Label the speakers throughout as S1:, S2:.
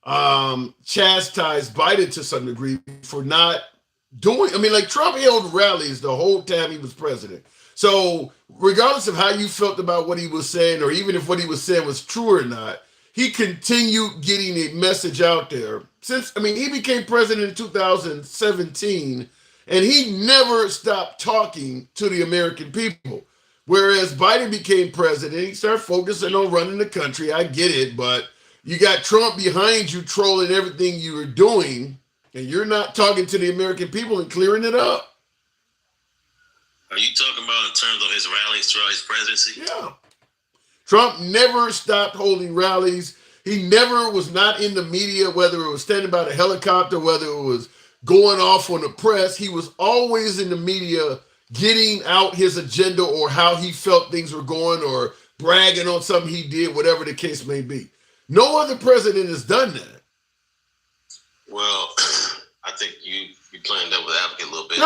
S1: chastised Biden to some degree for not doing. I mean, like Trump held rallies the whole time he was president. So regardless of how you felt about what he was saying, or even if what he was saying was true or not, he continued getting a message out there. Since I mean, he became president in 2017, and he never stopped talking to the American people. Whereas Biden became president, he started focusing on running the country. I get it, but you got Trump behind you trolling everything you were doing, and you're not talking to the American people and clearing it up.
S2: Are you talking about in terms of his rallies throughout his presidency?
S1: Yeah. Trump never stopped holding rallies. He never was not in the media, whether it was standing by the helicopter, whether it was going off on the press. He was always in the media getting out his agenda or how he felt things were going or bragging on something he did, whatever the case may be. No other president has done that.
S2: Well, I think you playing devil's advocate a little bit.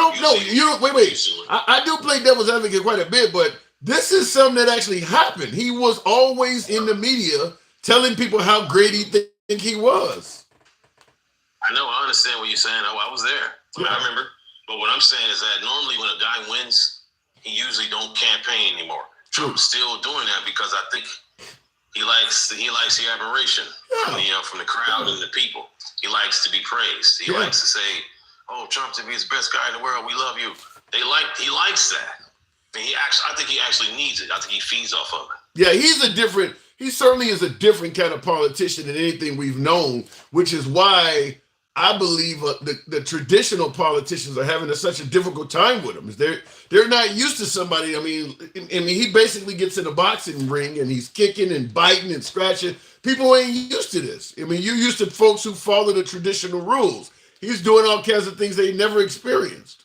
S1: Wait. I do play devil's advocate quite a bit, but this is something that actually happened. He was always in the media telling people how great he think he was.
S2: I know, I understand what you're saying. I was there. I remember. But what I'm saying is that normally when a guy wins, he usually don't campaign anymore. Trump's still doing that because I think he likes the admiration from the crowd and the people. He likes to be praised. He likes to say, "Oh, Trump to be the best guy in the world. We love you." He likes that. And I think he actually needs it. I think he feeds off of it.
S1: Yeah, he certainly is a different kind of politician than anything we've known, which is why I believe the traditional politicians are having such a difficult time with him. They're not used to somebody. I mean, he basically gets in a boxing ring and he's kicking and biting and scratching. People ain't used to this. I mean, you're used to folks who follow the traditional rules. He's doing all kinds of things they never experienced.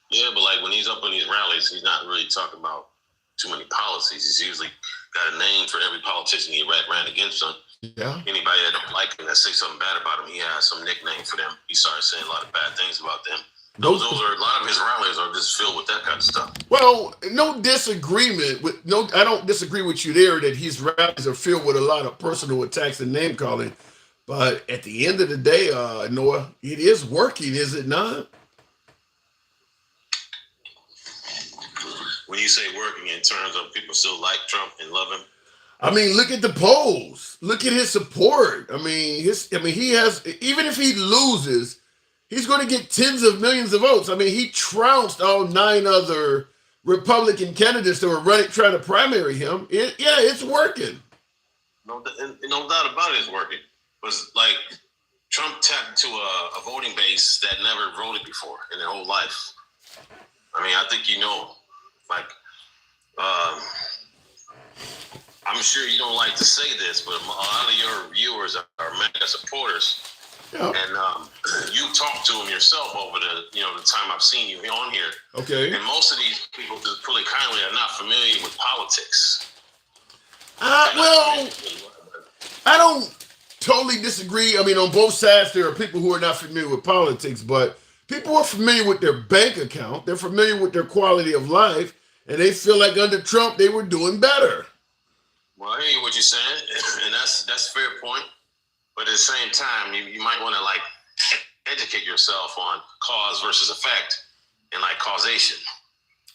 S2: Yeah, but like when he's up on these rallies, he's not really talking about too many policies. He's usually got a name for every politician he ran against him.
S1: Yeah.
S2: Anybody that don't like him, that say something bad about him, he has some nickname for them. He started saying a lot of bad things about them. Those are a lot of his rallies are just filled with that kind of stuff.
S1: Well, I don't disagree with you there that his rallies are filled with a lot of personal attacks and name calling. But at the end of the day, Noah, it is working, is it not?
S2: When you say working in terms of people still like Trump and love him.
S1: I mean, look at the polls. Look at his support. I mean, he has, even if he loses, he's going to get tens of millions of votes. I mean, he trounced all 9 other Republican candidates that were trying to primary him. It's working.
S2: No doubt about it, it's working. It was like Trump tapped into a voting base that never voted before in their whole life. I mean, I think I'm sure you don't like to say this, but a lot of your viewers are MAGA supporters. Yeah. And you talk to them yourself over the time I've seen you on here.
S1: Okay.
S2: And most of these people, just put it kindly, are not familiar with politics.
S1: I don't totally disagree. I mean, on both sides, there are people who are not familiar with politics, but people are familiar with their bank account. They're familiar with their quality of life, and they feel like under Trump, they were doing better.
S2: Well, I hear what you're saying, and that's a fair point. But at the same time, you might want to educate yourself on cause versus effect and causation.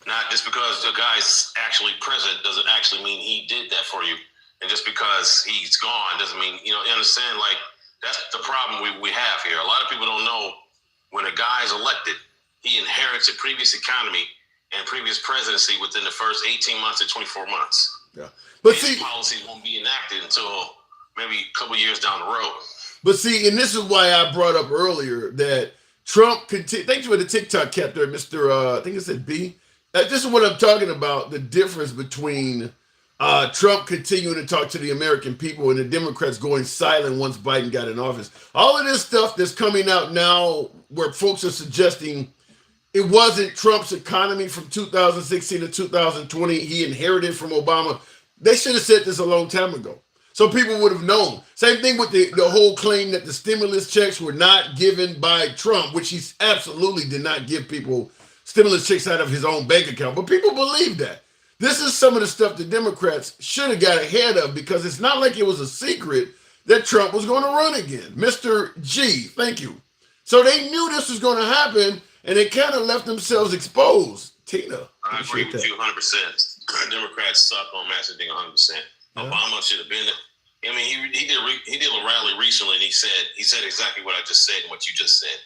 S2: Not just because the guy's actually president doesn't actually mean he did that for you, and just because he's gone doesn't mean you understand. That's the problem we have here. A lot of people don't know when a guy is elected, he inherits a previous economy and previous presidency within the first 18 months to 24 months.
S1: Yeah. But
S2: these policies won't be enacted until maybe a couple years down the road.
S1: But see, and this is why I brought up earlier that Trump thanks for the TikTok cap there, Mr. I think it said B. This is what I'm talking about, the difference between Trump continuing to talk to the American people and the Democrats going silent once Biden got in office. All of this stuff that's coming out now where folks are suggesting it wasn't Trump's economy from 2016 to 2020 he inherited from Obama. They should have said this a long time ago. So people would have known. Same thing with the whole claim that the stimulus checks were not given by Trump, which he absolutely did not give people stimulus checks out of his own bank account. But people believe that. This is some of the stuff the Democrats should have got ahead of because it's not like it was a secret that Trump was going to run again. Mr. G, thank you. So they knew this was going to happen, and they kind of left themselves exposed. Tina,
S2: I agree with you 100%. Democrats suck on messaging 100%. Yeah. Obama should have been. I mean, he did a rally recently, and he said exactly what I just said and what you just said.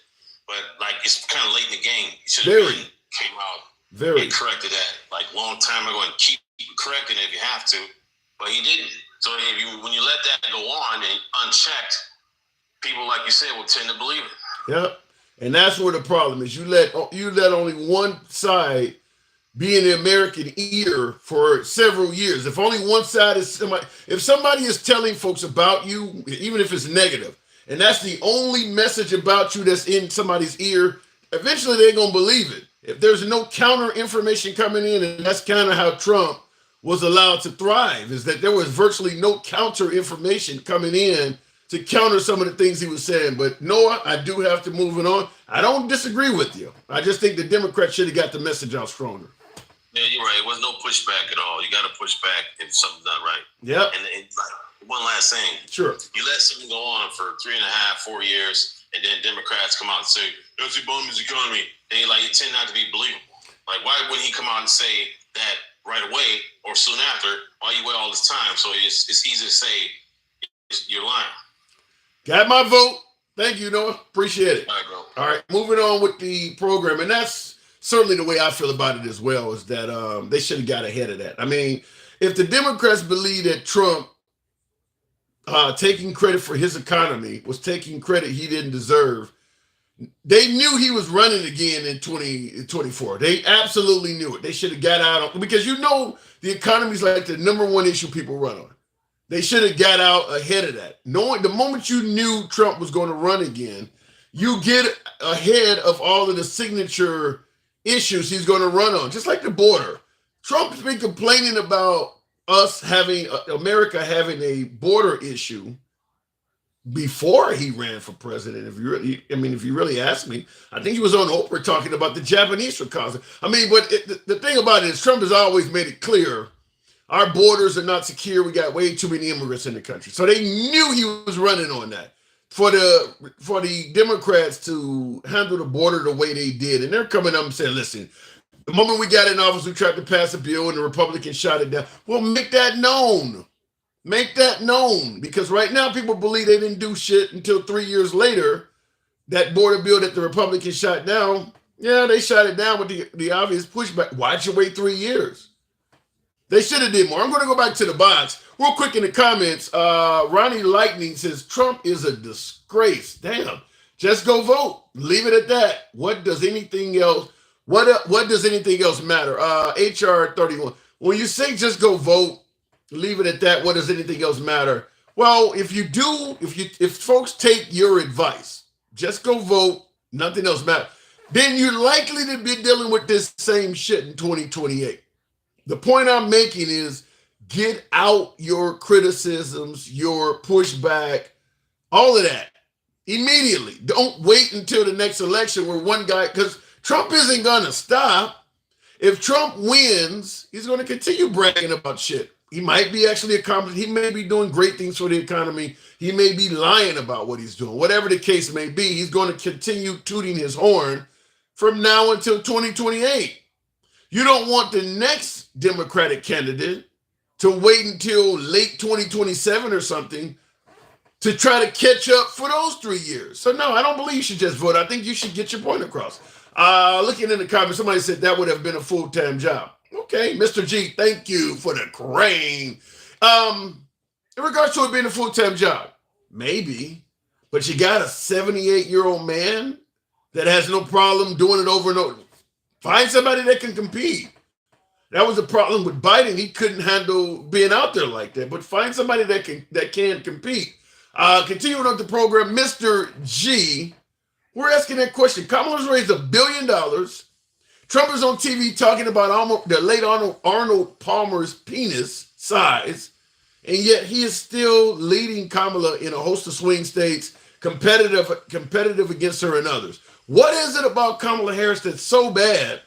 S2: But like, it's kind of late in the game. He should have came out and corrected that like long time ago and keep correcting it if you have to. But he didn't. So when you let that go on and unchecked, people, like you said, will tend to believe it.
S1: Yep. And that's where the problem is. You let only one side be in the American ear for several years. If only one side is if somebody is telling folks about you, even if it's negative, and that's the only message about you that's in somebody's ear, eventually they're gonna believe it. If there's no counter information coming in, and that's kind of how Trump was allowed to thrive, is that there was virtually no counter information coming in to counter some of the things he was saying. But Noah, I do have to move it on. I don't disagree with you. I just think the Democrats should have got the message out stronger.
S2: Yeah, you're right. It was no pushback at all. You got to push back if something's not right.
S1: Yeah.
S2: And one last thing.
S1: Sure.
S2: You let something go on for 3.5, 4 years, and then Democrats come out and say, "It's Obama's economy," and it tend not to be believable. Like, why wouldn't he come out and say that right away or soon after? Why you wait all this time? So it's easy to say you're lying.
S1: Got my vote. Thank you, Noah. Appreciate it.
S2: All right, bro.
S1: All right, moving on with the program, and that's certainly the way I feel about it as well, is that they should have got ahead of that. I mean, if the Democrats believe that Trump taking credit for his economy was taking credit he didn't deserve, they knew he was running again in 2024. They absolutely knew it. They should have got out because the economy is like the number one issue people run on. They should have got out ahead of that. Knowing the moment you knew Trump was going to run again, you get ahead of all of the signature issues he's going to run on, just like the border. Trump's been complaining about us America having a border issue before he ran for president. If you really ask me, I think he was on Oprah talking about the Japanese were causing. I mean, but the thing about it is Trump has always made it clear our borders are not secure. We got way too many immigrants in the country. So they knew he was running on that. For the Democrats to handle the border the way they did, and they're coming up and saying, listen, the moment we got in office, we tried to pass a bill and the Republicans shot it down. Well, make that known. Make that known. Because right now people believe they didn't do shit until 3 years later. That border bill that the Republicans shot down, yeah, they shot it down with the obvious pushback. Why'd you wait 3 years? They should have did more. I'm going to go back to the box. Real quick in the comments, Ronnie Lightning says, Trump is a disgrace. Damn. Just go vote. Leave it at that. What does anything else matter? HR 31. When you say just go vote, leave it at that. What does anything else matter? Well, if folks take your advice, just go vote, nothing else matters, then you're likely to be dealing with this same shit in 2028. The point I'm making is get out your criticisms, your pushback, all of that immediately. Don't wait until the next election where one guy, because Trump isn't going to stop. If Trump wins, he's going to continue bragging about shit. He might be actually accomplishing, he may be doing great things for the economy. He may be lying about what he's doing. Whatever the case may be, he's going to continue tooting his horn from now until 2028. You don't want the next Democratic candidate to wait until late 2027 or something to try to catch up for those 3 years. So no, I don't believe you should just vote. I think you should get your point across. Looking in the comments, somebody said that would have been a full-time job. Okay, Mr. G, thank you for the crane. In regards to it being a full-time job, maybe, but you got a 78-year-old man that has no problem doing it over and over. Find somebody that can compete. That was the problem with Biden. He couldn't handle being out there like that. But find somebody that can compete. Continuing on the program, Mr. G, we're asking that question. Kamala's raised $1 billion. Trump is on TV talking about the late Arnold Palmer's penis size, and yet he is still leading Kamala in a host of swing states, competitive against her and others. What is it about Kamala Harris that's so bad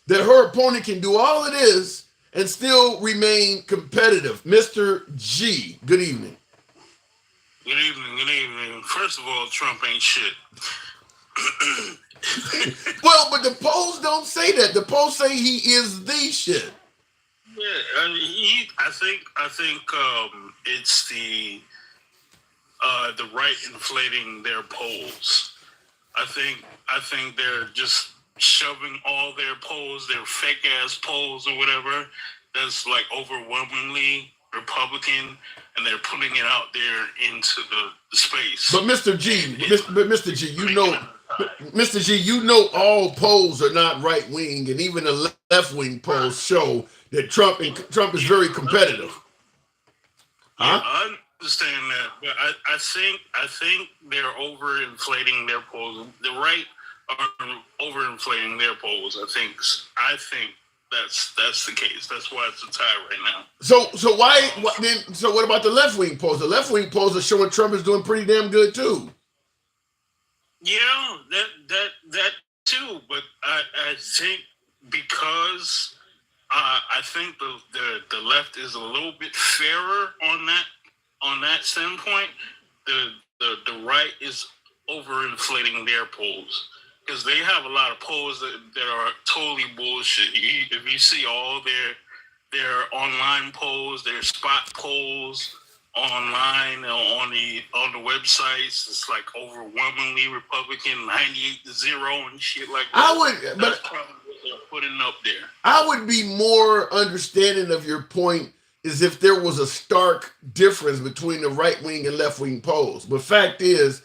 S1: that her opponent can do all of this and still remain competitive? Mr. G, good evening.
S2: Good
S3: Good evening. Good evening. First of all, Trump ain't shit.
S1: Well, but the polls don't say that. The polls say he is the shit.
S3: Yeah, I think it's the right inflating their polls. I think they're just shoving all their polls, their fake ass polls or whatever, that's like overwhelmingly Republican, and they're putting it out there into the space.
S1: But Mr. G, Mr. G, you know all polls are not right wing, and even the left wing polls show that Trump is very competitive.
S3: Yeah,
S1: Huh?
S3: I understand that, but I think they're overinflating their polls. The right are overinflating their polls. I think that's the case. That's why it's a tie right now.
S1: So why then? So what about the left wing polls? The left wing polls are showing Trump is doing pretty damn good too.
S3: Yeah, that too. But I think because I think the left is a little bit fairer on that standpoint. The right is overinflating their polls because they have a lot of polls that are totally bullshit. If you see all their online polls, their spot polls online on the websites, it's like overwhelmingly Republican, 98-0 and shit like that. That's probably what they're putting up there.
S1: I would be more understanding of your point is if there was a stark difference between the right wing and left wing polls. But fact is,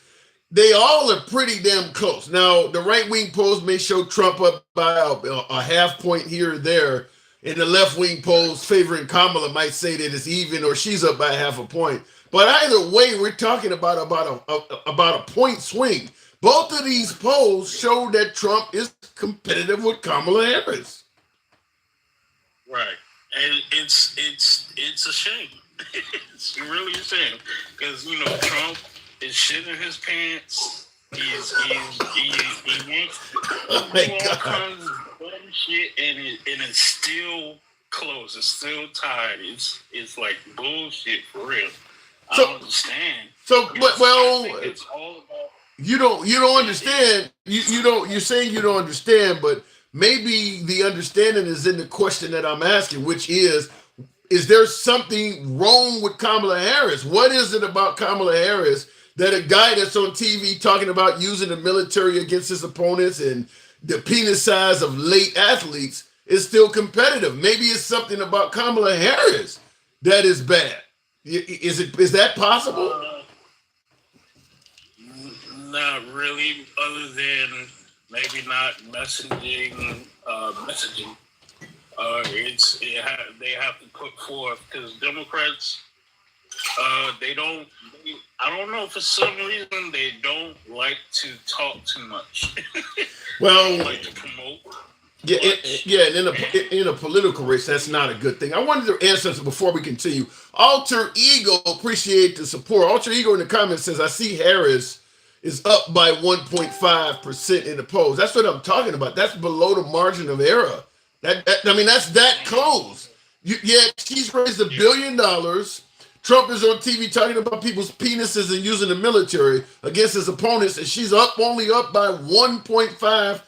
S1: they all are pretty damn close. Now, the right wing polls may show Trump up by a half point here or there, and the left wing polls favoring Kamala might say that it's even or she's up by half a point. But either way, we're talking about a point swing. Both of these polls show that Trump is competitive with Kamala Harris.
S3: Right, and it's a shame. It's really a shame because Trump is shitting his pants. He wants
S1: Oh
S3: to
S1: my
S3: do all
S1: God.
S3: kinds of dumb shit, and it's still close. It's still tied. It's like bullshit for real. I
S1: So-
S3: don't understand.
S1: So, but well,
S3: I think it's all about.
S1: you don't understand. You're saying you don't understand, but maybe the understanding is in the question that I'm asking, which is there something wrong with Kamala Harris? What is it about Kamala Harris that a guy that's on TV talking about using the military against his opponents and the penis size of late athletes is still competitive? Maybe it's something about Kamala Harris that is bad. Is that possible?
S3: Not really, other than maybe not messaging. They have to put forth because Democrats, they don't. I don't know, for some reason they don't like to talk too much.
S1: Well,
S3: They don't like to promote.
S1: and in a political race, that's not a good thing. I wanted to answer this before we continue. Alter Ego, appreciate the support. Alter Ego in the comments says, I see Harris is up by 1.5% in the polls. That's what I'm talking about. That's below the margin of error. That's that close. She's raised $1 billion. Trump is on TV talking about people's penises and using the military against his opponents, and she's only up by 1.5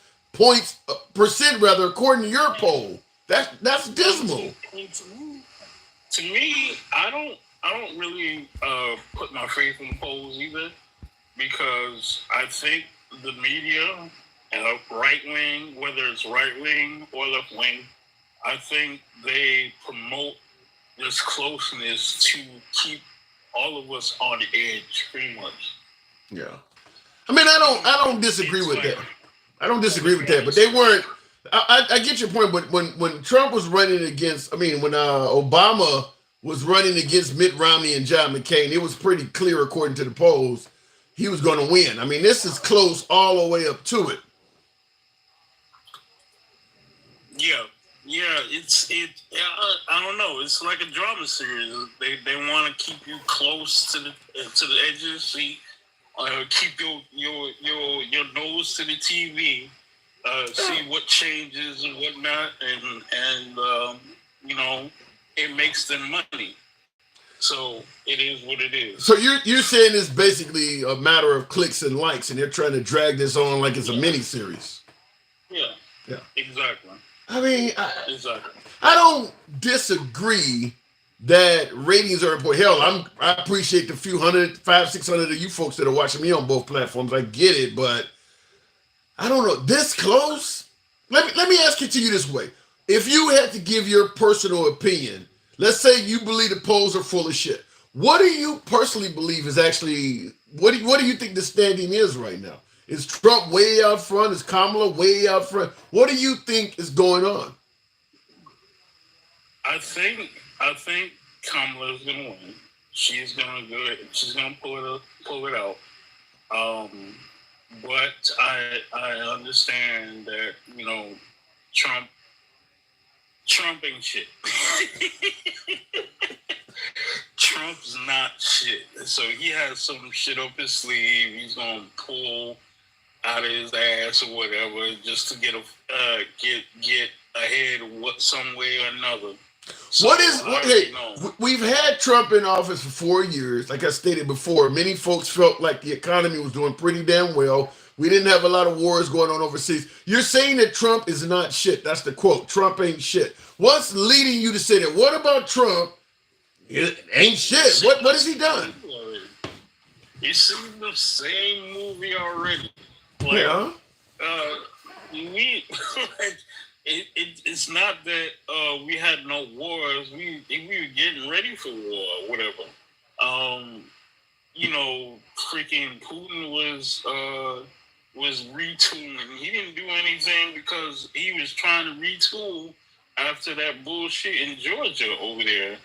S1: percent rather, according to your poll. That's dismal.
S3: To me, I don't really put my faith in polls either, because I think the media, right wing, whether it's right wing or left wing, I think they promote this closeness to keep all of us on edge, pretty much.
S1: Yeah. I don't disagree with that. I don't disagree with that, but they weren't. I get your point, but when Trump was running against, when Obama was running against Mitt Romney and John McCain, it was pretty clear, according to the polls, he was going to win. This is close all the way up to it.
S3: Yeah, I don't know. It's like a drama series. They want to keep you close to the edge of the seat. Keep your nose to the TV. See what changes and whatnot, and it makes them money. So it is what it is.
S1: So you're saying it's basically a matter of clicks and likes, and they're trying to drag this on like it's a
S3: Yeah,
S1: mini series.
S3: yeah,
S1: Yeah.
S3: exactly,
S1: I mean,
S3: exactly.
S1: I don't disagree that ratings are important. Hell, I appreciate the few hundred, 600 of you folks that are watching me on both platforms. I get it, but I don't know. This close? Let me ask it to you this way. If you had to give your personal opinion, let's say you believe the polls are full of shit. What do you personally believe is actually what do you think the standing is right now? Is Trump way out front? Is Kamala way out front? What do you think is going on?
S3: I think Kamala's gonna win. She's gonna go. She's gonna pull it out. Um, but I understand that Trump Trump ain't shit. Trump's not shit. So he has some shit up his sleeve. He's gonna pull out of his ass or whatever just to get ahead some way or another. So
S1: Hey, we've had Trump in office for 4 years. Like I stated before, many folks felt like the economy was doing pretty damn well. We didn't have a lot of wars going on overseas. You're saying that Trump is not shit. That's the quote. Trump ain't shit. What's leading you to say that? What about Trump? It ain't shit. What has he done?
S3: You seen the same movie already. Like,
S1: Yeah.
S3: We it's not that we had no wars. We were getting ready for war or whatever. Freaking Putin was retooling. He didn't do anything because he was trying to retool after that bullshit in Georgia over there.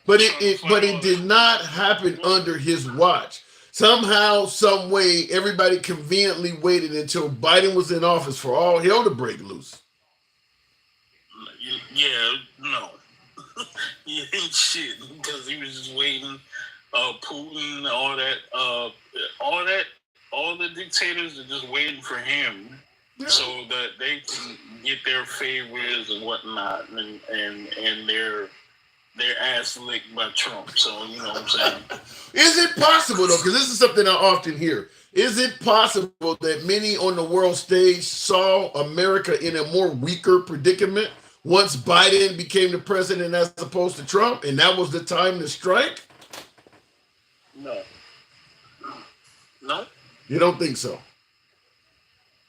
S1: But it did not happen under his watch. Somehow, some way, everybody conveniently waited until Biden was in office for all hell to break loose.
S3: Yeah, no, he ain't shit because he was just waiting. Putin, all the dictators are just waiting for him, so that they can get their favors and whatnot, and their ass licked by Trump. So you know what I'm saying.
S1: Is it possible though? Because this is something I often hear. Is it possible that many on the world stage saw America in a more weaker predicament once Biden became the president as opposed to Trump, and that was the time to strike?
S3: No. No.
S1: You don't think so?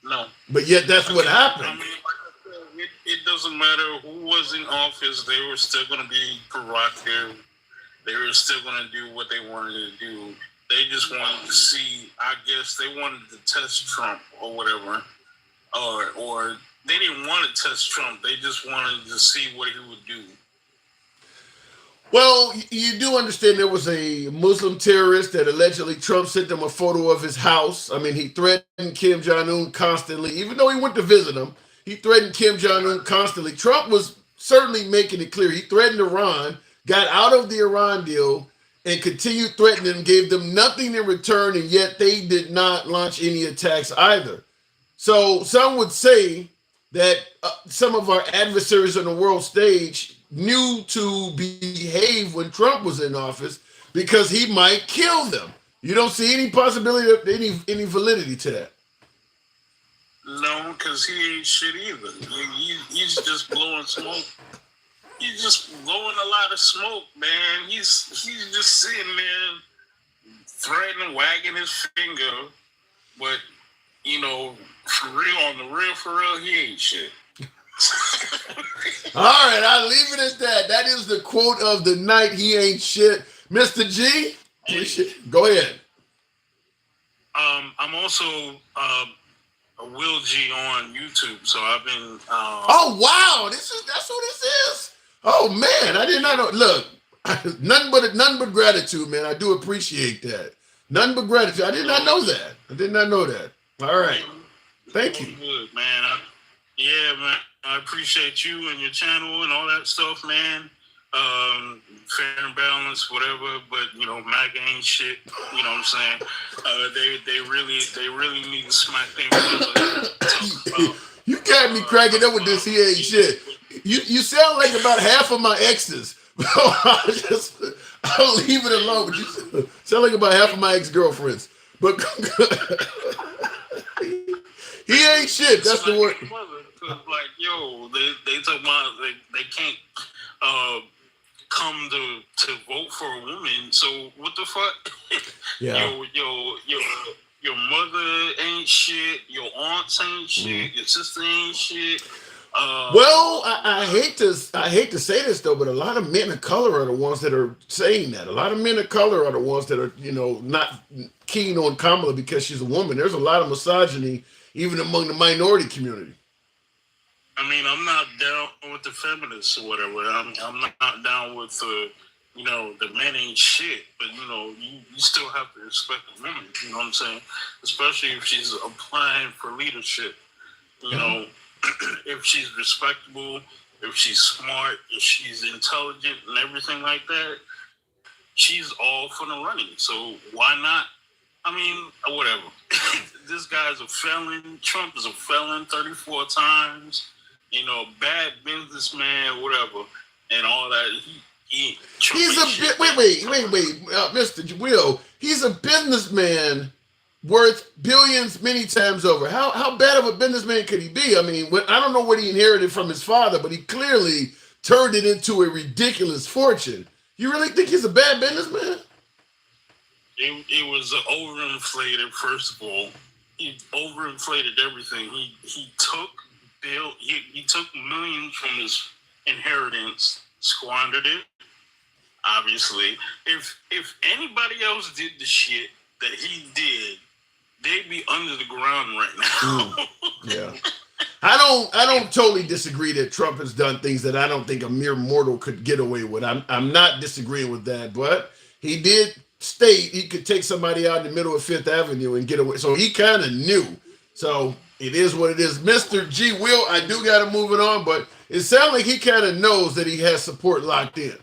S3: No.
S1: But yet that's what happened.
S3: I mean, like I said, it doesn't matter who was in office. They were still going to be provocative. They were still going to do what they wanted to do. They just wanted to see, I guess they wanted to test Trump or whatever. Or they didn't want to test Trump. They just wanted to see what he would do.
S1: Well, you do understand there was a Muslim terrorist that allegedly Trump sent them a photo of his house. I mean, he threatened Kim Jong-un constantly. Even though he went to visit him, he threatened Kim Jong-un constantly. Trump was certainly making it clear. He threatened Iran, got out of the Iran deal, and continued threatening them, gave them nothing in return, and yet they did not launch any attacks either. So some would say that some of our adversaries on the world stage knew to behave when Trump was in office because he might kill them. You don't see any possibility of any validity to that?
S3: No, because he ain't shit either. He's just blowing smoke. He's just blowing a lot of smoke, man. He's just sitting there threatening, wagging his finger, but for real, he ain't shit.
S1: All right, I'll leave it at that. That is the quote of the night. He ain't shit. Mr. G, go ahead.
S3: I'm also Will G on YouTube, so I've been.
S1: Oh wow, that's who this is. Oh man, I did not know. Look, none but gratitude, man. I do appreciate that. None but gratitude. I did not know that. All right, thank you.
S3: Good, man. Man. I appreciate you and your channel and all that stuff, man. Fair and balanced, whatever. But MAGA ain't shit. You know what I'm saying? They really need to smack them.
S1: You got me cracking up with this. He ain't shit. You sound like about half of my exes I'll leave it alone. But you sound like about half of my ex-girlfriends. But he ain't shit. That's the word.
S3: Like, yo, they talk about they can't uh, come to vote for a woman. So what the fuck?
S1: Yeah.
S3: Your mother ain't shit. Your aunts ain't shit. Your sister ain't shit.
S1: Well, I hate to say this though, but a lot of men of color are the ones that are saying that. A lot of men of color are the ones that are, not keen on Kamala because she's a woman. There's a lot of misogyny even among the minority community.
S3: I mean, I'm not down with the feminists or whatever. I'm not down with the men ain't shit. But you still have to respect the woman. You know what I'm saying? Especially if she's applying for leadership. You know, if she's respectable, if she's smart, if she's intelligent and everything like that, she's all for the running. So why not? I mean, whatever. This guy's a felon. Trump is a felon 34 times. Bad businessman, whatever, and all that. He's a
S1: wait, Mr. Will. He's a businessman worth billions many times over. How bad of a businessman could he be? I mean, I don't know what he inherited from his father, but he clearly turned it into a ridiculous fortune. You really think he's a bad businessman?
S3: It was overinflated. First of all, he overinflated everything. He took millions from his inheritance, squandered it. Obviously, if anybody else did the shit that he did, they'd be under the ground right now.
S1: Yeah. I don't totally disagree that Trump has done things that I don't think a mere mortal could get away with. I'm not disagreeing with that, but he did state he could take somebody out in the middle of Fifth Avenue and get away. So he kind of knew. So it is what it is. Mr. G. Will, I do got to move it on, but it sounds like he kind of knows that he has support locked in.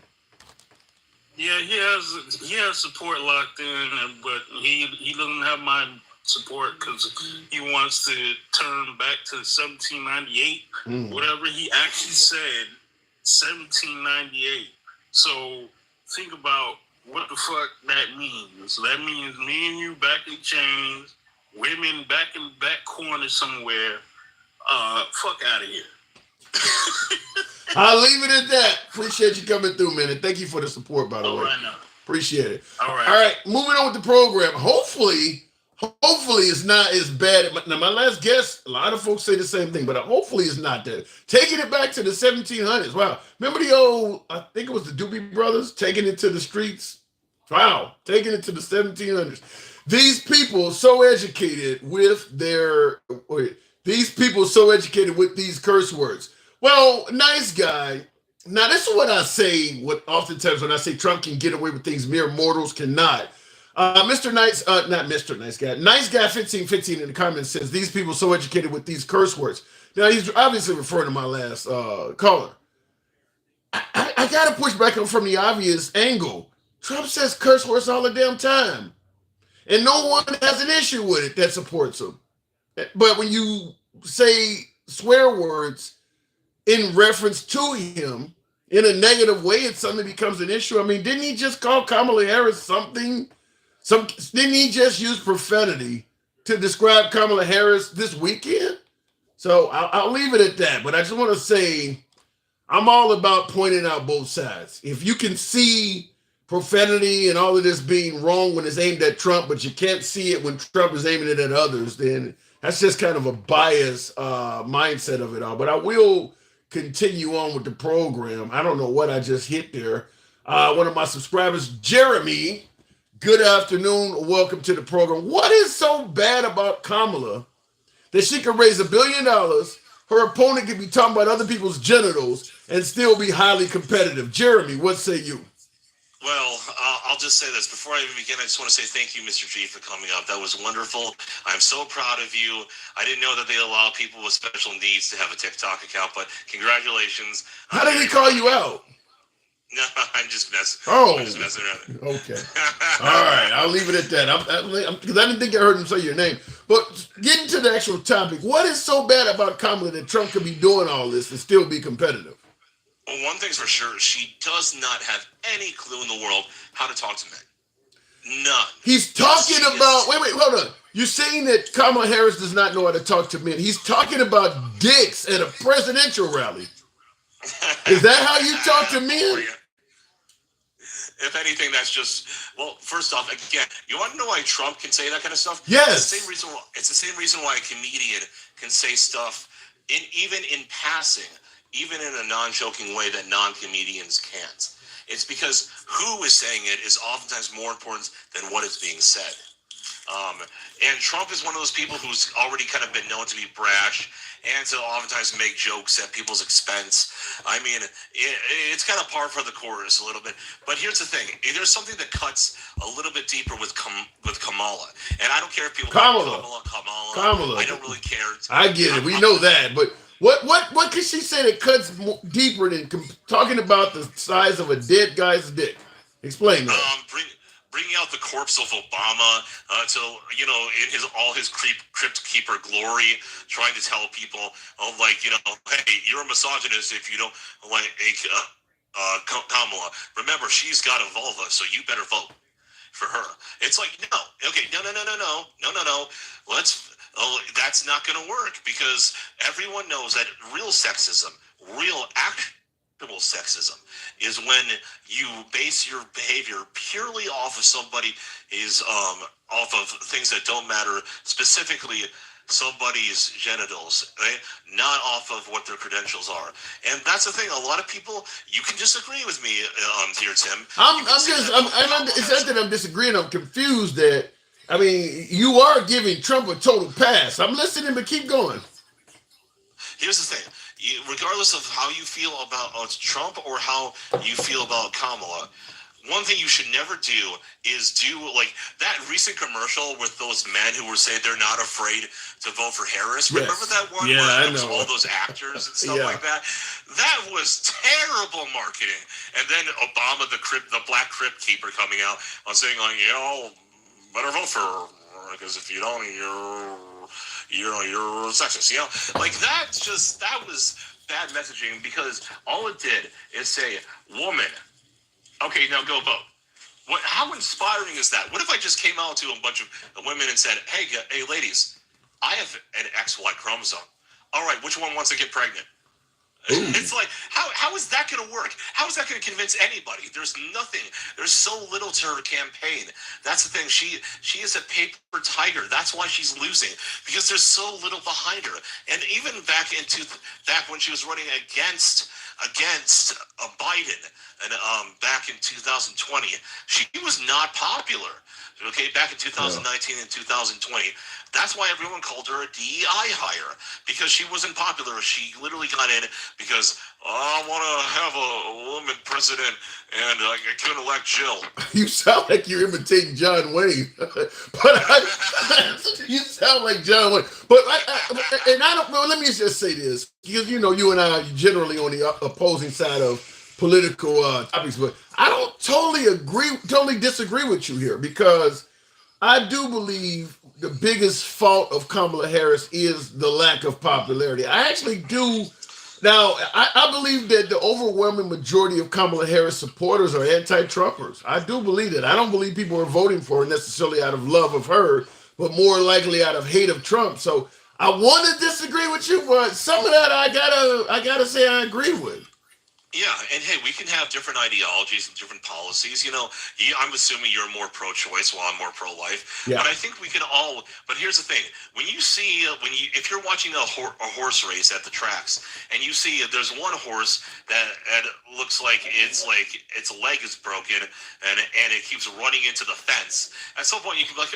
S3: Yeah, he has support locked in, but he doesn't have my support because he wants to turn back to 1798. Whatever he actually said, 1798. So think about what the fuck that means. So that means me and you back in chains, women back in the back corner somewhere. Fuck out of here.
S1: I'll leave it at that. Appreciate you coming through, man. And thank you for the support, by the way.
S3: Right now.
S1: Appreciate it.
S3: All
S1: right. Moving on with the program. Hopefully it's not as bad. Now, my last guest, a lot of folks say the same thing, but hopefully it's not that. Taking it back to the 1700s. Wow. Remember the old, I think it was the Doobie Brothers taking it to the streets? Wow. Taking it to the 1700s. These people so educated with these curse words. Well, nice guy. Now, this is what I say oftentimes when I say Trump can get away with things mere mortals cannot. Mr. Nice, not Mr. Nice Guy. Nice Guy 1515 in the comments says, these people so educated with these curse words. Now, he's obviously referring to my last caller. I got to push back on from the obvious angle. Trump says curse words all the damn time. And no one has an issue with it that supports him. But when you say swear words in reference to him in a negative way, it suddenly becomes an issue. I mean, didn't he just call Kamala Harris something? Didn't he just use profanity to describe Kamala Harris this weekend? So I'll leave it at that. But I just want to say I'm all about pointing out both sides. If you can see profanity and all of this being wrong when it's aimed at Trump, but you can't see it when Trump is aiming it at others, then that's just kind of a biased mindset of it all. But I will continue on with the program. I don't know what I just hit there. One of my subscribers, Jeremy, good afternoon. Welcome to the program. What is so bad about Kamala that she could raise $1 billion? Her opponent could be talking about other people's genitals and still be highly competitive. Jeremy, what say you?
S4: Well, I'll just say this. Before I even begin, I just want to say thank you, Mr. G, for coming up. That was wonderful. I'm so proud of you. I didn't know that they allow people with special needs to have a TikTok account, but congratulations.
S1: How did he call you out?
S4: No, I'm just messing.
S1: Oh,
S4: I'm just messing around.
S1: Okay. All right, I'll leave it at that. Because I didn't think I heard him say your name. But getting to the actual topic, what is so bad about Kamala that Trump could be doing all this and still be competitive?
S4: Well, one thing's for sure, she does not have any clue in the world how to talk to men. None.
S1: He's talking about. Wait, hold on. You're saying that Kamala Harris does not know how to talk to men. He's talking about dicks at a presidential rally. Is that how you talk to men?
S4: If anything, that's just, well, first off, again, you want to know why Trump can say that kind of stuff?
S1: Yes.
S4: It's the same reason why a comedian can say stuff even in passing, even in a non-joking way that non-comedians can't. It's because who is saying it is oftentimes more important than what is being said. And Trump is one of those people who's already kind of been known to be brash and to oftentimes make jokes at people's expense. I mean, it's kind of par for the course a little bit. But here's the thing: there's something that cuts a little bit deeper with Kamala, and I don't care if people call Kamala. I don't really care.
S1: I get it. We know that, but what could she say that cuts deeper than talking about the size of a dead guy's dick? Explain that.
S4: Bringing out the corpse of Obama till, in all his crypt keeper glory, trying to tell people, hey, you're a misogynist if you don't like Kamala. Remember, she's got a vulva, so you better vote for her. It's like, no. That's not going to work, because everyone knows that real sexism, real actual sexism, is when you base your behavior purely off of off of things that don't matter, specifically somebody's genitals, right? Not off of what their credentials are. And that's the thing. A lot of people, you can disagree with me here, Tim.
S1: It's not that I'm disagreeing. I'm confused that, I mean, you are giving Trump a total pass. I'm listening, but keep going.
S4: Here's the thing. Regardless of how you feel about Trump or how you feel about Kamala, one thing you should never do is do like that recent commercial with those men who were saying they're not afraid to vote for Harris. Yes. Remember that one?
S1: Yeah,
S4: where
S1: I know.
S4: All those actors and stuff like that. That was terrible marketing. And then Obama, the black crypt keeper, coming out on saying, better vote for her, because if you don't, you're sexist, like that was bad messaging, because all it did is say, woman, okay, now go vote. How inspiring is that? What if I just came out to a bunch of women and said, hey ladies, I have an XY chromosome. All right, which one wants to get pregnant? Ooh. It's like, how is that going to work? How is that going to convince anybody? There's nothing. There's so little to her campaign. That's the thing. She is a paper tiger. That's why she's losing, because there's so little behind her. And even back when she was running against Biden, and back in 2020, she was not popular. Okay, back in 2019 and 2020. That's why everyone called her a DEI hire, because she wasn't popular. She literally got in because, I want to have a woman president, and I couldn't elect Jill.
S1: You sound like you're imitating John Wayne. You sound like John Wayne. But let me just say this, because, you and I are generally on the opposing side of political topics, but I don't totally disagree with you here, because I do believe the biggest fault of Kamala Harris is the lack of popularity. I actually do. Now, I believe that the overwhelming majority of Kamala Harris supporters are anti-Trumpers. I do believe that. I don't believe people are voting for her necessarily out of love of her, but more likely out of hate of Trump. So I want to disagree with you, but some of that I gotta say I agree with.
S4: Yeah, and hey, we can have different ideologies and different policies. I'm assuming you're more pro-choice while I'm more pro-life. Yeah. But I think we can all. But here's the thing: if you're watching a horse race at the tracks, and you see there's one horse that looks like its leg is broken, and it keeps running into the fence. At some point, you can be like,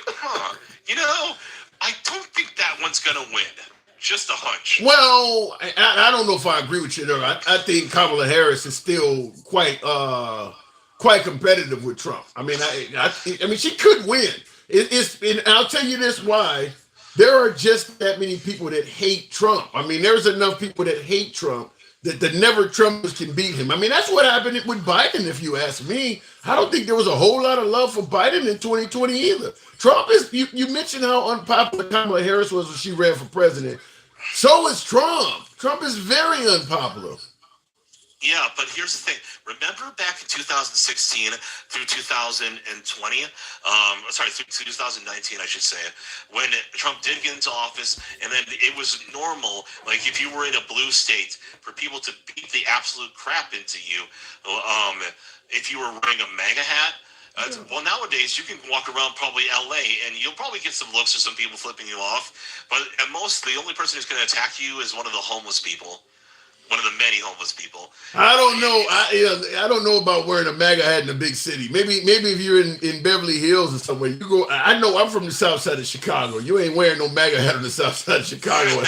S4: I don't think that one's gonna win. Just a hunch. Well,
S1: I don't know if I agree with you there. I think Kamala Harris is still quite competitive with Trump. I mean, I mean, she could win. And I'll tell you this why. There are just that many people that hate Trump. I mean, there's enough people that hate Trump that the never Trumpers can beat him. I mean, that's what happened with Biden, if you ask me. I don't think there was a whole lot of love for Biden in 2020 either. Trump is, you mentioned how unpopular Kamala Harris was when she ran for president. So is Trump. Trump is very unpopular.
S4: Yeah, but here's the thing. Remember back in 2016 through 2020, sorry, through 2019, I should say, when Trump did get into office, and then it was normal, like if you were in a blue state, for people to beat the absolute crap into you, if you were wearing a MAGA hat. Well, nowadays you can walk around probably LA and you'll probably get some looks or some people flipping you off. But at most, the only person who's going to attack you is one of the homeless people. One of the many homeless people.
S1: I don't know. I don't know about wearing a MAGA hat in a big city. Maybe if you're in Beverly Hills or somewhere, you go. I know I'm from the south side of Chicago. You ain't wearing no MAGA hat on the south side of Chicago.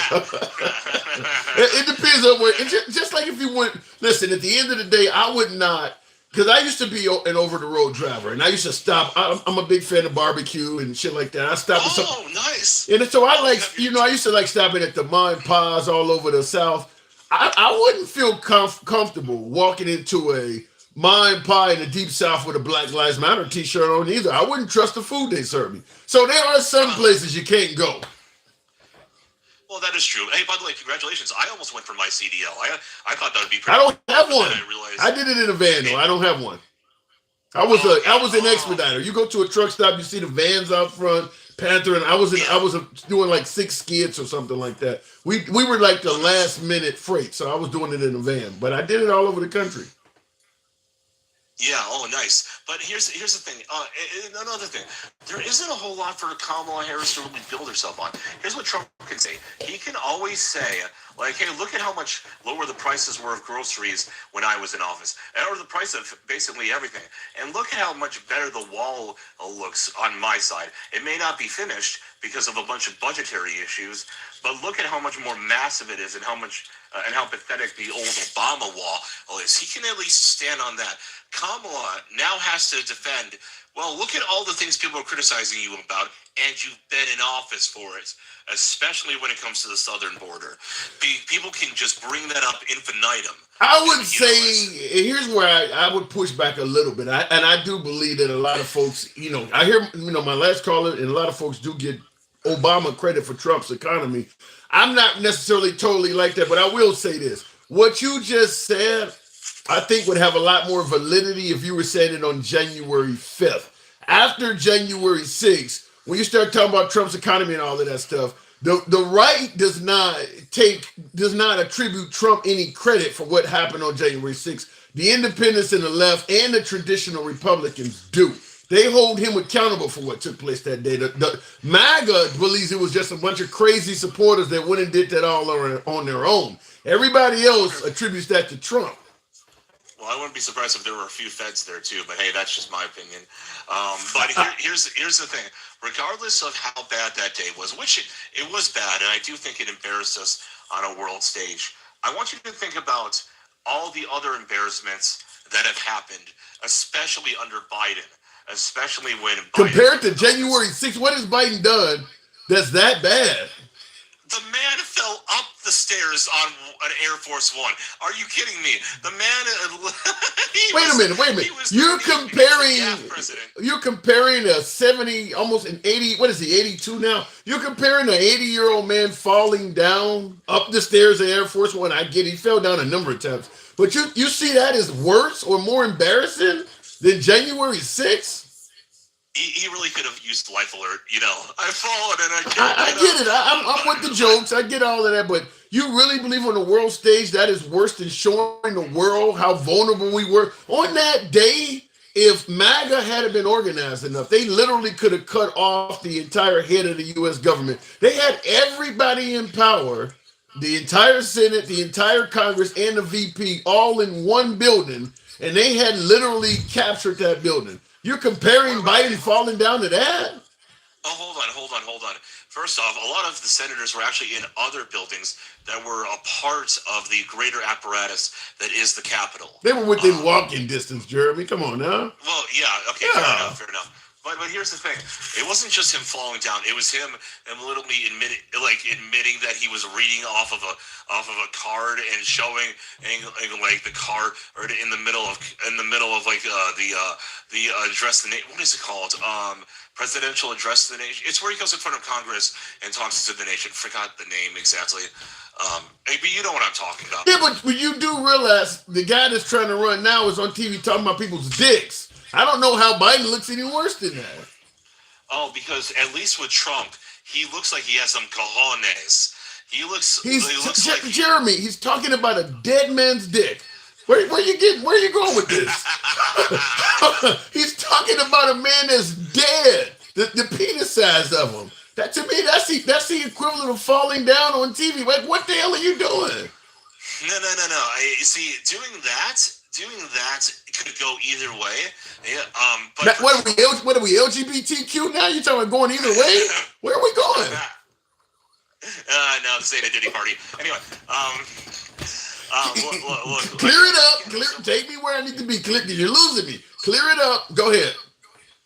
S1: It depends on where. Just like if you went. Listen, at the end of the day, I would not. Because I used to be an over-the-road driver, and I used to stop. I'm a big fan of barbecue and shit like that. I stopped at some.
S4: Oh, nice.
S1: And so I like, I used to like stopping at the Ma and Pa's all over the South. I wouldn't feel comfortable walking into a Ma and Pa in the Deep South with a Black Lives Matter t-shirt on either. I wouldn't trust the food they serve me. So there are some places you can't go.
S4: Well, that is true. Hey, by the way, congratulations. I almost went for my CDL. I thought that would be pretty
S1: I don't have one. I
S4: I
S1: did it in a van though. I don't have one. I was an expediter. You go to a truck stop, you see the vans out front, Panther, and I was doing like 6 skits or something like that. We were like the last minute freight, so I was doing it in a van. But I did it all over the country.
S4: Yeah. Oh, nice. But here's the thing. Another thing. There isn't a whole lot for Kamala Harris to really build herself on. Here's what Trump can say. He can always say, like, hey, look at how much lower the prices were of groceries when I was in office, or the price of basically everything. And look at how much better the wall looks on my side. It may not be finished because of a bunch of budgetary issues, but look at how much more massive it is and how much and how pathetic the old Obama wall is. He can at least stand on that. Kamala now has to defend, well, look at all the things people are criticizing you about, and you've been in office for it, especially when it comes to the southern border. People can just bring that up infinitum.
S1: I would say, here's where I would push back a little bit. I do believe that a lot of folks, I hear, my last caller, and a lot of folks do get Obama credit for Trump's economy. I'm not necessarily totally like that, but I will say this. What you just said, I think would have a lot more validity if you were saying it on January 5th. After January 6th, when you start talking about Trump's economy and all of that stuff, the right does not attribute Trump any credit for what happened on January 6th. The independents and the left and the traditional Republicans do. They hold him accountable for what took place that day. The MAGA believes it was just a bunch of crazy supporters that went and did that all on their own. Everybody else attributes that to Trump.
S4: Well, I wouldn't be surprised if there were a few feds there too, but hey, that's just my opinion. But here's the thing. Regardless of how bad that day was, which it was bad, and I do think it embarrassed us on a world stage, I want you to think about all the other embarrassments that have happened, especially under Biden. Especially when Biden,
S1: compared to January 6th, what has Biden done that's that bad?
S4: The man fell up the stairs on an Air Force One. Are you kidding me? The man.
S1: Wait a minute. You're comparing a 70, almost an 80. What is he? 82 now. You're comparing an 80-year-old man falling down up the stairs of Air Force One. I get it. He fell down a number of times, but you see that as worse or more embarrassing than January 6th?
S4: He really could have used life alert. I've fallen and
S1: I get it. I'm with the jokes. I get all of that. But you really believe on the world stage that is worse than showing the world how vulnerable we were? On that day, if MAGA hadn't been organized enough, they literally could have cut off the entire head of the U.S. government. They had everybody in power, the entire Senate, the entire Congress, and the VP all in one building, and they had literally captured that building. You're comparing Biden falling down to that?
S4: Oh, hold on. First off, a lot of the senators were actually in other buildings that were a part of the greater apparatus that is the Capitol.
S1: They were within walking distance, Jeremy. Come on now.
S4: Well, yeah, okay, yeah. Fair enough. But here's the thing: it wasn't just him falling down. It was him literally admitting that he was reading off of a card and showing like the card or in the middle of like the address the nation. What is it called? Presidential address to the nation. It's where he goes in front of Congress and talks to the nation. Forgot the name exactly. But you know what I'm talking about.
S1: Yeah, but you do realize the guy that's trying to run now is on TV talking about people's dicks. I don't know how Biden looks any worse than that.
S4: Oh, because at least with Trump, he looks like he has some cojones. He looks like
S1: Jeremy. He's talking about a dead man's dick. Where are you going with this? He's talking about a man that's dead. The penis size of him. That to me, that's the equivalent of falling down on TV. Like, what the hell are you doing?
S4: No. See, doing that could go either way. Yeah. But
S1: what are we LGBTQ now? You talking about going either way? Where are we going?
S4: No, this ain't a Diddy party. Anyway, look.
S1: Clear it up. Take me where I need to be. You're losing me. Clear it up. Go ahead.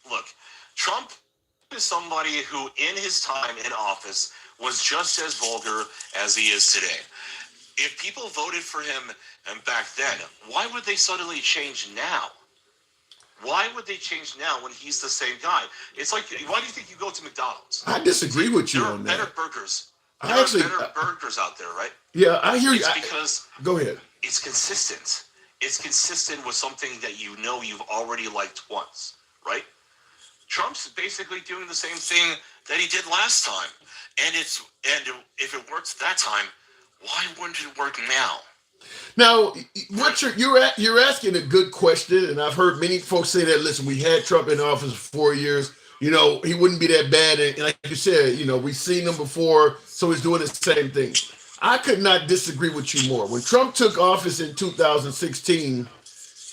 S4: Look, Trump is somebody who, in his time in office, was just as vulgar as he is today. If people voted for him and back then, why would they suddenly change now? Why would they change now when he's the same guy? It's like, why do you think you go to McDonald's?
S1: I disagree with you on that.
S4: There are better burgers. There are better burgers out there, right?
S1: Yeah, I hear you.
S4: It's because
S1: go ahead.
S4: It's consistent. It's consistent with something that you know you've already liked once, right? Trump's basically doing the same thing that he did last time, and if it worked that time, why wouldn't it work now?
S1: Now, what you're asking a good question, and I've heard many folks say that. Listen, we had Trump in office for 4 years. You know, he wouldn't be that bad, and like you said, you know, we've seen him before, so he's doing the same thing. I could not disagree with you more. When Trump took office in 2016,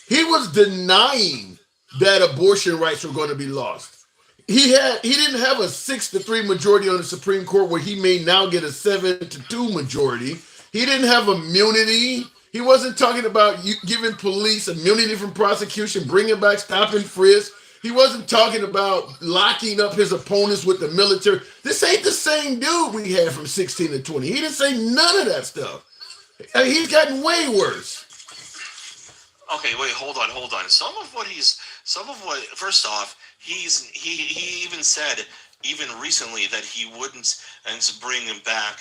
S1: he was denying that abortion rights were going to be lost. He didn't have a 6-3 majority on the Supreme Court where he may now get a 7-2 majority. He didn't have immunity. He wasn't talking about giving police immunity from prosecution, bringing back stop and frisk. He wasn't talking about locking up his opponents with the military. This ain't the same dude we had from 16 to 20. He didn't say none of that stuff. I mean, he's gotten way worse.
S4: Okay, wait, hold on. First off, he even said, even recently, that he wouldn't bring him back,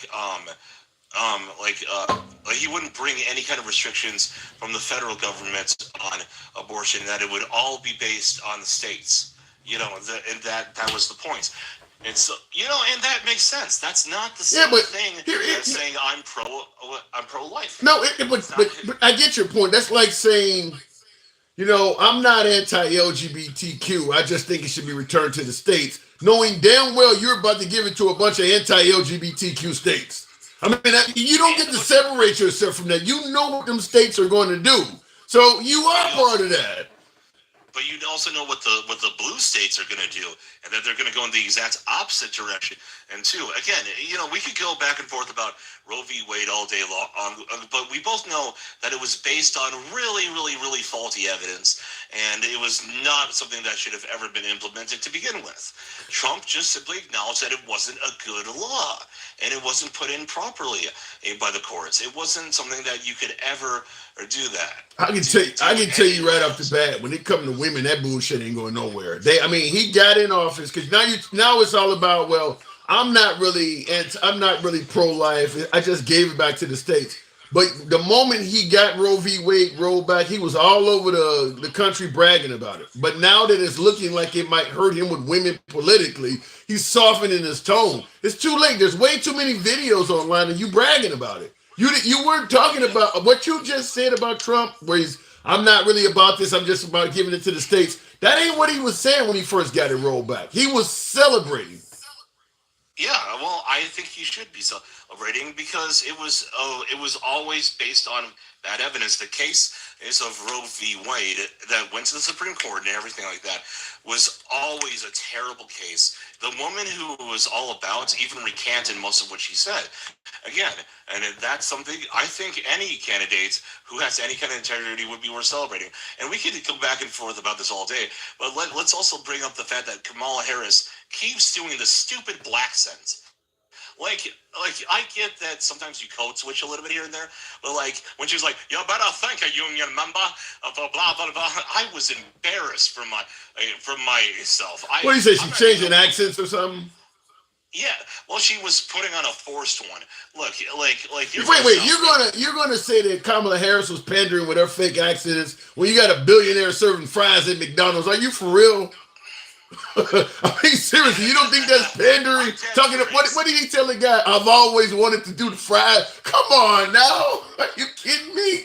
S4: he wouldn't bring any kind of restrictions from the federal government on abortion, that it would all be based on the states. You know, and that was the point. And so, you know, and that makes sense. That's not the same thing as saying I'm pro-life.
S1: No, but I get your point. That's like saying, you know, I'm not anti-LGBTQ. I just think it should be returned to the states, knowing damn well you're about to give it to a bunch of anti-LGBTQ states. I mean, you don't get to separate yourself from that. You know what them states are going to do. So you are part of that.
S4: But you also know what the blue states are going to do, and that they're going to go in the exact opposite direction. And two, again, you know, we could go back and forth about Roe v. Wade all day long, but we both know that it was based on really, really, really faulty evidence, and it was not something that should have ever been implemented to begin with. Trump just simply acknowledged that it wasn't a good law, and it wasn't put in properly by the courts. It wasn't something that you could ever do that.
S1: I can tell you right off the bat, when it comes to women, that bullshit ain't going nowhere. He got in office because now it's all about, well, I'm not really pro-life. I just gave it back to the states. But the moment he got Roe v. Wade rolled back, he was all over the country bragging about it. But now that it's looking like it might hurt him with women politically, he's softening his tone. It's too late. There's way too many videos online and you bragging about it. You weren't talking about what you just said about Trump, where I'm not really about this, I'm just about giving it to the states. That ain't what he was saying when he first got it rolled back. He was celebrating.
S4: Yeah, well, I think he should be celebrating because it was always based on bad evidence. The case is of Roe v. Wade that went to the Supreme Court and everything like that was always a terrible case. The woman who was all about even recanted most of what she said. again, and that's something I think any candidate who has any kind of integrity would be worth celebrating. And we could go back and forth about this all day, but let's also bring up the fact that Kamala Harris keeps doing the stupid black accent. Like I get that sometimes you code switch a little bit here and there, but like when she was like, "You better thank a union member," blah blah blah blah, I was embarrassed from myself.
S1: What do you say? She changing accents or something?
S4: Yeah, well, she was putting on a forced one. Look, like
S1: Wait, you're gonna say that Kamala Harris was pandering with her fake accents when you got a billionaire serving fries at McDonald's? Are you for real? I mean, seriously, you don't think that's pandering? What did he tell the guy? I've always wanted to do the fries. Come on now, are you kidding me?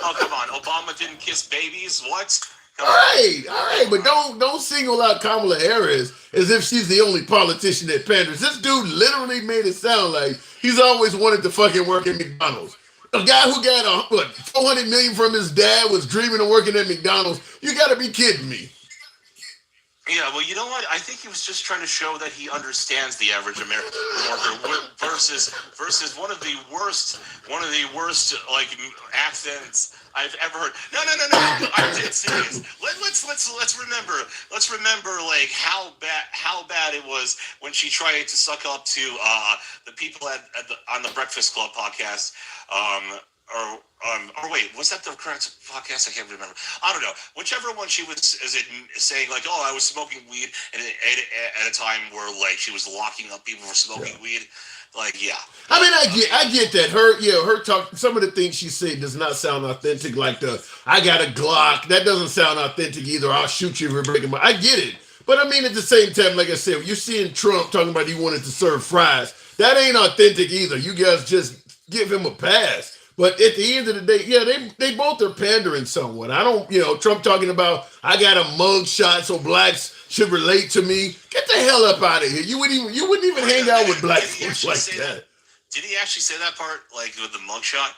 S4: Oh, come on, Obama didn't kiss babies. What?
S1: All right, but don't single out Kamala Harris as if she's the only politician that panders. This dude literally made it sound like he's always wanted to fucking work at McDonald's. A guy who got $400 million from his dad was dreaming of working at McDonald's. You got to be kidding me.
S4: Yeah, well, you know what? I think he was just trying to show that he understands the average American worker versus one of the worst like accents I've ever heard. No. I'm dead serious. Let's remember like how bad it was when she tried to suck up to the people on the Breakfast Club podcast. Or wait, was that the correct podcast? I can't remember. I don't know. Whichever one she was saying like, oh, I was smoking weed at a time where like she was locking up people for smoking weed. Like, yeah.
S1: I mean, I get that. Her talk. Some of the things she said does not sound authentic. Like I got a Glock. That doesn't sound authentic either. I'll shoot you if you're breaking my. I get it. But I mean, at the same time, like I said, you're seeing Trump talking about he wanted to serve fries. That ain't authentic either. You guys just give him a pass. But at the end of the day, yeah, they both are pandering somewhat. I don't, Trump talking about I got a mug shot so blacks should relate to me. Get the hell up out of here. You wouldn't even hang out with black folks like that.
S4: Did he actually say that part, like with the mug shot?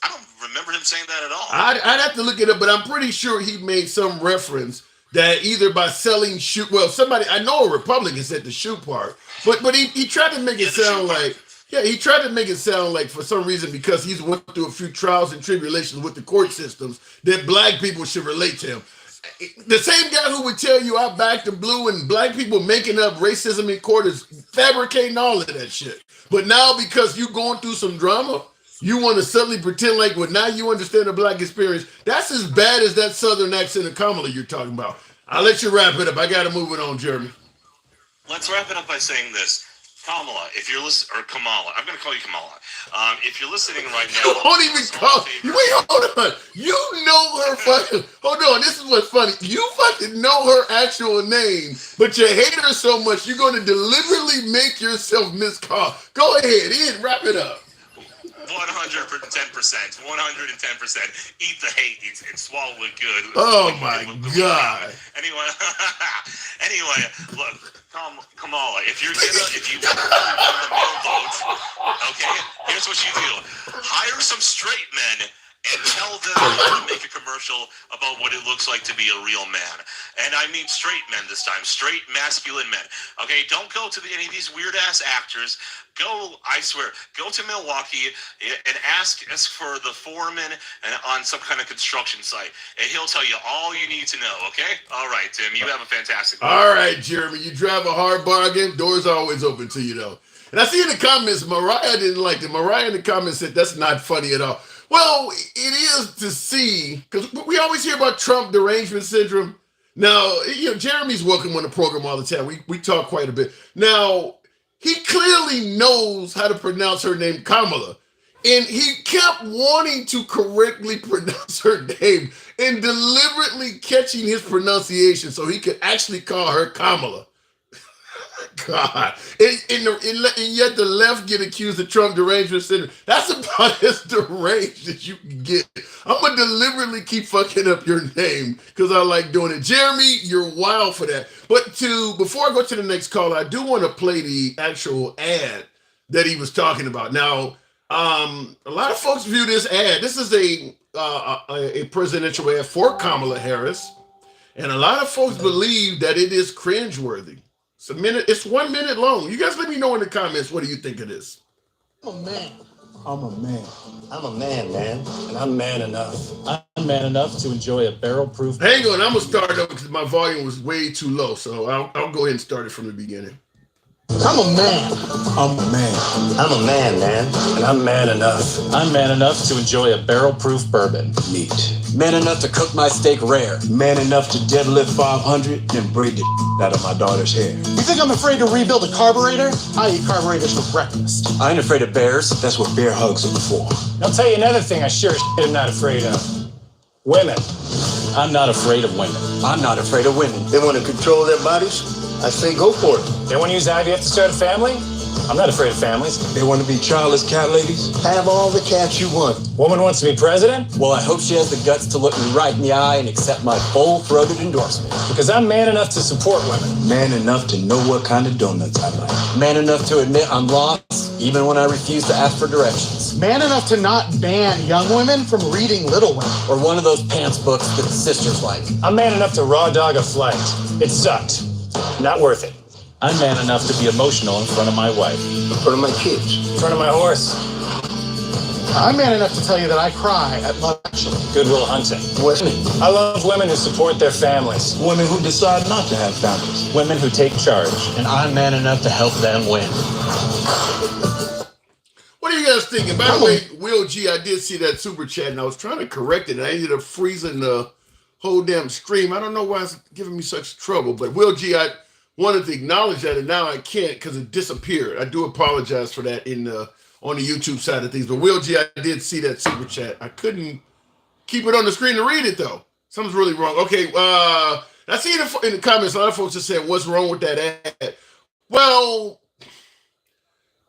S4: I don't remember him saying that at all.
S1: I'd have to look it up, but I'm pretty sure he made some reference that either by selling shoe, somebody, I know a Republican said the shoe part, but he tried to make it sound like, he tried to make it sound like for some reason because he's went through a few trials and tribulations with the court systems that black people should relate to him. The same guy who would tell you I back the blue and black people making up racism in court is fabricating all of that shit. But now because you going through some drama, you want to suddenly pretend like, well, now you understand the black experience. That's as bad as that southern accent of Kamala you're talking about. I'll let you wrap it up. I got to move it on, Jeremy.
S4: Let's wrap it up by saying this. Kamala, if you're listening, or Kamala, I'm going to call you Kamala. If you're listening right now,
S1: don't even call. Wait, hold on. You know her fucking. Hold on. This is what's funny. You fucking know her actual name, but you hate her so much you're going to deliberately make yourself miscall. Go ahead, Ian. Wrap it up.
S4: 110%. 110%. Eat the hate and swallow it good.
S1: Oh my God.
S4: Anyway, look. Kamala, if you want the male vote, okay, here's what you do: hire some straight men and tell them how to make a commercial about what it looks like to be a real man. And I mean straight men this time, straight masculine men. Okay, don't go to any of these weird ass actors. I swear, go to Milwaukee and ask for the foreman on some kind of construction site, and he'll tell you all you need to know, okay? All right, Tim, you have a fantastic one.
S1: All right, Jeremy, you drive a hard bargain. Doors are always open to you, though. And I see in the comments, Mariah didn't like it. Mariah in the comments said, that's not funny at all. Well, it is to see, because we always hear about Trump derangement syndrome. Now, Jeremy's welcome on the program all the time. We talk quite a bit. Now, he clearly knows how to pronounce her name, Kamala. And he kept wanting to correctly pronounce her name and deliberately catching his pronunciation so he could actually call her Kamala. God. And yet the left get accused of Trump derangement syndrome. That's about as deranged as you can get. I'm going to deliberately keep fucking up your name because I like doing it. Jeremy, you're wild for that. But before I go to the next call, I do want to play the actual ad that he was talking about. Now, a lot of folks view this ad. This is a presidential ad for Kamala Harris. And a lot of folks believe that it is cringeworthy. It's 1 minute long. You guys let me know in the comments, what do you think of this?
S5: I'm a man.
S6: I'm a man.
S5: I'm a man, man. And I'm man enough.
S6: I'm man enough to enjoy a barrel-proof.
S1: Hang on, I'm gonna start over because my volume was way too low. So I'll go ahead and start it from the beginning.
S5: I'm a man.
S6: I'm a man.
S5: I'm a man. And I'm man enough.
S6: I'm man enough to enjoy a barrel-proof bourbon.
S5: Meat. Man enough to cook my steak rare.
S6: Man enough to deadlift 500 and braid the out of my daughter's hair.
S5: You think I'm afraid to rebuild a carburetor? I eat carburetors for breakfast. I ain't afraid of bears.
S6: That's what bear hugs are for.
S5: I'll tell you another thing I sure as shit am not afraid of. Women.
S6: I'm not afraid of women.
S5: I'm not afraid of women.
S7: They want to control their bodies? I say go for it.
S5: They want to use IVF to start a family? I'm not afraid of families.
S6: They want to be childless cat ladies.
S7: Have all the cats you want.
S5: Woman wants to be president?
S8: Well, I hope she has the guts to look me right in the eye and accept my full-throated endorsement.
S5: Because I'm man enough to support women.
S6: Man enough to know what kind of donuts I like.
S8: Man enough to admit I'm lost, even when I refuse to ask for directions.
S5: Man enough to not ban young women from reading Little Women.
S8: Or one of those pants books that the sisters like.
S5: I'm man enough to raw dog a flight. It sucked. Not worth it.
S6: I'm man enough to be emotional in front of my wife.
S7: In front of my kids.
S5: In front of my horse. I'm man enough to tell you that I cry at Love Actually. Good Will Hunting. I love women who support their families.
S6: Women who decide not to have families.
S5: Women who take charge.
S8: And I'm man enough to help them win.
S1: What are you guys thinking? By the way, Will G, I did see that super chat and I was trying to correct it and I ended up freezing the whole damn stream. I don't know why it's giving me such trouble, but Will G, I wanted to acknowledge that and now I can't because it disappeared. I do apologize for that on the YouTube side of things. But Will G, I did see that super chat. I couldn't keep it on the screen to read it though. Something's really wrong. Okay, I see in the comments a lot of folks are saying, what's wrong with that ad? Well,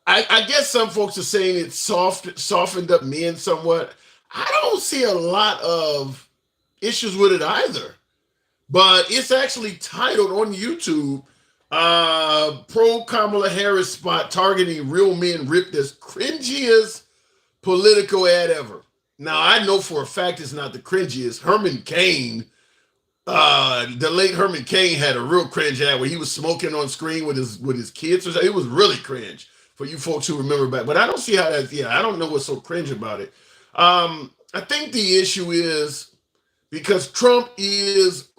S1: I guess some folks are saying it softened up men somewhat. I don't see a lot of issues with it either. But it's actually titled on YouTube, pro Kamala Harris spot targeting real men ripped as cringiest political ad ever. Now, I know for a fact it's not the cringiest. Herman Cain, the late Herman Cain had a real cringe ad where he was smoking on screen with his kids. It was really cringe for you folks who remember back. But I don't see how that's, I don't know what's so cringe about it. I think the issue is because Trump is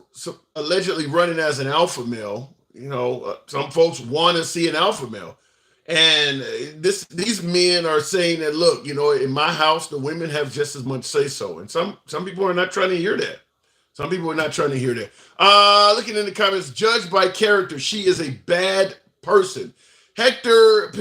S1: allegedly running as an alpha male. Some folks want to see an alpha male, and these men are saying that, look, in my house the women have just as much say so, and some people are not trying to hear that. Some people are not trying to hear that. Looking in the comments, judged by character, she is a bad person. Hector,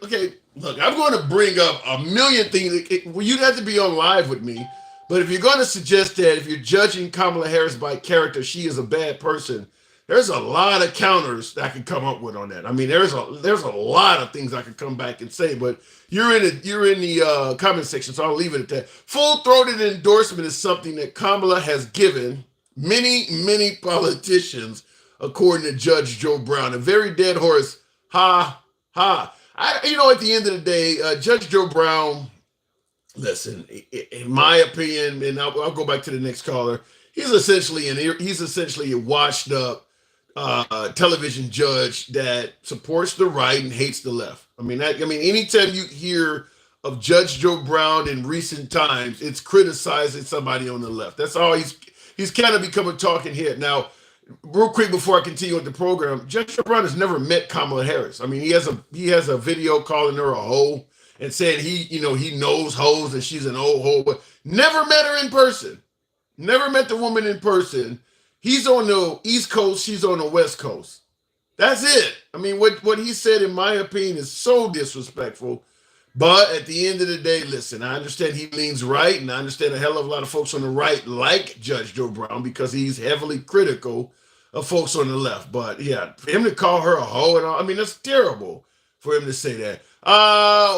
S1: okay, look, I'm going to bring up a million things. You'd have to be on live with me. But if you're going to suggest that if you're judging Kamala Harris by character, she is a bad person, there's a lot of counters that I could come up with on that. I mean, there's a lot of things I could come back and say, but you're in the comment section, so I'll leave it at that. Full-throated endorsement is something that Kamala has given many politicians, according to Judge Joe Brown. A very dead horse. Ha ha. At the end of the day, Judge Joe Brown. Listen, in my opinion, and I'll go back to the next caller. He's essentially a washed up television judge that supports the right and hates the left. I mean, anytime you hear of Judge Joe Brown in recent times, it's criticizing somebody on the left. That's all he's kind of become a talking head. Now, real quick before I continue with the program, Judge Joe Brown has never met Kamala Harris. I mean, he has a video calling her a hoe and saying he knows hoes and she's an old hoe, but never met her in person. Never met the woman in person. He's on the East Coast, she's on the West Coast. That's it. I mean, what he said, in my opinion, is so disrespectful. But at the end of the day, listen, I understand he leans right, and I understand a hell of a lot of folks on the right like Judge Joe Brown because he's heavily critical of folks on the left. But yeah, for him to call her a hoe and all, I mean, that's terrible for him to say that.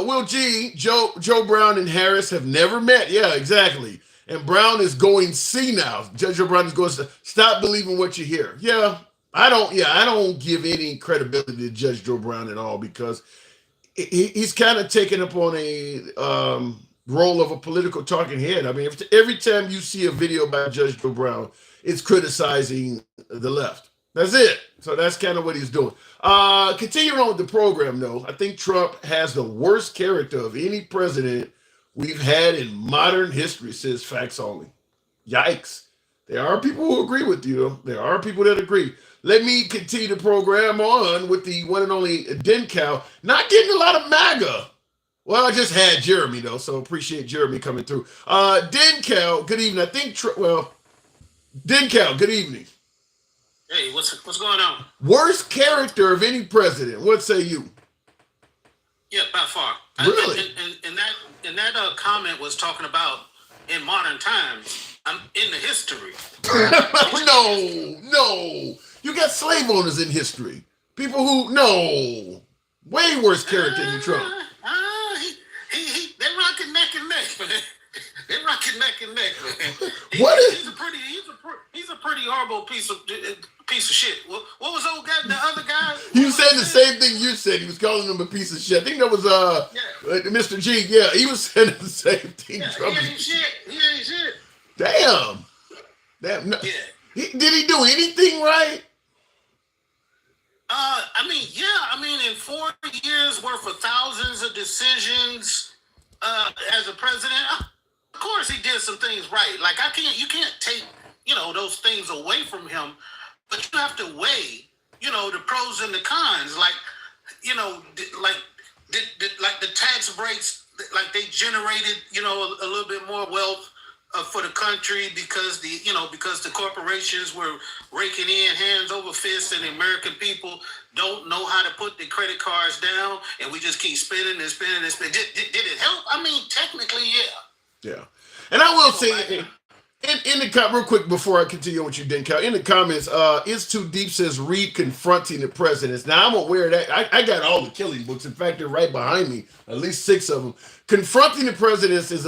S1: Will G, Joe Brown and Harris have never met. Yeah, exactly. And Brown is going senile. Judge Joe Brown is going to stop believing what you hear. Yeah, I don't give any credibility to Judge Joe Brown at all because he's kind of taken up on a role of a political talking head. I mean, every time you see a video by Judge Joe Brown, it's criticizing the left. That's it. So that's kind of what he's doing. Continuing on with the program, though, I think Trump has the worst character of any president we've had in modern history, says Facts Only. Yikes. There are people who agree with you, though. There are people that agree. Let me continue the program on with the one and only Denkow. Not getting a lot of MAGA. Well, I just had Jeremy, though, so appreciate Jeremy coming through. Denkow, good evening. I think, Denkow, good evening.
S3: Hey, what's going on?
S1: Worst character of any president. What say you?
S3: Yeah, by far.
S1: Really?
S3: And that comment was talking about in modern times. I'm in the history.
S1: No. You got slave owners in history. People who way worse character than Trump.
S3: They rocking neck and neck, man. They rocking neck and neck, man. He's a pretty horrible piece of shit. What was old guy? The other guy?
S1: You said the same thing you said. He was calling him a piece of shit. I think that was Mr. G. Yeah, he was saying the same thing.
S3: Yeah, he ain't shit.
S1: Damn. No. Yeah. Did he do anything right?
S3: In 4 years worth of thousands of decisions as a president, of course he did some things right. Like you can't take, those things away from him, but you have to weigh, the pros and the cons. Like, like the tax breaks, like they generated, a little bit more wealth for the country because the corporations were raking in hands over fists, and the American people don't know how to put the credit cards down, and we just keep spending and spending and spending. Did it help? I mean, technically, yeah.
S1: Yeah, and I will say in the real quick before I continue with you, Denkow, in the comments, It's Too Deep says read Confronting the Presidents. Now I'm aware of that. I got all the killing books. In fact, they're right behind me, at least 6 of them. Confronting the Presidents is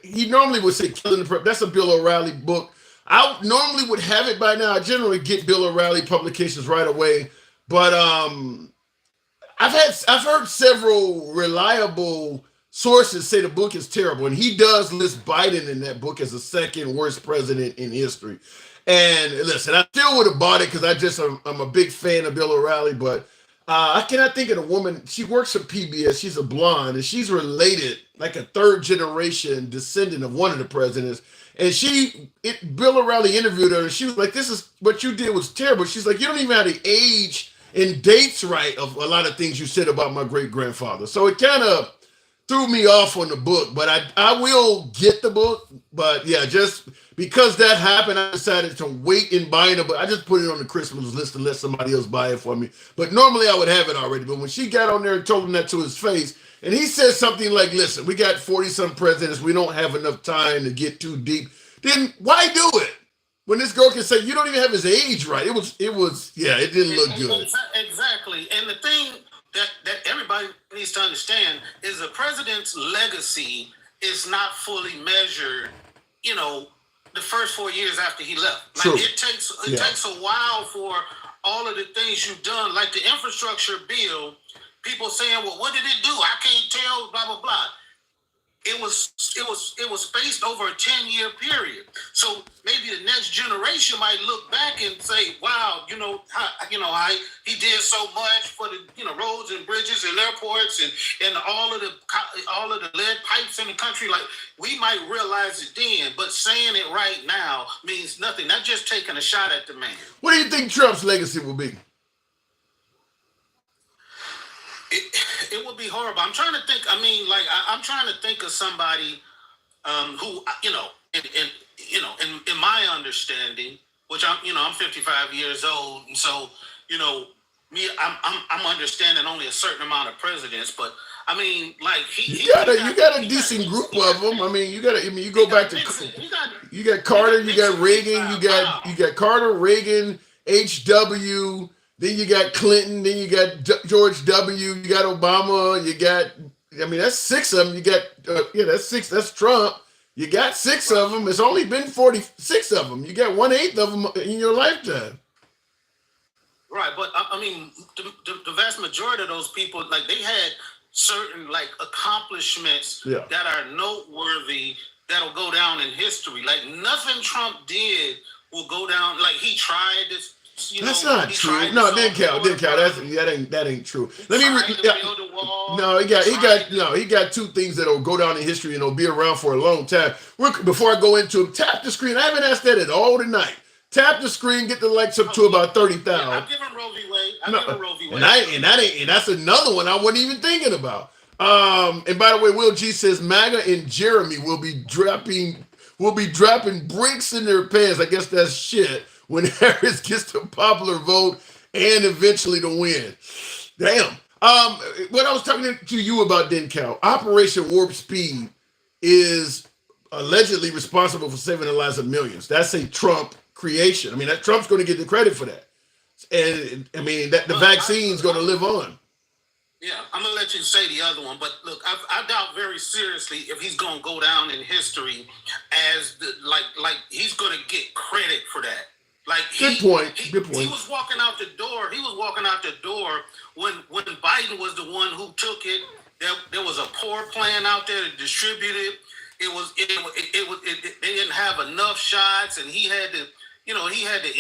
S1: he normally would say Killing the President. That's a Bill O'Reilly book. I normally would have it by now. I generally get Bill O'Reilly publications right away, but I've heard several reliable sources say the book is terrible, and he does list Biden in that book as the second worst president in history. And listen, I still would have bought it because I'm a big fan of Bill O'Reilly, but I cannot think of a woman. She works for PBS. She's a blonde, and she's related, like a third generation descendant of one of the presidents. And Bill O'Reilly interviewed her, and she was like, "This is what you did was terrible." She's like, "You don't even have the age and dates right of a lot of things you said about my great grandfather." So it kind of threw me off on the book, but I will get the book. But yeah, just because that happened, I decided to wait and buy it. But I just put it on the Christmas list and let somebody else buy it for me. But normally I would have it already. But when she got on there and told him that to his face, and he said something like, "Listen, we got 40-some presidents. We don't have enough time to get too deep." Then why do it? When this girl can say you don't even have his age right. It didn't look good.
S3: Exactly. And the thing that everybody needs to understand is the president's legacy is not fully measured, the first 4 years after he left. Like, it takes a while for all of the things you've done, like the infrastructure bill. People saying, "Well, what did it do? I can't tell." Blah blah blah. It was spaced over a 10-year period. So maybe the next generation might look back and say, "Wow, he did so much for the roads and bridges and airports and all of the lead pipes in the country." Like, we might realize it then, but saying it right now means nothing. Not just taking a shot at the man.
S1: What do you think Trump's legacy will be?
S3: It would be horrible. I'm trying to think. I'm trying to think of somebody who, in my understanding, which I'm 55 years old, and so I'm understanding only a certain amount of presidents, but I mean, like you got
S1: a decent group of them. I mean, you go back to you got Carter, you got Reagan, you got Carter, Reagan, H.W. Then you got Clinton, then you got George W., you got Obama, that's 6 of them. You got, that's 6, that's Trump. You got 6 of them. It's only been 46 of them. You got 1/8 of them in your lifetime.
S3: Right, but the vast majority of those people, like, they had certain, like, accomplishments that are noteworthy, that'll go down in history. Like, nothing Trump did will go down. Like, he tried this
S1: That's not true. No, didn't count. That ain't true. Let me. No, he got two things that'll go down in history and it'll be around for a long time. Before I go into them, tap the screen. I haven't asked that at all tonight. Tap the screen, get the likes up to about 30,000.
S3: I'm giving Roe v. Wade.
S1: And that's another one I wasn't even thinking about. And by the way, Will G says MAGA and Jeremy will be dropping bricks in their pants. I guess that's shit when Harris gets the popular vote and eventually the win. Damn. What I was talking to you about didn't count. Operation Warp Speed is allegedly responsible for saving the lives of millions. That's a Trump creation. I mean, that Trump's going to get the credit for that. And I mean, that the vaccine's going to live on.
S3: Yeah, I'm gonna let you say the other one, but look, I doubt very seriously if he's gonna go down in history as like he's gonna get credit for that. Like
S1: Good point.
S3: He was walking out the door. He was walking out the door when Biden was the one who took it. There was a poor plan out there to distribute it. They didn't have enough shots, and he had to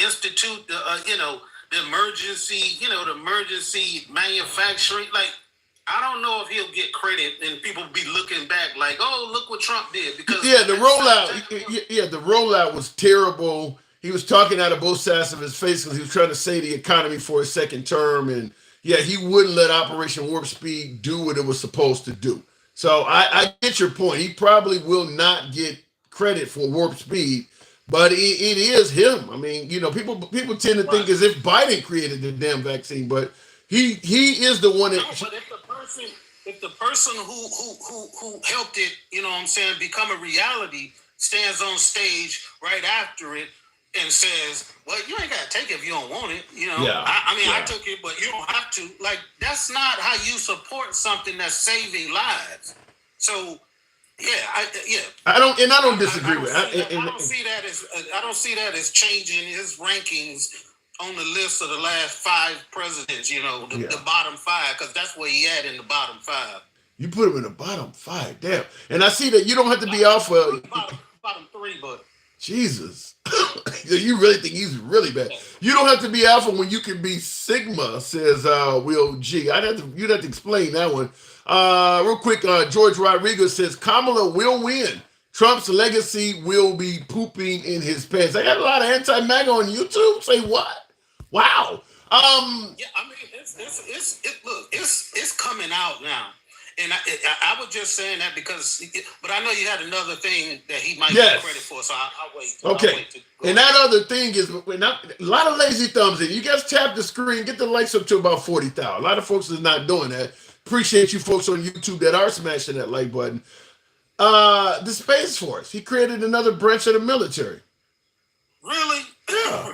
S3: institute the emergency manufacturing. Like, I don't know if he'll get credit and people be looking back like, oh, look what Trump did. Because
S1: the rollout was terrible. He was talking out of both sides of his face because he was trying to save the economy for his second term. And he wouldn't let Operation Warp Speed do what it was supposed to do. So I get your point. He probably will not get credit for Warp Speed. But it is him. I mean, people tend to think as if Biden created the damn vaccine, but he is the one that.
S3: No, but if the person who helped it, become a reality, stands on stage right after it and says, "Well, you ain't gotta take it if you don't want it." I took it, but you don't have to. Like, that's not how you support something that's saving lives. So. I
S1: don't disagree with
S3: it. I don't see that as changing his rankings on the list of the last 5 presidents. The bottom 5, because that's where he had in the bottom 5.
S1: You put him in the bottom 5, damn. And I see that you don't have to be alpha.
S3: Bottom 3, but
S1: Jesus, you really think he's really bad? You don't have to be alpha when you can be sigma, says Will G. You'd have to explain that one. Real quick, George Rodriguez says Kamala will win. Trump's legacy will be pooping in his pants. I got a lot of anti-MAGA on YouTube. Say what? Wow.
S3: It's coming out now, and I was just saying that because, but I know you had another thing that he might get credit for, so I'll wait.
S1: Okay. And that other thing is, a lot of lazy thumbs in. You guys tap the screen, get the likes up to about 40,000. A lot of folks is not doing that. Appreciate you folks on YouTube that are smashing that like button. The Space Force. He created another branch of the military.
S3: Really?
S1: Yeah.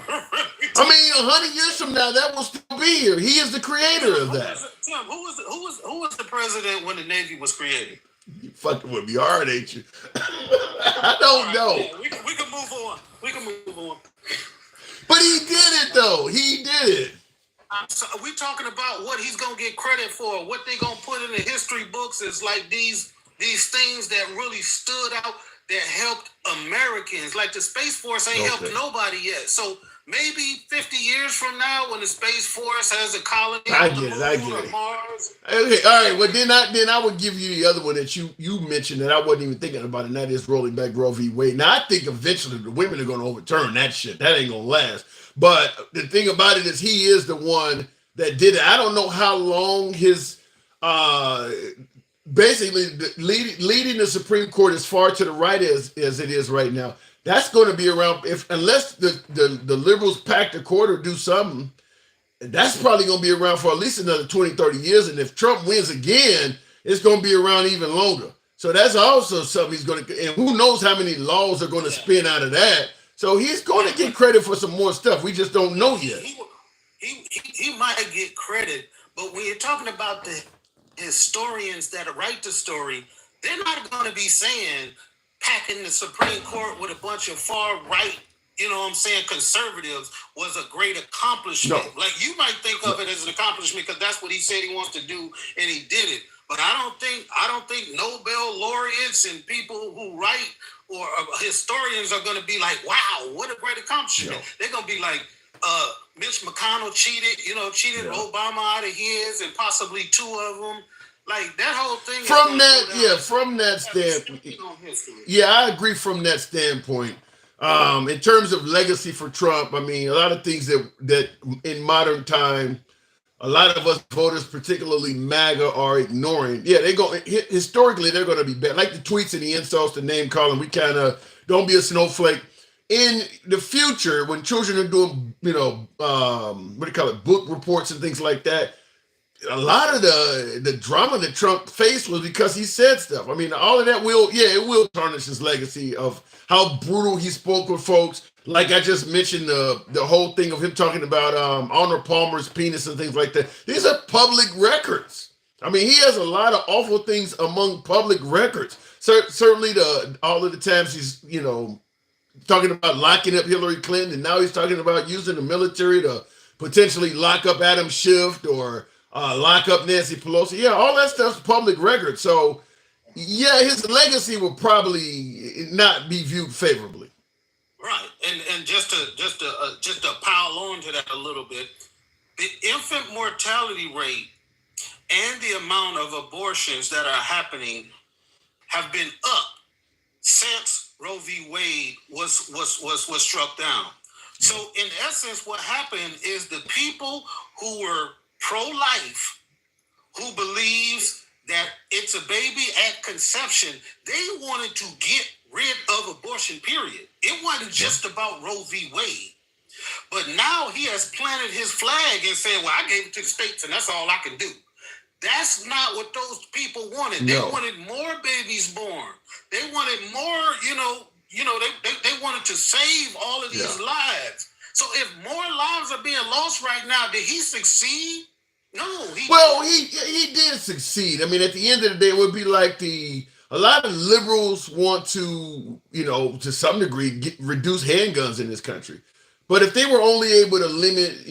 S1: I mean, 100 years from now, that will still be here. He is the creator of that.
S3: Tim, who was the president when the Navy was created?
S1: You fucking with me hard, ain't you? I don't know.
S3: Yeah, we can move on.
S1: But he did it, though. He did it.
S3: So we talking about what he's gonna get credit for. What they gonna put in the history books is like these things that really stood out that helped Americans. Like the Space Force ain't helped nobody yet. So maybe 50 years from now, when the Space Force has a colony on the moon or Mars.
S1: Okay, all right. Well, then I would give you the other one that you mentioned that I wasn't even thinking about, and that is rolling back Roe v. Wade. Now, I think eventually the women are going to overturn that shit. That ain't going to last. But the thing about it is he is the one that did it. I don't know how long his basically leading the Supreme Court as far to the right as it is right now. That's going to be around unless the liberals pack the court or do something. That's probably going to be around for at least another 20, 30 years. And if Trump wins again, it's going to be around even longer. So that's also something he's going to, and who knows how many laws are going to spin out of that. So he's going to get credit for some more stuff. We just don't know yet.
S3: He might get credit, but when you're talking about the historians that write the story, they're not going to be saying packing the Supreme Court with a bunch of far right, conservatives was a great accomplishment. No. Like, you might think of it as an accomplishment because that's what he said he wants to do, and he did it. But I don't think Nobel laureates and people who write or historians are going to be like, wow, what a great accomplishment. No. They're going to be like, Mitch McConnell cheated Obama out of his, and possibly 2 of them. Like that whole thing.
S1: From that standpoint, yeah, I agree from that standpoint. In terms of legacy for Trump, I mean, a lot of things that in modern time, a lot of us voters, particularly MAGA, are ignoring. Yeah, historically they're going to be bad. Like the tweets and the insults, the name calling. We kind of don't be a snowflake. In the future, when children are doing, what do you call it, book reports and things like that, a lot of the drama that Trump faced was because he said stuff. I mean, all of that it will tarnish his legacy of how brutal he spoke with folks. Like I just mentioned, the whole thing of him talking about Arnold Palmer's penis and things like that. These are public records. I mean, he has a lot of awful things among public records. Certainly, all of the times he's talking about locking up Hillary Clinton, and now he's talking about using the military to potentially lock up Adam Schiff or lock up Nancy Pelosi. Yeah, all that stuff's public record. So, yeah, his legacy will probably not be viewed favorably.
S3: Right, and just to pile on to that a little bit, the infant mortality rate and the amount of abortions that are happening have been up since Roe v. Wade was struck down. So in essence, what happened is the people who were pro-life, who believes that it's a baby at conception, they wanted to get rid of abortion, period. It wasn't just about Roe v. Wade. But now he has planted his flag and said, well, I gave it to the states and that's all I can do. That's not what those people wanted. No. They wanted more babies born. They wanted more, they wanted to save all of these lives. So if more lives are being lost right now, did he succeed? No.
S1: He did succeed. I mean, at the end of the day, it would be like a lot of liberals want to, to some degree, reduce handguns in this country. But if they were only able to limit,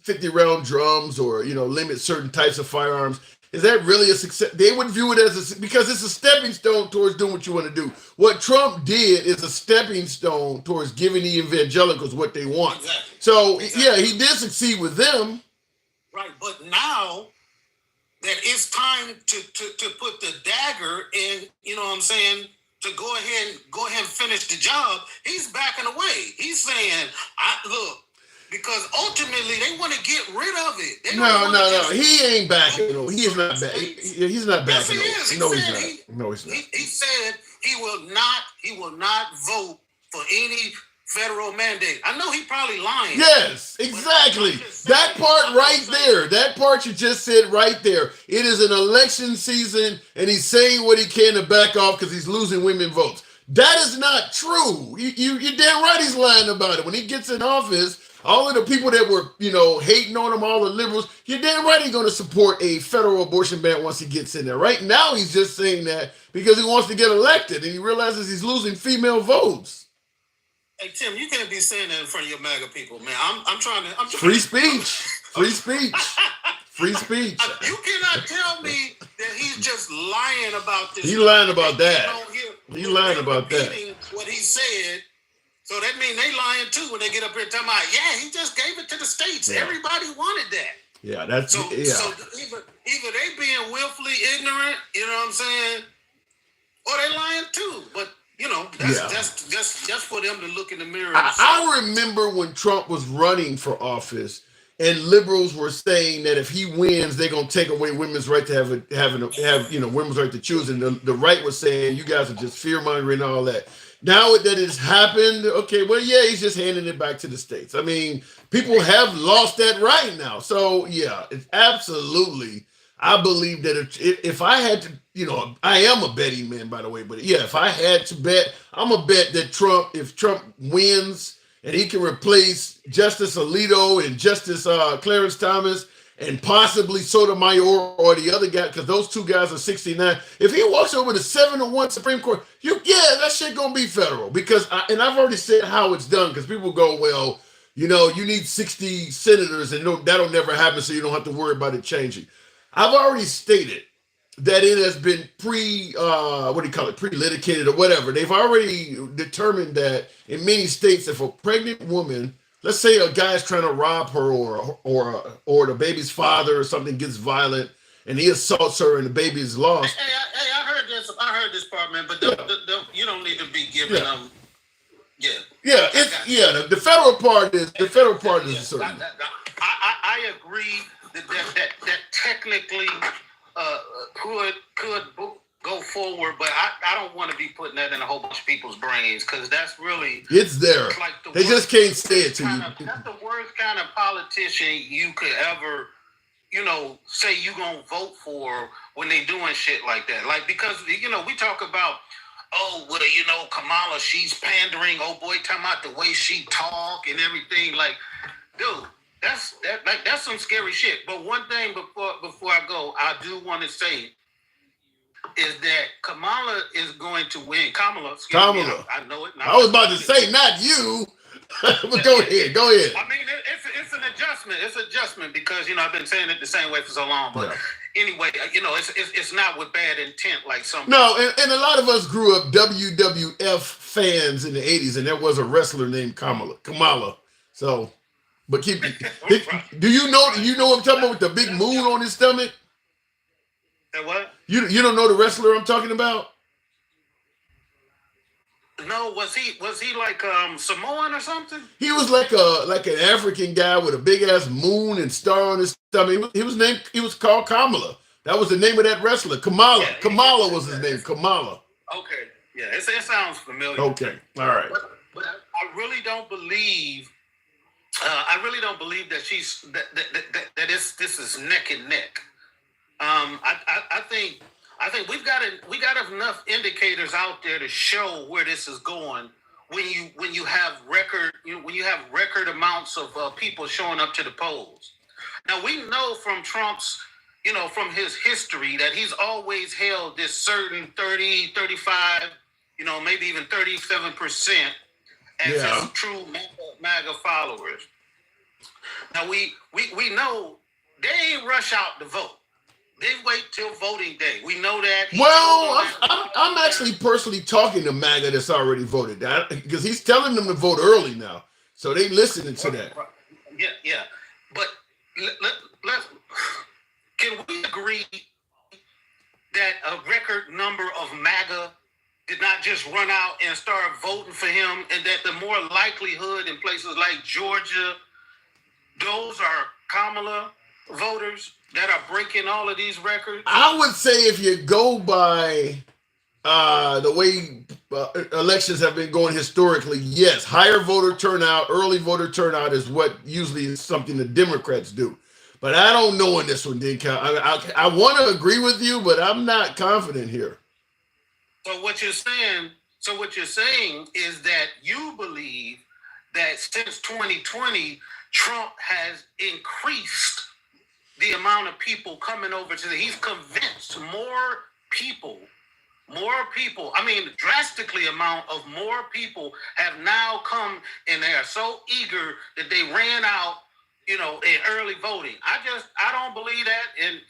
S1: 50-round drums or, limit certain types of firearms, is that really a success? They would view it as because it's a stepping stone towards doing what you want to do. What Trump did is a stepping stone towards giving the evangelicals what they want. Exactly. So, yeah, he did succeed with them.
S3: Right, but now that it's time to put the dagger in, to go ahead and finish the job, he's backing away. He's saying, look, because ultimately they want to get rid of it.
S1: No. He ain't backing. He is not backing. He's not backing.
S3: Yes, he is.
S1: No, he's not. No, he's not.
S3: He said he will not vote for any federal mandate. I know he probably lying.
S1: Yes, exactly. That part right there. That part you just said right there. It is an election season, and he's saying what he can to back off because he's losing women votes. That is not true. You're damn right he's lying about it. When he gets in office, all of the people that were, hating on him, all the liberals, you're damn right he's going to support a federal abortion ban once he gets in there. Right now, he's just saying that because he wants to get elected, and he realizes he's losing female votes.
S3: Hey, Tim, you can't be saying that in front of your MAGA people, man. I'm trying to...
S1: Free speech. Free speech. Free speech.
S3: You cannot tell me that he's just lying about this.
S1: He's lying about that. He's lying about that.
S3: What he said. So that means they lying too when they get up here talking about, he just gave it to the states. Yeah. Everybody wanted that.
S1: Yeah, that's
S3: so either they being willfully ignorant, you know what I'm saying, or they lying too. But that's for them to look in the mirror.
S1: I remember when Trump was running for office, and liberals were saying that if he wins, they're gonna take away women's right to have women's right to choose, and the right was saying you guys are just fear mongering and all that. Now that it's happened, okay, well, yeah, he's just handing it back to the states. I mean, people have lost that right now. So, yeah, it's absolutely. I believe that if I had to, I am a betting man, by the way, but yeah, if I had to bet, I'm a bet that if Trump wins and he can replace Justice Alito and Justice Clarence Thomas and possibly Sotomayor or the other guy, because those two guys are 69. If he walks over the 7-1 Supreme Court, that shit gonna be federal. Because I've already said how it's done, because people go, well, you need 60 senators, and that'll never happen, so you don't have to worry about it changing. I've already stated that it has been pre-litigated or whatever. They've already determined that in many states, if a pregnant woman let's say a guy's trying to rob her, or the baby's father or something gets violent, and he assaults her, and the baby is lost.
S3: Hey, I heard this. I heard this part, man. But you don't need to be giving them. Yeah.
S1: Yeah, the federal part is a certain.
S3: I agree that technically could go forward, but I don't want to be putting that in a whole bunch of people's brains, because that's really,
S1: it's there.
S3: like
S1: they just can't say it to you.
S3: That's the worst kind of politician you could ever, say you gonna vote for when they doing shit like that. Like, because we talk about, oh, well, Kamala, she's pandering. Oh boy, talking about the way she talk and everything. Like, dude, that's some scary shit. But one thing before I go, I do want to say is that Kamala is going to win. Kamala. I know it.
S1: I was about to say, not you. But go ahead.
S3: I mean, it's an adjustment. It's an adjustment because I've been saying it the same way for so long. But anyway, it's not with bad intent like some.
S1: No, and a lot of us grew up WWF fans in the 80s, and there was a wrestler named Kamala. So, but do you know what I'm talking about with the big moon on his stomach?
S3: That what?
S1: You don't know the wrestler I'm talking about?
S3: No, was he like Samoan or something?
S1: He was like an African guy with a big ass moon and star on his stomach. He was called Kamala. That was the name of that wrestler. Kamala. Yeah, Kamala was his name. Kamala.
S3: Okay. Yeah, it sounds familiar.
S1: Okay. All right.
S3: But I really don't believe. That she's that this is neck and neck. I think we've got enough indicators out there to show where this is going. When you have record amounts of people showing up to the polls. Now we know from Trump's, from his history that he's always held this certain 30, 35, maybe even 37% as his true MAGA followers. Now we know they ain't rush out to vote. They wait till voting day. We know that.
S1: Well, I'm actually personally talking to MAGA that's already voted, because he's telling them to vote early now, so they listening to that.
S3: Yeah. But can we agree that a record number of MAGA did not just run out and start voting for him, and that the more likelihood in places like Georgia, those are Kamala voters that are breaking all of these records?
S1: I would say if you go by the way elections have been going historically, yes, higher voter turnout, early voter turnout is what usually is something the Democrats do. But I don't know in this one, Dean. I want to agree with you, but I'm not confident here.
S3: So what you're saying is that you believe that since 2020, Trump has increased the amount of people coming over to he's convinced more people, drastically amount of more people have now come, and they are so eager that they ran out, in early voting. I don't believe that. And,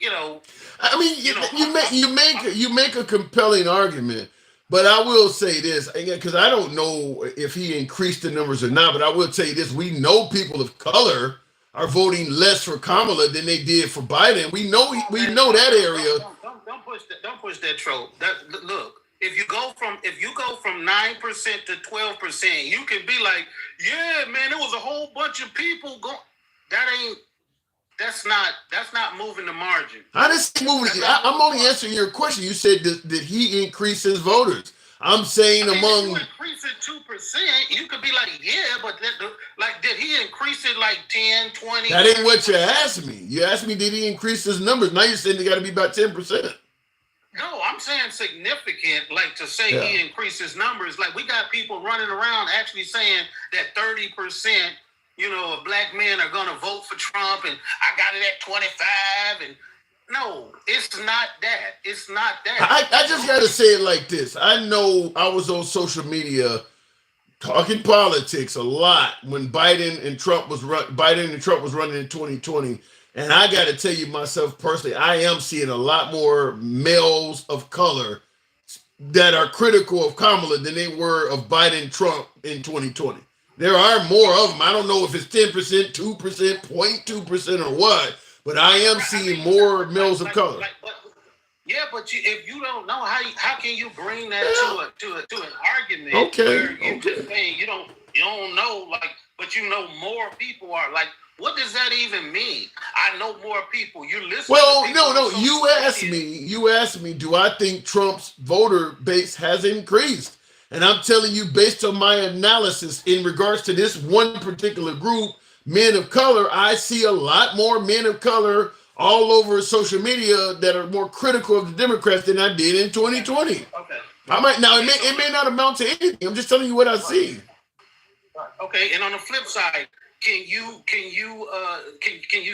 S1: you make a compelling argument, but I will say this, again, because I don't know if he increased the numbers or not, but I will tell you this, we know people of color are voting less for Kamala than they did for Biden. We know that area.
S3: Don't push that trope. Look, if you go from 9% to 12%, you can be like, yeah, man, there was a whole bunch of people going. That's not moving the margin.
S1: How does he move? I'm only answering your question. You said did he increase his voters? I'm saying
S3: if
S1: among.
S3: you increase it 2%, you could be like, yeah, but did he increase it like 10, 20?
S1: That ain't what you asked me. You asked me, did he increase his numbers? Now you're saying they got to be about 10%.
S3: No, I'm saying significant, like to say he increased his numbers. Like we got people running around actually saying that 30%, of black men are going to vote for Trump, and I got it at 25, and no, it's not that. It's not that.
S1: I just got to say it like this. I know I was on social media talking politics a lot when Biden and Trump was running in 2020. And I got to tell you myself personally, I am seeing a lot more males of color that are critical of Kamala than they were of Biden and Trump in 2020. There are more of them. I don't know if it's 10%, 2%, 0.2% or what, but I am seeing more males of color.
S3: Yeah, but if you don't know, how can you bring that to an argument where you just saying you don't know, like, but you know more people are like, what does that even mean? I know more people. You listen.
S1: Well, no. You asked me, do I think Trump's voter base has increased? And I'm telling you, based on my analysis in regards to this one particular group, men of color, I see a lot more men of color all over social media that are more critical of the Democrats than I did in 2020. Okay. It may not amount to anything. I'm just telling you what I see.
S3: Okay, and on the flip side, can you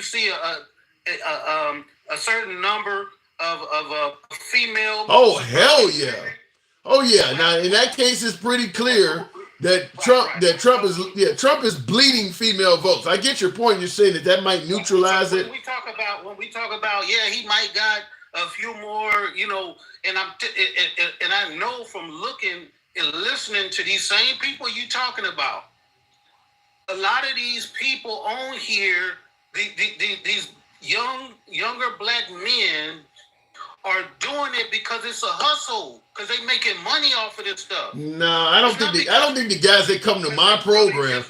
S3: see a certain number of female?
S1: Oh, hell yeah. Oh yeah. Now in that case, it's pretty clear that Trump is bleeding female votes. I get your point. You're saying that might neutralize it.
S3: When we talk about, he might got a few more, and I know from looking and listening to these same people you talking about, a lot of these people on here, these younger black men are doing it because it's a hustle, because they making money off of this stuff.
S1: No, I don't think the guys that come to my program.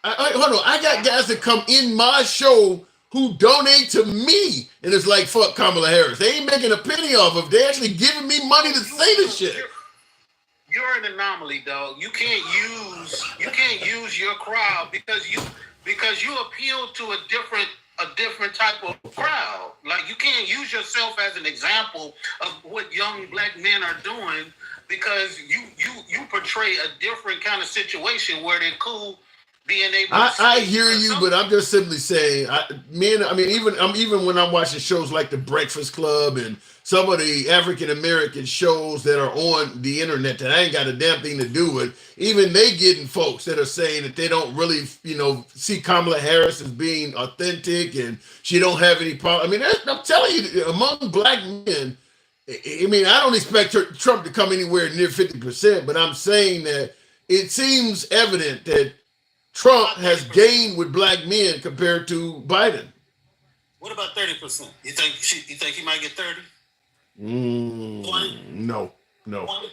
S1: Hold on, I got guys that come in my show who donate to me, and it's like, fuck Kamala Harris. They ain't making a penny off of it. They actually giving me money to say this shit.
S3: You're an anomaly, dog. You can't use your crowd because you appeal to a different type of crowd. Like, you can't use yourself as an example of what young black men are doing, because you portray a different kind of situation where they're cool being able to
S1: I hear you, but I'm just simply saying, even when I'm watching shows like The Breakfast Club and some of the African American shows that are on the internet that I ain't got a damn thing to do with, even they getting folks that are saying that they don't really, see Kamala Harris as being authentic and she don't have any problem. I mean, I'm telling you, among black men, I don't expect Trump to come anywhere near 50%, but I'm saying that it seems evident that Trump has gained with black men compared to Biden.
S3: What about 30%? You think he might get 30?
S1: 20? No.
S3: 20?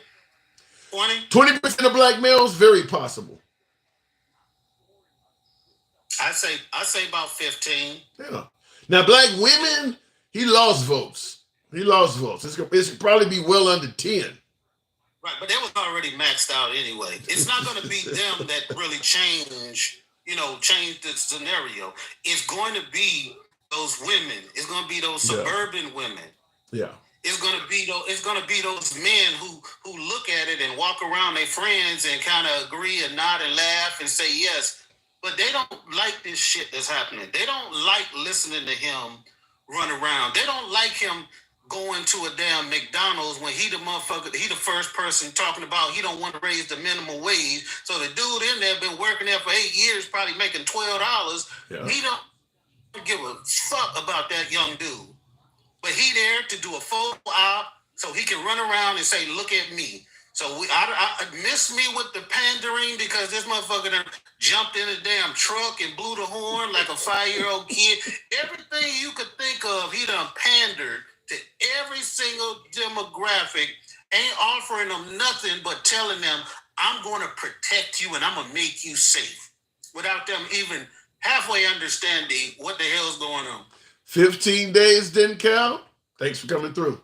S1: 20% of black males, very possible.
S3: I say about 15.
S1: Yeah. Now, black women, he lost votes. It should probably be well under 10.
S3: Right, but that was already maxed out anyway. It's not going to be them that really change the scenario. It's going to be those women. It's going to be those suburban women.
S1: Yeah.
S3: It's going to be those men who look at it and walk around their friends and kind of agree and nod and laugh and say yes, but they don't like this shit that's happening. They don't like listening to him run around. They don't like him going to a damn McDonald's when he the first person talking about he don't want to raise the minimum wage. So the dude in there been working there for 8 years, probably making $12. Yeah. He don't give a fuck about that young dude. But he there to do a photo op so he can run around and say, look at me. So I miss me with the pandering, because this motherfucker done jumped in a damn truck and blew the horn like a 5-year-old kid. Everything you could think of, he done pandered to every single demographic, ain't offering them nothing but telling them, I'm going to protect you and I'm going to make you safe, without them even halfway understanding what the hell's going on.
S1: 15 days didn't count. Thanks for coming through.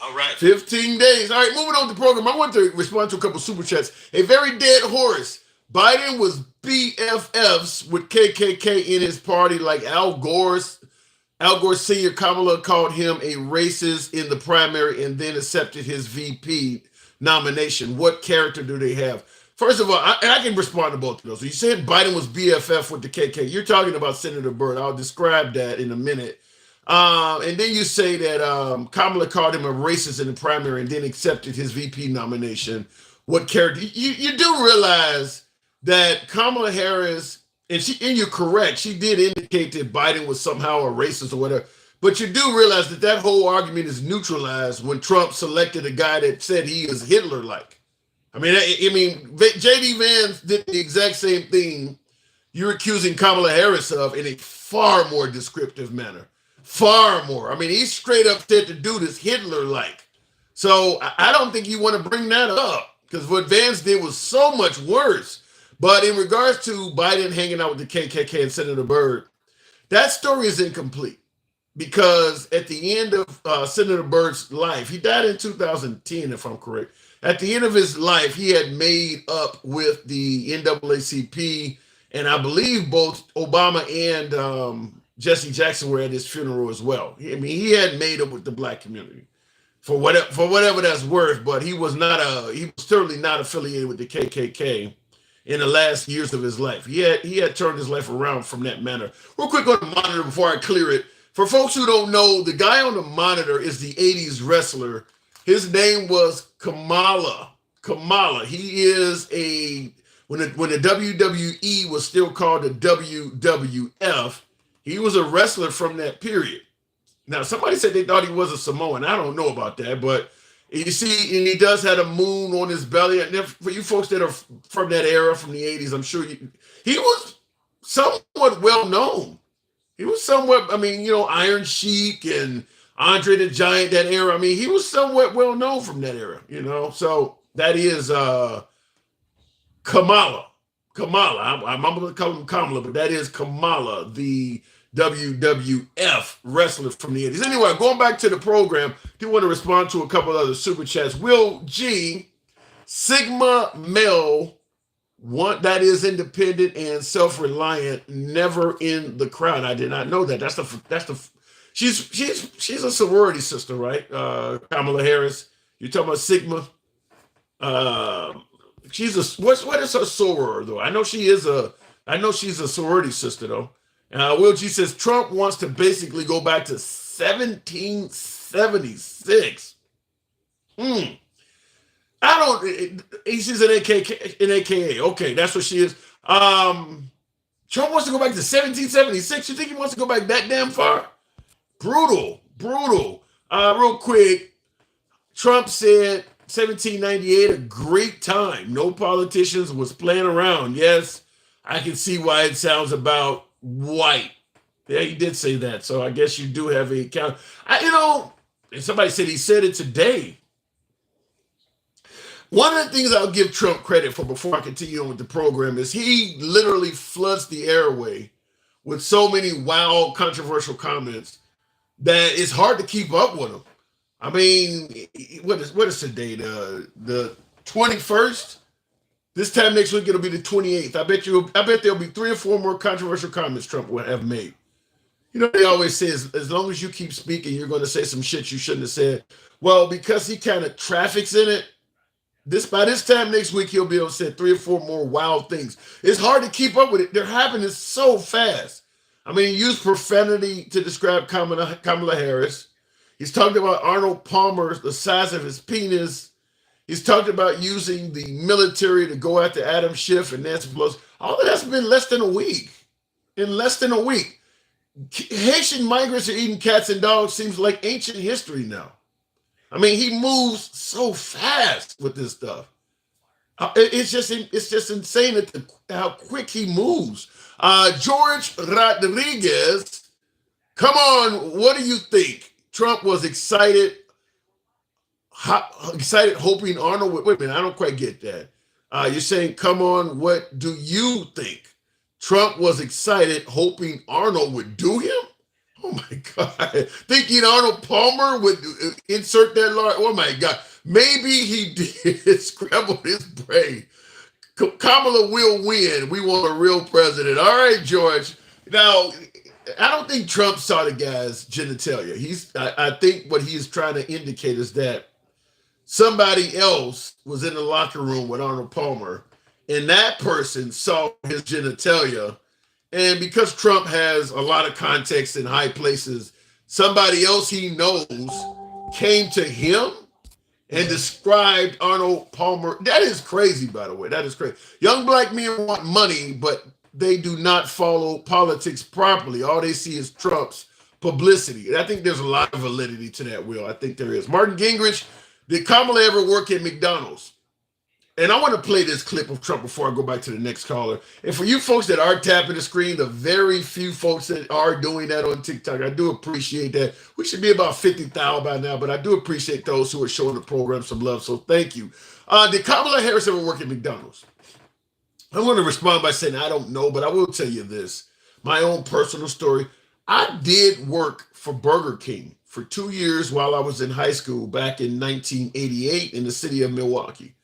S3: All right.
S1: 15 days. All right, moving on to the program. I want to respond to a couple super chats. A very dead horse. Biden was BFFs with KKK in his party, like Al Gore Sr. Kamala called him a racist in the primary and then accepted his VP nomination. What character do they have? First of all, I can respond to both of those. So you said Biden was BFF with the KK. You're talking about Senator Byrd. I'll describe that in a minute. And then you say that Kamala called him a racist in the primary and then accepted his VP nomination. What character? You do realize that Kamala Harris, and you're correct, she did indicate that Biden was somehow a racist or whatever. But you do realize that whole argument is neutralized when Trump selected a guy that said he is Hitler-like. I mean, J.D. Vance did the exact same thing you're accusing Kamala Harris of in a far more descriptive manner. Far more. I mean, he straight up said the dude is Hitler-like. So I don't think you want to bring that up because what Vance did was so much worse. But in regards to Biden hanging out with the KKK and Senator Byrd, that story is incomplete because at the end of Senator Byrd's life, he died in 2010, if I'm correct. At the end of his life, he had made up with the NAACP, and I believe both Obama and Jesse Jackson were at his funeral as well. I mean, he had made up with the black community for whatever that's worth, but he was certainly not affiliated with the KKK in the last years of his life. He had turned his life around from that manner. Real quick on the monitor before I clear it. For folks who don't know, the guy on the monitor is the 80s wrestler. His name was Kamala. Kamala. He is when the WWE was still called the WWF, he was a wrestler from that period. Now, somebody said they thought he was a Samoan. I don't know about that, but you see, and he does have a moon on his belly. And for you folks that are from that era, from the 80s, I'm sure he was somewhat well known. He was somewhat, I mean, Iron Sheik and Andre the Giant, that era. I mean, he was somewhat well known from that era, So that is Kamala. Kamala. I'm going to call him Kamala, but that is Kamala, the WWF wrestler from the 80s. Anyway, going back to the program, do want to respond to a couple other super chats. Will G, Sigma male, that is independent and self-reliant, never in the crowd. I did not know that. She's a sorority sister, right? Kamala Harris. You're talking about Sigma. What is her soror though? I know she's a sorority sister though. Will G says Trump wants to basically go back to 1776. She's an AKA. Okay, that's what she is. Trump wants to go back to 1776. You think he wants to go back that damn far? Brutal. Real quick, Trump said 1798, a great time. No politicians was playing around. Yes, I can see why it sounds about white. Yeah, he did say that. So I guess you do have a count. And somebody said he said it today. One of the things I'll give Trump credit for before I continue on with the program is he literally floods the airway with so many wild, controversial comments that it's hard to keep up with him. I mean, what is today? The 21st? This time next week it'll be the 28th. I bet there'll be 3 or 4 more controversial comments Trump will have made. They always say as long as you keep speaking, you're going to say some shit you shouldn't have said. Well, because he kind of traffics in it, by this time next week he'll be able to say 3 or 4 more wild things. It's hard to keep up with it. They're happening so fast. I mean, he used profanity to describe Kamala Harris. He's talked about Arnold Palmer, the size of his penis. He's talked about using the military to go after Adam Schiff and Nancy Pelosi. All of that's been less than a week. In less than a week. Haitian migrants are eating cats and dogs seems like ancient history now. I mean, he moves so fast with this stuff. It's just insane how quick he moves. George Rodriguez, come on, what do you think? Trump was excited, hoping Arnold would. Wait a minute, I don't quite get that. You're saying, come on, what do you think? Trump was excited, hoping Arnold would do him? Oh my God. Thinking Arnold Palmer would insert that large. Oh my God. Maybe he did scramble his brain. Kamala will win. We want a real president. All right, George. Now, I don't think Trump saw the guy's genitalia. I think what he's trying to indicate is that somebody else was in the locker room with Arnold Palmer, and that person saw his genitalia. And because Trump has a lot of context in high places, somebody else he knows came to him and described Arnold Palmer. That is crazy, by the way. That is crazy. Young black men want money, but they do not follow politics properly. All they see is Trump's publicity. And I think there's a lot of validity to that, Will. I think there is. Martin Gingrich, did Kamala ever work at McDonald's? and I want to play this clip of Trump before I go back to the next caller. And for you folks that are tapping the screen, the very few folks that are doing that on TikTok, I do appreciate that. We should be about 50,000 by now, but I do appreciate those who are showing the program some love. So thank you. Did Kamala Harris ever work at McDonald's? I'm going to respond by saying I don't know, but I will tell you this. My own personal story. I did work for Burger King for 2 years while I was in high school back in 1988 in the city of Milwaukee.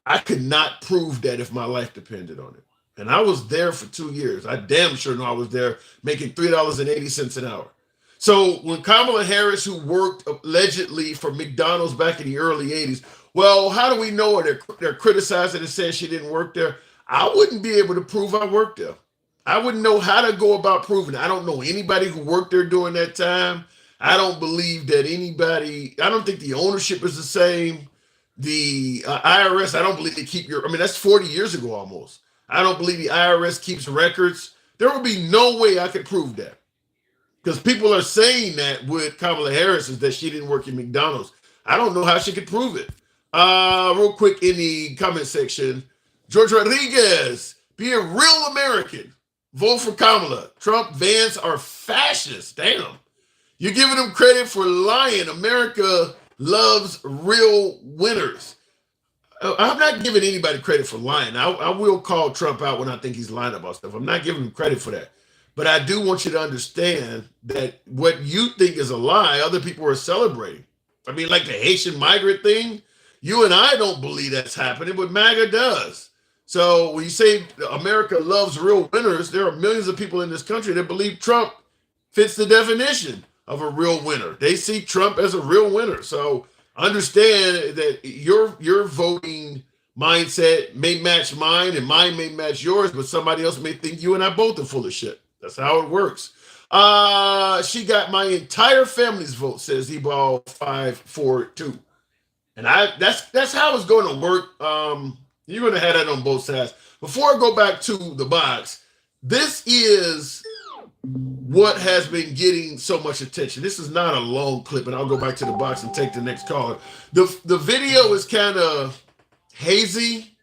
S1: I could not prove that if my life depended on it. And I was there for 2 years. I damn sure know I was there making $3.80 an hour. So when Kamala Harris, who worked allegedly for McDonald's back in the early 80s, well, how do we know her? They're criticizing and saying she didn't work there. I wouldn't be able to prove I worked there. I wouldn't know how to go about proving it. I don't know anybody who worked there during that time. I don't believe that anybody, I don't think the ownership is the same. The IRS, I don't believe they keep that's 40 years ago almost. I don't believe the IRS keeps records. There would be no way I could prove that. Because people are saying that with Kamala Harris is that she didn't work in McDonald's. I don't know how she could prove it. Real quick in the comment section, George Rodriguez, be a real American. Vote for Kamala. Trump, Vance are fascists. Damn. You're giving them credit for lying. America loves real winners. I'm not giving anybody credit for lying. I will call Trump out when I think he's lying about stuff. I'm not giving him credit for that. But I do want you to understand that what you think is a lie, other people are celebrating. I mean, like the Haitian migrant thing, you and I don't believe that's happening, but MAGA does. So when you say America loves real winners, there are millions of people in this country that believe Trump fits the definition of a real winner. They see Trump as a real winner. So understand that your voting mindset may match mine and mine may match yours, but somebody else may think you and I both are full of shit. That's how it works. She got my entire family's vote, says Ebal 542. And that's how it's going to work. You're going to have that on both sides. Before I go back to the box, this is what has been getting so much attention. This is not a long clip, and I'll go back to the box and take the next caller. The video is kind of hazy,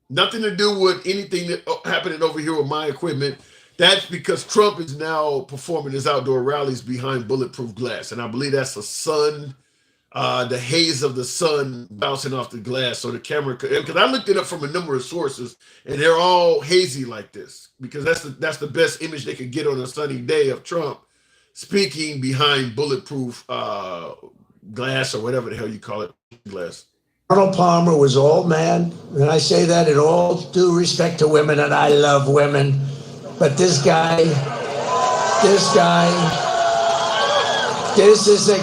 S1: nothing to do with anything that happening over here with my equipment. That's because Trump is now performing his outdoor rallies behind bulletproof glass, and I believe that's the sun, the haze of the sun bouncing off the glass. So the camera, because I looked it up from a number of sources, and they're all hazy like this because that's the best image they could get on a sunny day of Trump speaking behind bulletproof glass or whatever the hell you call it, glass.
S9: Arnold Palmer was all man, and I say that in all due respect to women, and I love women, but this is a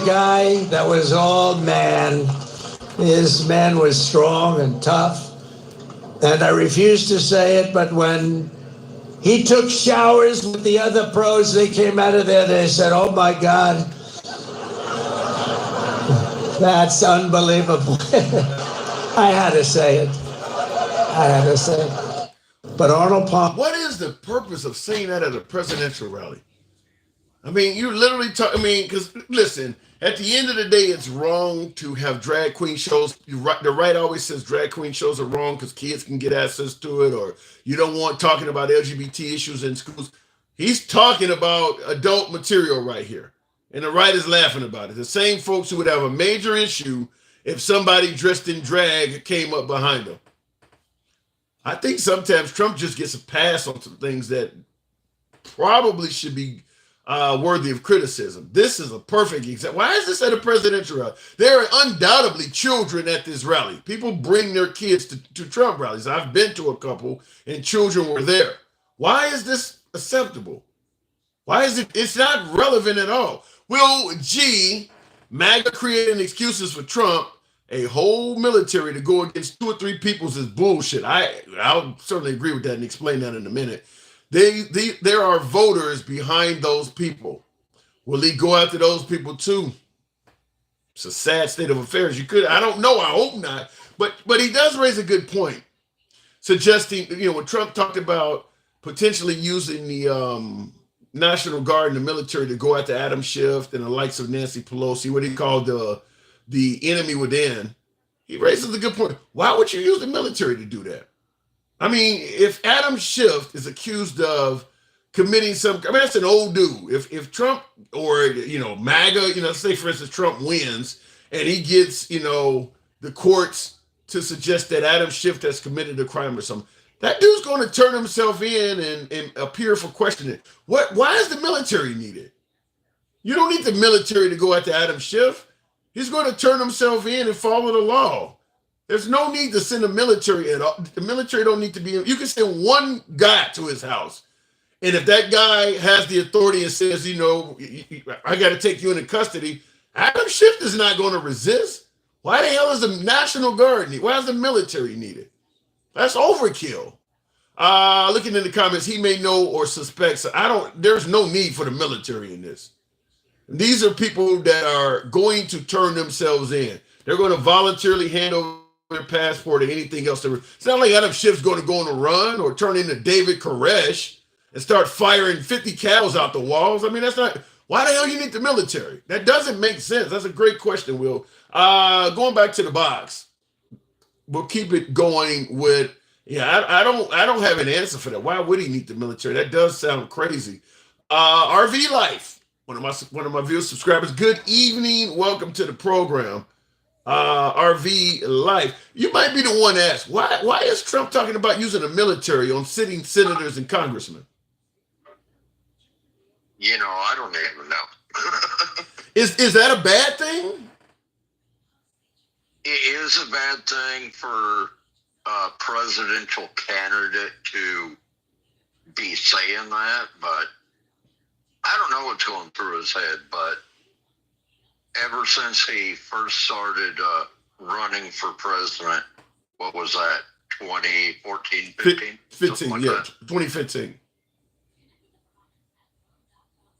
S9: guy that was all man. His man was strong and tough, and I refuse to say it, but when he took showers with the other pros, they came out of there, they said, oh my God, that's unbelievable. I had to say it. But Arnold Palmer.
S1: What is the purpose of saying that at a presidential rally? I mean, you literally talk. I mean, because listen, at the end of the day, it's wrong to have drag queen shows. The right always says drag queen shows are wrong because kids can get access to it, or you don't want talking about LGBT issues in schools. He's talking about adult material right here, and the right is laughing about it. The same folks who would have a major issue if somebody dressed in drag came up behind them. I think sometimes Trump just gets a pass on some things that probably should be worthy of criticism. This is a perfect example. Why is this at a presidential rally? There are undoubtedly children at this rally. People bring their kids to Trump rallies. I've been to a couple and children were there. Why is this acceptable? Why is it? It's not relevant at all. Will MAGA creating excuses for Trump, a whole military to go against 2 or 3 peoples is bullshit. I'll certainly agree with that and explain that in a minute. There are voters behind those people. Will he go after those people too? It's a sad state of affairs. I don't know. I hope not. But he does raise a good point, suggesting, when Trump talked about potentially using the National Guard and the military to go after Adam Schiff and the likes of Nancy Pelosi, what he called the enemy within. he raises a good point. Why would you use the military to do that? I mean, if Adam Schiff is accused of committing that's an old dude. If Trump or, MAGA, say for instance, Trump wins and he gets, the courts to suggest that Adam Schiff has committed a crime or something, that dude's going to turn himself in and appear for questioning. Why is the military needed? You don't need the military to go after Adam Schiff. He's going to turn himself in and follow the law. There's no need to send the military at all. The military don't need to be. You can send one guy to his house. And if that guy has the authority and says, I got to take you into custody, Adam Schiff is not going to resist. Why the hell is the National Guard needed? Why is the military needed? That's overkill. Looking in the comments, he may know or suspect. So there's no need for the military in this. These are people that are going to turn themselves in. They're going to voluntarily hand over their passport or anything else. It's not like Adam Schiff's going to go on a run or turn into David Koresh and start firing 50 cows out the walls. I mean, that's not. Why the hell you need the military? That doesn't make sense. That's a great question, Will. Going back to the box, we'll keep it going with. Yeah, I don't have an answer for that. Why would he need the military? That does sound crazy. RV Life. One of my viewers, subscribers. Good evening. Welcome to the program. RV Life. You might be the one to ask, why is Trump talking about using the military on sitting senators and congressmen?
S2: I don't even know.
S1: Is that a bad thing?
S2: It is a bad thing for a presidential candidate to be saying that, but I don't know what's going through his head, but ever since he first started running for president, what was that, 2014, 15?
S1: 15,
S2: like
S1: yeah,
S2: that.
S1: 2015.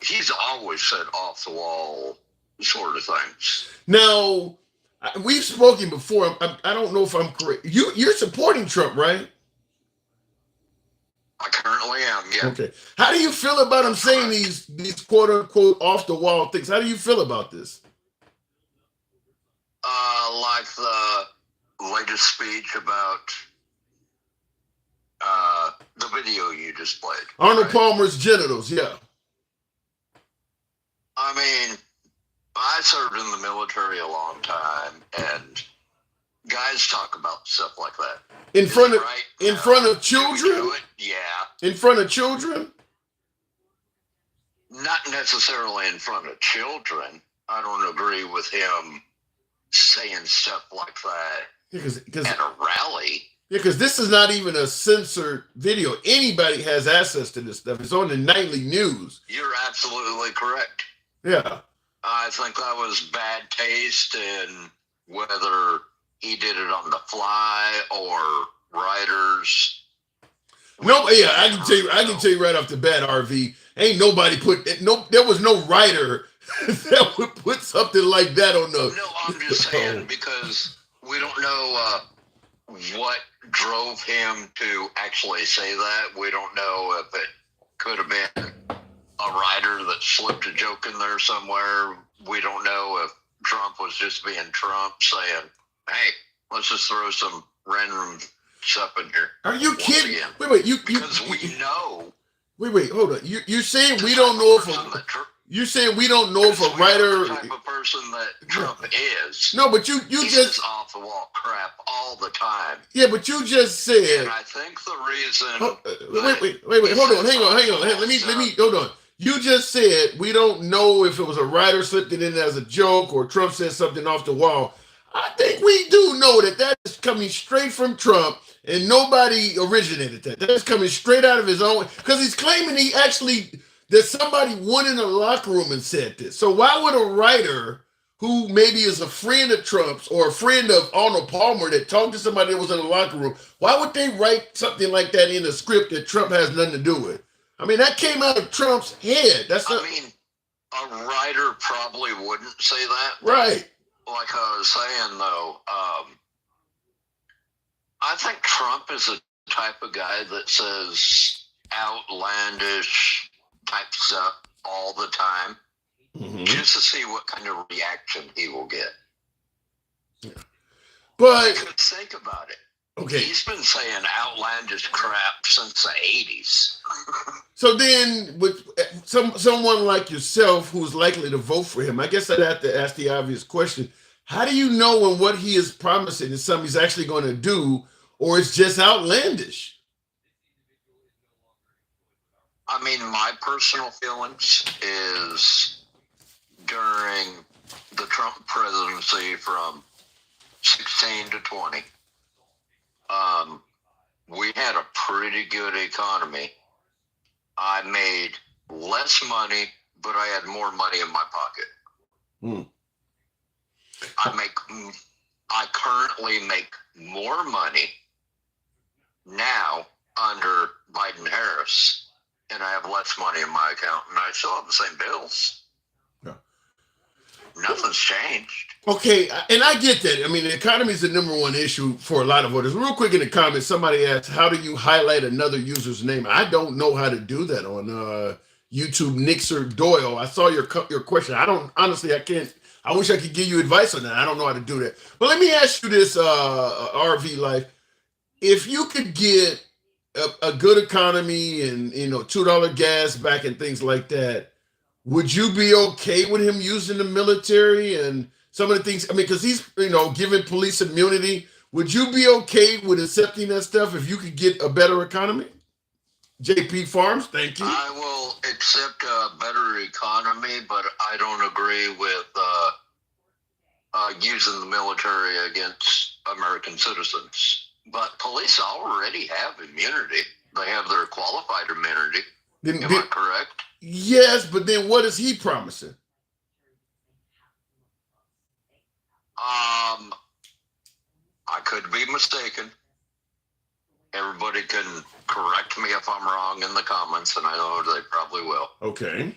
S2: He's always said off-the-wall sort of things.
S1: Now, we've spoken before. I don't know if I'm correct. You're supporting Trump, right?
S2: I currently am, yeah.
S1: Okay. How do you feel about him saying these quote unquote off the wall things? How do you feel about this?
S2: Like the latest speech about the video you just played.
S1: Arnold Palmer's genitals, yeah.
S2: I mean, I served in the military a long time, and guys talk about stuff like that.
S1: In front of children?
S2: Yeah.
S1: In front of children?
S2: Not necessarily in front of children. I don't agree with him saying stuff like that at a rally.
S1: Yeah, because this is not even a censored video. Anybody has access to this stuff. It's on the nightly news.
S2: You're absolutely correct.
S1: Yeah.
S2: I think that was bad taste, and whether he did it on the fly or writers.
S1: No, yeah, I can tell you right off the bat, RV. Ain't nobody there was no writer that would put something like that on the.
S2: No, I'm just saying because we don't know what drove him to actually say that. We don't know if it could have been a writer that slipped a joke in there somewhere. We don't know if Trump was just being Trump saying, hey, let's just throw some random stuff in here.
S1: Are you kidding?
S2: Again.
S1: Wait,
S2: because we know.
S1: Wait, hold on. You're saying we don't know if you're saying we don't know if a writer,
S2: the type of person that Trump is.
S1: No, but you just
S2: off the wall crap all the time.
S1: Yeah, but you just said.
S2: And I think the reason.
S1: Wait. Hold on. Hang on. Let me. Hold on. You just said we don't know if it was a writer slipped it in as a joke or Trump said something off the wall. I think we do know that is coming straight from Trump, and nobody originated that. That's coming straight out of his own, because he's claiming that somebody went in the locker room and said this. So why would a writer who maybe is a friend of Trump's or a friend of Arnold Palmer that talked to somebody that was in the locker room, why would they write something like that in a script that Trump has nothing to do with? I mean, that came out of Trump's head.
S2: I mean, a writer probably wouldn't say that.
S1: Right.
S2: Like I was saying, though, I think Trump is the type of guy that says outlandish type stuff all the time, just to see what kind of reaction he will get.
S1: Yeah. But
S10: Because think about it.
S1: okay,
S10: He's been saying outlandish crap since the 80s.
S1: so then with someone like yourself who's likely to vote for him, I guess I'd have to ask the obvious question: how do you know when what he is promising is something he's actually going to do, or it's just outlandish?
S10: I mean, my personal feelings is during the Trump presidency from 16 to 20, we had a pretty good economy. I made less money, but I had more money in my pocket. I currently make more money now under Biden-Harris, and I have less money in my account, and I still have the same bills.
S1: Yeah.
S10: Nothing's changed.
S1: Okay, and I get that. I mean, the economy is the number one issue for a lot of voters. Real quick in the comments, somebody asked, how do you highlight another user's name? I don't know how to do that on YouTube. Nixer Doyle, I saw your question. I can't. I wish I could give you advice on that. I don't know how to do that. But let me ask you this, RV Life. If you could get a good economy and, $2 gas back and things like that, would you be okay with him using the military and some of the things? I mean, because he's, giving police immunity. Would you be okay with accepting that stuff if you could get a better economy? JP Farms, thank you.
S10: I will accept a better economy, but I don't agree with using the military against American citizens. But police already have immunity. They have their qualified immunity. Am I correct?
S1: Yes, but then what is he promising?
S10: I could be mistaken. Everybody can correct me if I'm wrong in the comments, and I know they probably will.
S1: Okay.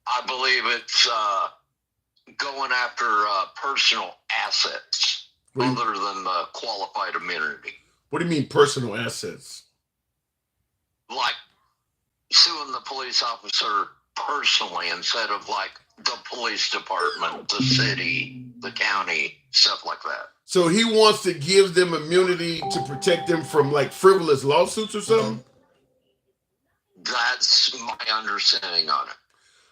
S10: I believe it's going after personal assets other than the qualified immunity.
S1: What do you mean personal assets?
S10: Like suing the police officer personally instead of like the police department, the city, the county, stuff like that.
S1: So he wants to give them immunity to protect them from like frivolous lawsuits or something?
S10: That's my understanding on it.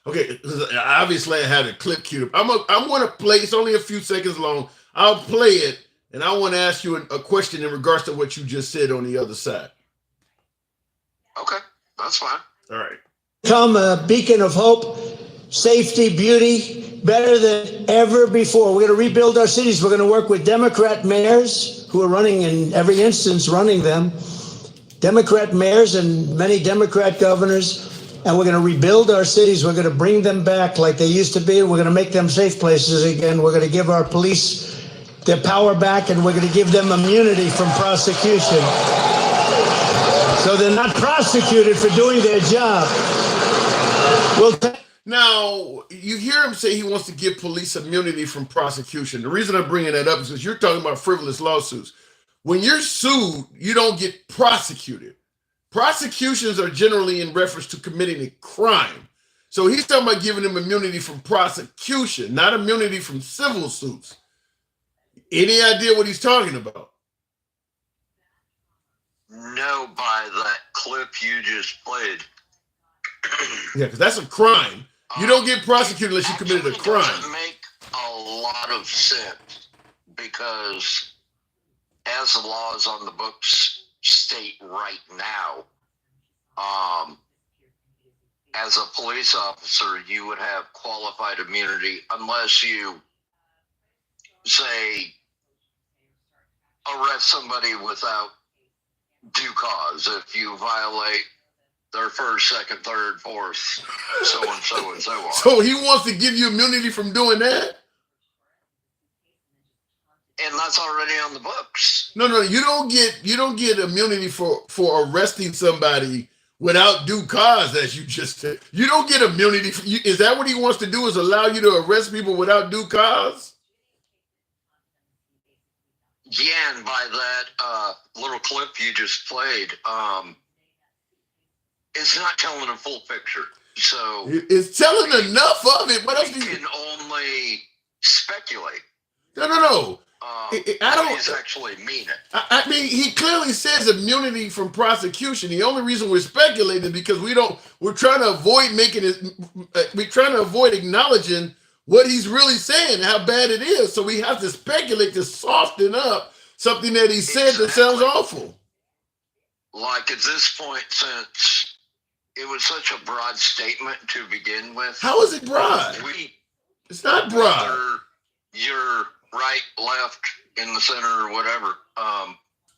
S1: Okay, obviously I had a clip queued up. I'm going to play, it's only a few seconds long. I'll play it, and I want to ask you a question in regards to what you just said on the other side.
S10: Okay, that's fine.
S1: All right.
S9: Become a beacon of hope, safety, beauty, better than ever before. We're going to rebuild our cities. We're going to work with Democrat mayors who are running in every instance, running them, Democrat mayors and many Democrat governors. And we're going to rebuild our cities. We're going to bring them back like they used to be. We're going to make them safe places again. We're going to give our police their power back, and we're going to give them immunity from prosecution. So they're not prosecuted for doing their job.
S1: Now, you hear him say he wants to give police immunity from prosecution. The reason I'm bringing that up is because you're talking about frivolous lawsuits. When you're sued, you don't get prosecuted. Prosecutions are generally in reference to committing a crime. So he's talking about giving them immunity from prosecution, not immunity from civil suits. Any idea what he's talking about?
S10: No, by that clip you just played.
S1: Yeah, because that's a crime. You don't get prosecuted unless you committed a crime.
S10: It doesn't make a lot of sense because as the laws on the books state right now, as a police officer, you would have qualified immunity unless you, say, arrest somebody without due cause. If you violate their first, second, third, fourth, so and so and so on.
S1: So he wants to give you immunity from doing that?
S10: And that's already on the books.
S1: No, you don't get immunity for arresting somebody without due cause, as you just said. You don't get immunity. Is that what he wants to do, is allow you to arrest people without due cause?
S10: Yeah, and by that little clip you just played, it's not telling a full picture. So
S1: it's telling enough of it. What else do you
S10: can only speculate?
S1: No. I don't.
S10: He's actually mean it.
S1: I mean, he clearly says immunity from prosecution. The only reason we're speculating is because we're trying to avoid making it. We're trying to avoid acknowledging what he's really saying, how bad it is. So we have to speculate to soften up something that he said that sounds awful.
S10: Like at this point, since it was such a broad statement to begin with.
S1: How is it broad? It's not broad.
S10: Whether you're right, left, in the center, or whatever,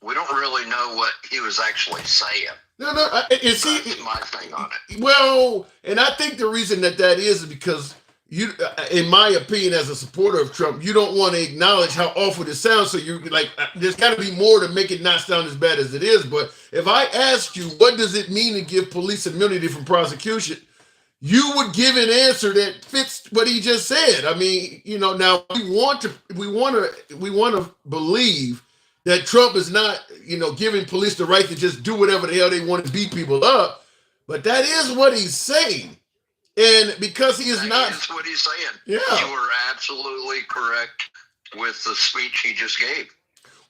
S10: we don't really know what he was actually saying.
S1: No, that's
S10: my thing on it.
S1: Well, and I think the reason that is because you, in my opinion, as a supporter of Trump, you don't want to acknowledge how awful it sounds. So you're like, there's got to be more to make it not sound as bad as it is. But if I ask you, what does it mean to give police immunity from prosecution? You would give an answer that fits what he just said. I mean, now we want to believe that Trump is not, giving police the right to just do whatever the hell they want to beat people up. But that is what he's saying. And because he is not.
S10: That's what he's saying.
S1: Yeah.
S10: You were absolutely correct with the speech he just gave.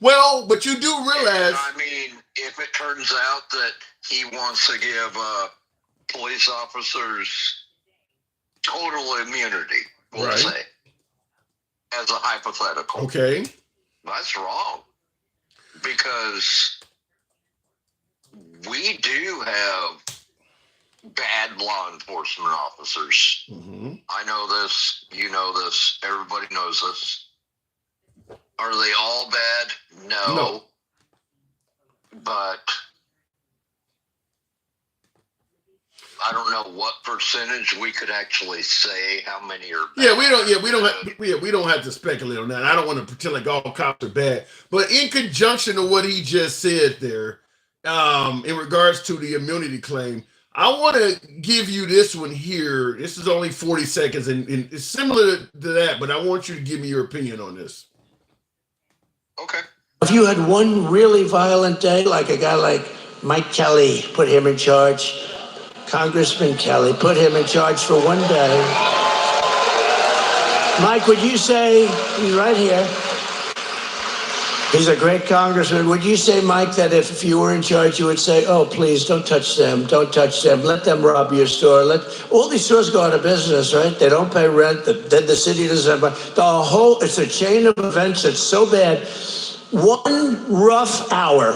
S1: Well, but you do realize.
S10: And I mean, if it turns out that he wants to give police officers total immunity, we'll say, as a hypothetical.
S1: Okay.
S10: That's wrong. Because we do have bad law enforcement officers.
S1: Mm-hmm.
S10: I know this, you know this, everybody knows this. Are they all bad? No. But I don't know what percentage we could actually say how many are bad.
S1: We don't have to speculate on that. I don't want to pretend like all cops are bad. But in conjunction to what he just said there, in regards to the immunity claim, I want to give you this one here. This is only 40 seconds, and it's similar to that, but I want you to give me your opinion on this.
S10: Okay.
S9: If you had one really violent day, like a guy like Mike Kelly, put him in charge, Congressman Kelly, put him in charge for one day. Mike, would you say, he's right here, he's a great congressman. Would you say, Mike, that if you were in charge, you would say, oh, please, don't touch them, let them rob your store. All these stores go out of business, right? They don't pay rent, then the city doesn't have it's a chain of events that's so bad. One rough hour,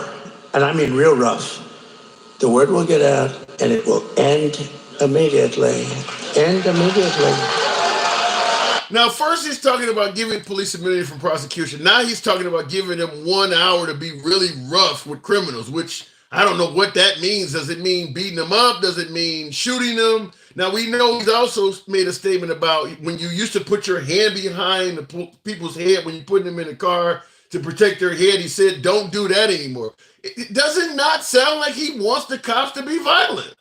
S9: and I mean real rough, the word will get out and it will end immediately.
S1: Now, first he's talking about giving police immunity from prosecution. Now he's talking about giving them 1 hour to be really rough with criminals, which I don't know what that means. Does it mean beating them up? Does it mean shooting them? Now, we know he's also made a statement about when you used to put your hand behind the people's head when you put them in the car to protect their head. He said, don't do that anymore. It does it not sound like he wants the cops to be violent?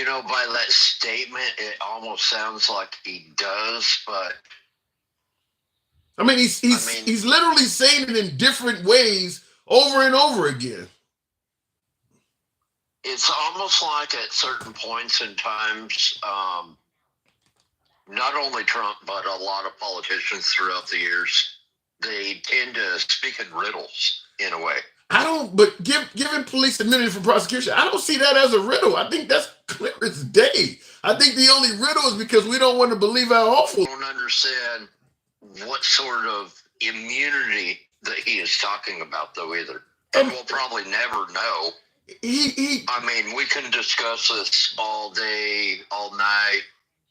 S10: By that statement, it almost sounds like he does, but
S1: I mean, he's literally saying it in different ways over and over again.
S10: It's almost like at certain points in times, not only Trump, but a lot of politicians throughout the years, they tend to speak in riddles in a way.
S1: But giving police immunity from prosecution, I don't see that as a riddle. I think that's clear as day. I think the only riddle is because we don't want to believe how awful.
S10: I don't understand what sort of immunity that he is talking about, though, either. And we'll probably never know. I mean, we can discuss this all day, all night,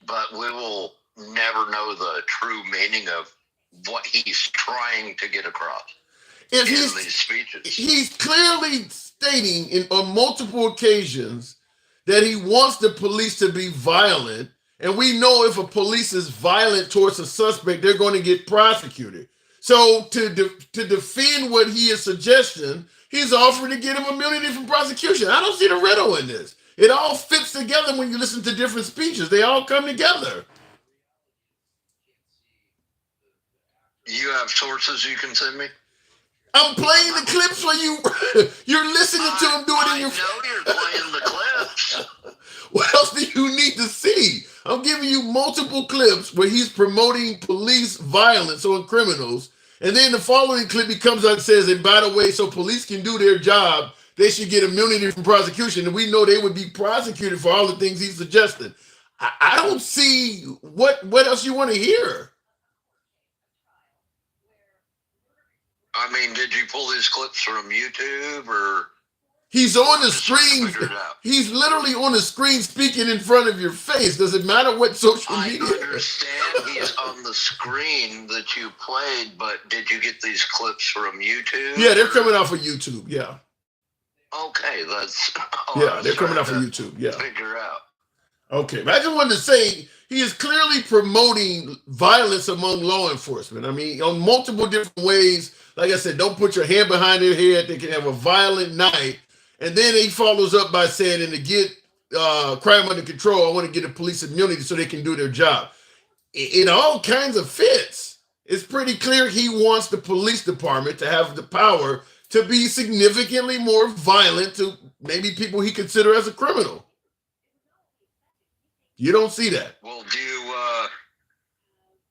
S10: but we will never know the true meaning of what he's trying to get across.
S1: If
S10: in these speeches.
S1: He's clearly stating on multiple occasions that he wants the police to be violent, and we know if a police is violent towards a suspect, they're going to get prosecuted. So to defend what he is suggesting, he's offering to get him immunity from prosecution. I don't see the riddle in this. It all fits together when you listen to different speeches. They all come together.
S10: You have sources you can send me?
S1: I'm playing the clips for you. You're listening to him do it in your.
S10: I know you're playing the clips.
S1: What else do you need to see? I'm giving you multiple clips where he's promoting police violence on criminals. And then the following clip, he comes out and says, and by the way, so police can do their job, they should get immunity from prosecution. And we know they would be prosecuted for all the things he's suggested. I don't see what else you want to hear.
S10: I mean, did you pull these clips from YouTube or?
S1: He's on the screen. He's literally on the screen speaking in front of your face. Does it matter what social media?
S10: I understand he's on the screen that you played, but did you get these clips from YouTube?
S1: Yeah, they're coming off of YouTube. Yeah.
S10: Okay, that's.
S1: Yeah, they're coming off of YouTube. Yeah.
S10: Figure out.
S1: Okay, but I just wanted to say he is clearly promoting violence among law enforcement. I mean, on multiple different ways. Like I said, don't put your hand behind their head. They can have a violent night. And then he follows up by saying, and to get crime under control, I want to get the police immunity so they can do their job. It all kinds of fits. It's pretty clear he wants the police department to have the power to be significantly more violent to maybe people he considers as a criminal. You don't see that.
S10: Well, do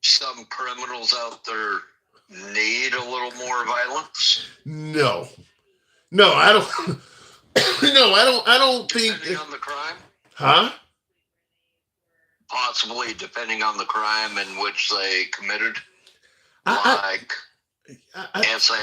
S10: some criminals out there need a little more violence?
S1: No, I don't. No, I don't think.
S10: Depending on the crime?
S1: Huh?
S10: Possibly, depending on the crime in which they committed.
S1: I
S10: SA.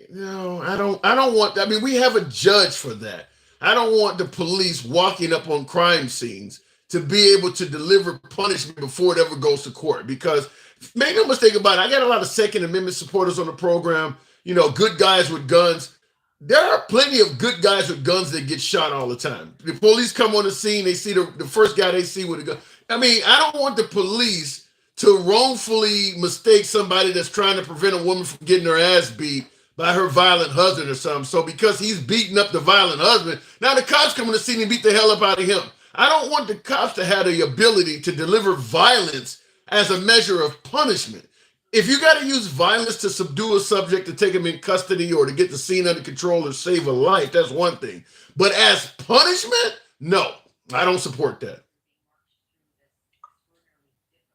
S1: No, I don't want. I mean, we have a judge for that. I don't want the police walking up on crime scenes to be able to deliver punishment before it ever goes to court. Because make no mistake about it, I got a lot of Second Amendment supporters on the program. You know, good guys with guns. There are plenty of good guys with guns that get shot all the time. The police come on the scene, they see the first guy they see with a gun. I mean, I don't want the police to wrongfully mistake somebody that's trying to prevent a woman from getting her ass beat by her violent husband or something. So because he's beating up the violent husband, now the cops come on the scene and beat the hell up out of him. I don't want the cops to have the ability to deliver violence as a measure of punishment. If you got to use violence to subdue a subject, to take him in custody or to get the scene under control or save a life, that's one thing. But as punishment, no, I don't support that.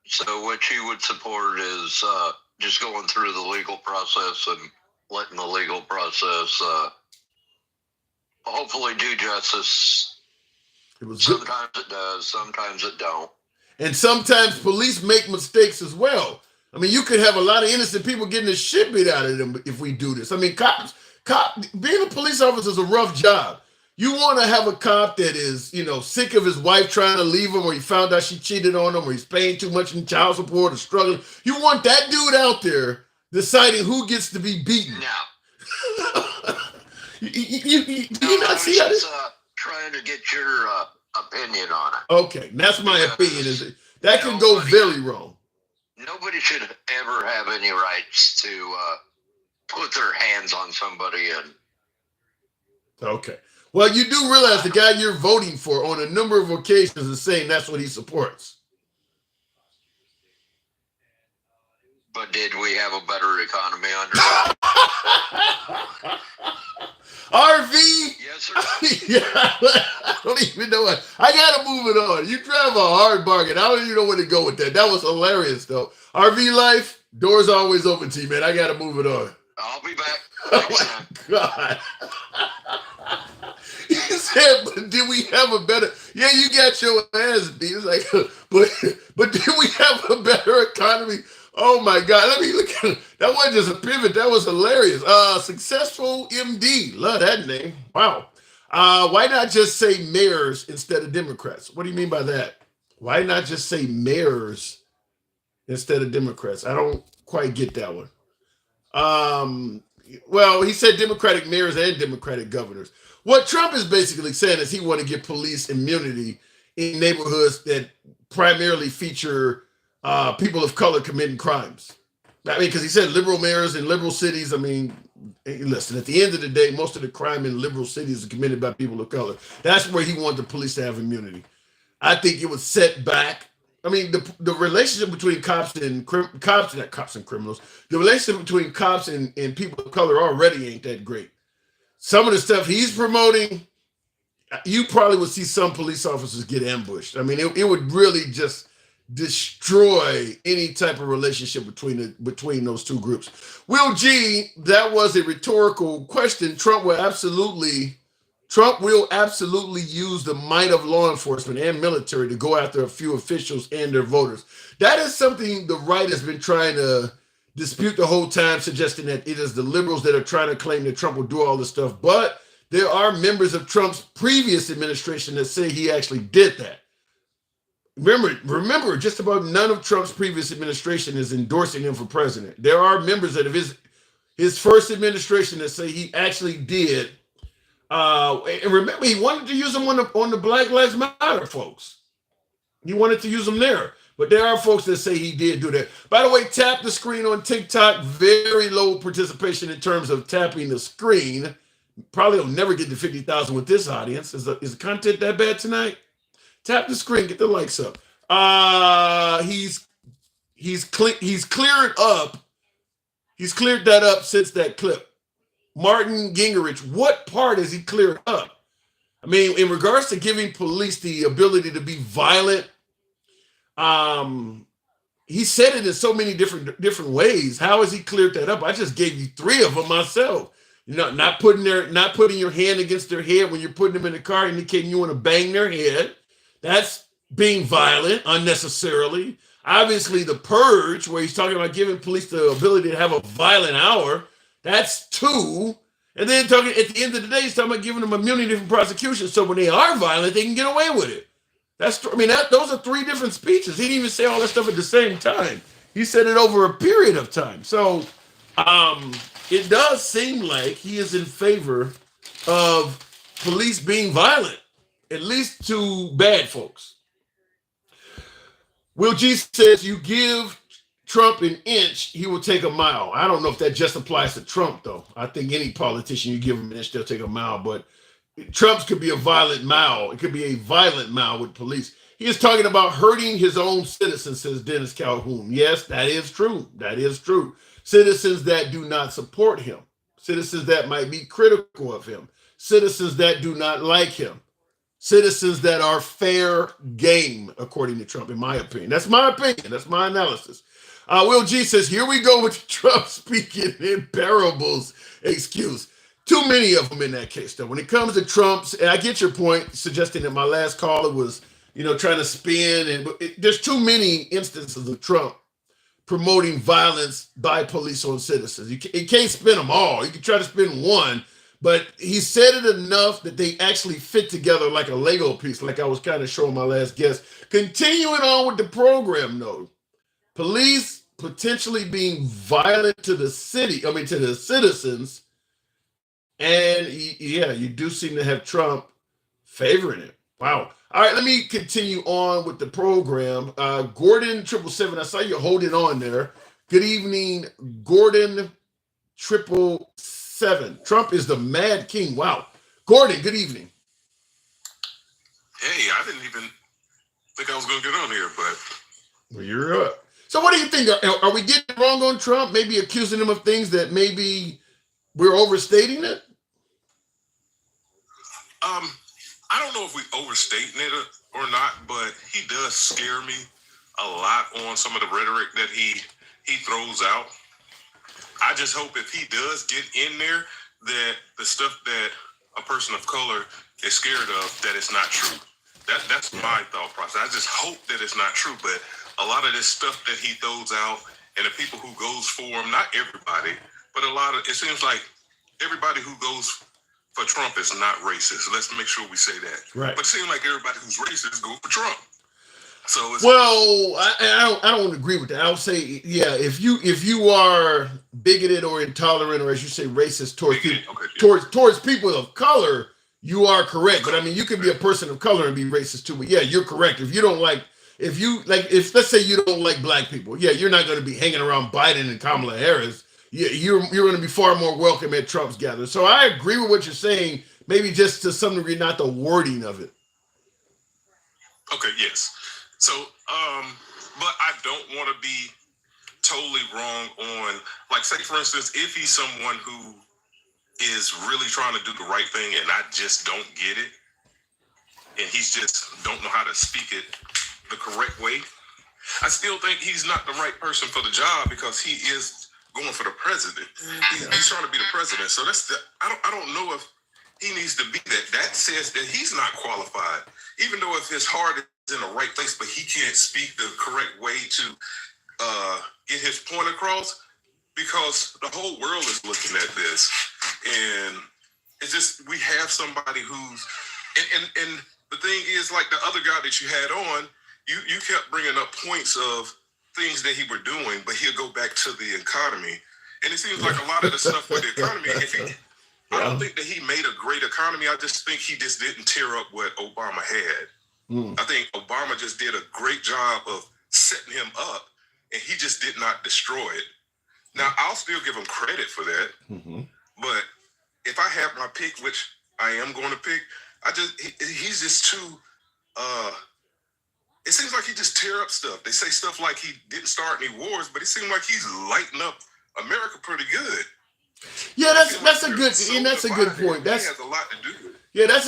S10: So what you would support is just going through the legal process and letting the legal process hopefully do justice. Sometimes it does, sometimes it don't.
S1: And sometimes police make mistakes as well. I mean, you could have a lot of innocent people getting the shit beat out of them if we do this. I mean, being a police officer is a rough job. You want to have a cop that is, sick of his wife trying to leave him, or he found out she cheated on him, or he's paying too much in child support or struggling. You want that dude out there deciding who gets to be beaten.
S10: No.
S1: you not see how this?
S10: Trying to get your opinion on it.
S1: Okay, that's my opinion. That can go very wrong.
S10: Nobody should ever have any rights to put their hands on somebody.
S1: Okay. Well, you do realize the guy you're voting for on a number of occasions is saying that's what he supports.
S10: But did we have a better economy under
S1: RV?
S10: Yes, sir.
S1: Yeah, I don't even know what. I got to move it on. You drive a hard bargain. I don't even know where to go with that. That was hilarious, though. RV life, doors always open to you, man. I got to move it on.
S10: I'll be back.
S1: Oh, my God. He said, but did we have a better? Yeah, you got your ass beat. It's like, but did we have a better economy? Oh my God! Let me look at it. That wasn't just a pivot. That was hilarious. Successful MD. Love that name. Wow. Why not just say mayors instead of Democrats? What do you mean by that? Why not just say mayors instead of Democrats? I don't quite get that one. Well, he said Democratic mayors and Democratic governors. What Trump is basically saying is he want to give police immunity in neighborhoods that primarily feature people of color committing crimes. I mean, because he said liberal mayors in liberal cities. I mean, listen, at the end of the day, most of the crime in liberal cities is committed by people of color. That's where he wanted the police to have immunity. I think it was set back. I mean, the relationship between cops and criminals, the relationship between cops and people of color already ain't that great. Some of the stuff he's promoting, you probably would see some police officers get ambushed. I mean, it would really just destroy any type of relationship between those two groups. Will G, that was a rhetorical question. Trump will absolutely use the might of law enforcement and military to go after a few officials and their voters. That is something the right has been trying to dispute the whole time, suggesting that it is the liberals that are trying to claim that Trump will do all this stuff. But there are members of Trump's previous administration that say he actually did that. Remember, just about none of Trump's previous administration is endorsing him for president. There are members of his first administration that say he actually did. And remember, he wanted to use them on the Black Lives Matter folks. He wanted to use them there. But there are folks that say he did do that. By the way, tap the screen on TikTok. Very low participation in terms of tapping the screen. Probably will never get to 50,000 with this audience. Is the content that bad tonight? Tap the screen, get the likes up. He's cleared up. He's cleared that up since that clip. Martin Gingrich, what part has he cleared up? I mean, in regards to giving police the ability to be violent, he said it in so many different ways. How has he cleared that up? I just gave you 3 of them myself. You know, not putting your hand against their head when you're putting them in the car, indicating you want to bang their head. That's being violent unnecessarily. Obviously, the purge, where he's talking about giving police the ability to have a violent hour, that's 2. And then talking at the end of the day, he's talking about giving them immunity from prosecution, so when they are violent, they can get away with it. Those are 3 different speeches. He didn't even say all that stuff at the same time. He said it over a period of time. So it does seem like he is in favor of police being violent, at least to bad folks. Will G says, you give Trump an inch, he will take a mile. I don't know if that just applies to Trump, though. I think any politician, you give him an inch, they'll take a mile. But Trump's could be a violent mile. It could be a violent mile with police. He is talking about hurting his own citizens, says Dennis Calhoun. Yes, that is true. That is true. Citizens that do not support him. Citizens that might be critical of him. Citizens that do not like him. Citizens that are fair game, according to Trump, in my opinion. That's my opinion. That's my analysis. Will G says, here we go with Trump speaking in parables excuse. Too many of them in that case, though. When it comes to Trump's, and I get your point, suggesting that my last caller was, trying to spin, there's too many instances of Trump promoting violence by police on citizens. You can't spin them all. You can try to spin one, but he said it enough that they actually fit together like a Lego piece, like I was kind of showing my last guest. Continuing on with the program, though, police potentially being violent to the citizens, and you do seem to have Trump favoring it. Wow. All right, let me continue on with the program. Gordon 777, I saw you holding on there. Good evening, Gordon 777. Trump is the mad king. Wow. Gordon, good evening.
S11: Hey, I didn't even think I was going to get on here, but...
S1: Well, you're up. So what do you think? Are we getting it wrong on Trump? Maybe accusing him of things that maybe we're overstating it?
S11: I don't know if we're overstating it or not, but he does scare me a lot on some of the rhetoric that he throws out. I just hope if he does get in there that the stuff that a person of color is scared of, that it's not true. That's my thought process. I just hope that it's not true, but a lot of this stuff that he throws out and the people who goes for him, not everybody, but it seems like everybody who goes for Trump is not racist. Let's make sure we say that.
S1: Right.
S11: But it seems like everybody who's racist go for Trump. So
S1: I don't agree with that. I would say, yeah, if you are bigoted or intolerant, or as you say, racist towards people of color, you are correct. But I mean, you can be a person of color and be racist too. But yeah, you're correct. If let's say you don't like black people, yeah, you're not going to be hanging around Biden and Kamala Harris. Yeah, you're going to be far more welcome at Trump's gathering. So I agree with what you're saying. Maybe just to some degree, not the wording of it.
S11: Okay, yes. So, but I don't want to be totally wrong on, like, say, for instance, if he's someone who is really trying to do the right thing and I just don't get it, and he's just don't know how to speak it the correct way. I still think he's not the right person for the job because he is going for the president. He's trying to be the president. So I don't know if he needs to be that. That says that he's not qualified, even though if his heart is in the right place, but he can't speak the correct way to get his point across, because the whole world is looking at this. And it's just, we have somebody who's, and the thing is, like the other guy that you had on, you kept bringing up points of things that he were doing, but he'll go back to the economy. And it seems like a lot of the stuff with the economy, I don't think that he made a great economy. I just think he just didn't tear up what Obama had. I think Obama just did a great job of setting him up, and he just did not destroy it. Now, I'll still give him credit for that. But if I have my pick, which I am going to pick, he's just too, it seems like he just tear up stuff. They say stuff like he didn't start any wars, but it seems like he's lighting up America pretty good.
S1: Yeah, that's a good point. He
S11: has a lot to do with it.
S1: Yeah, that's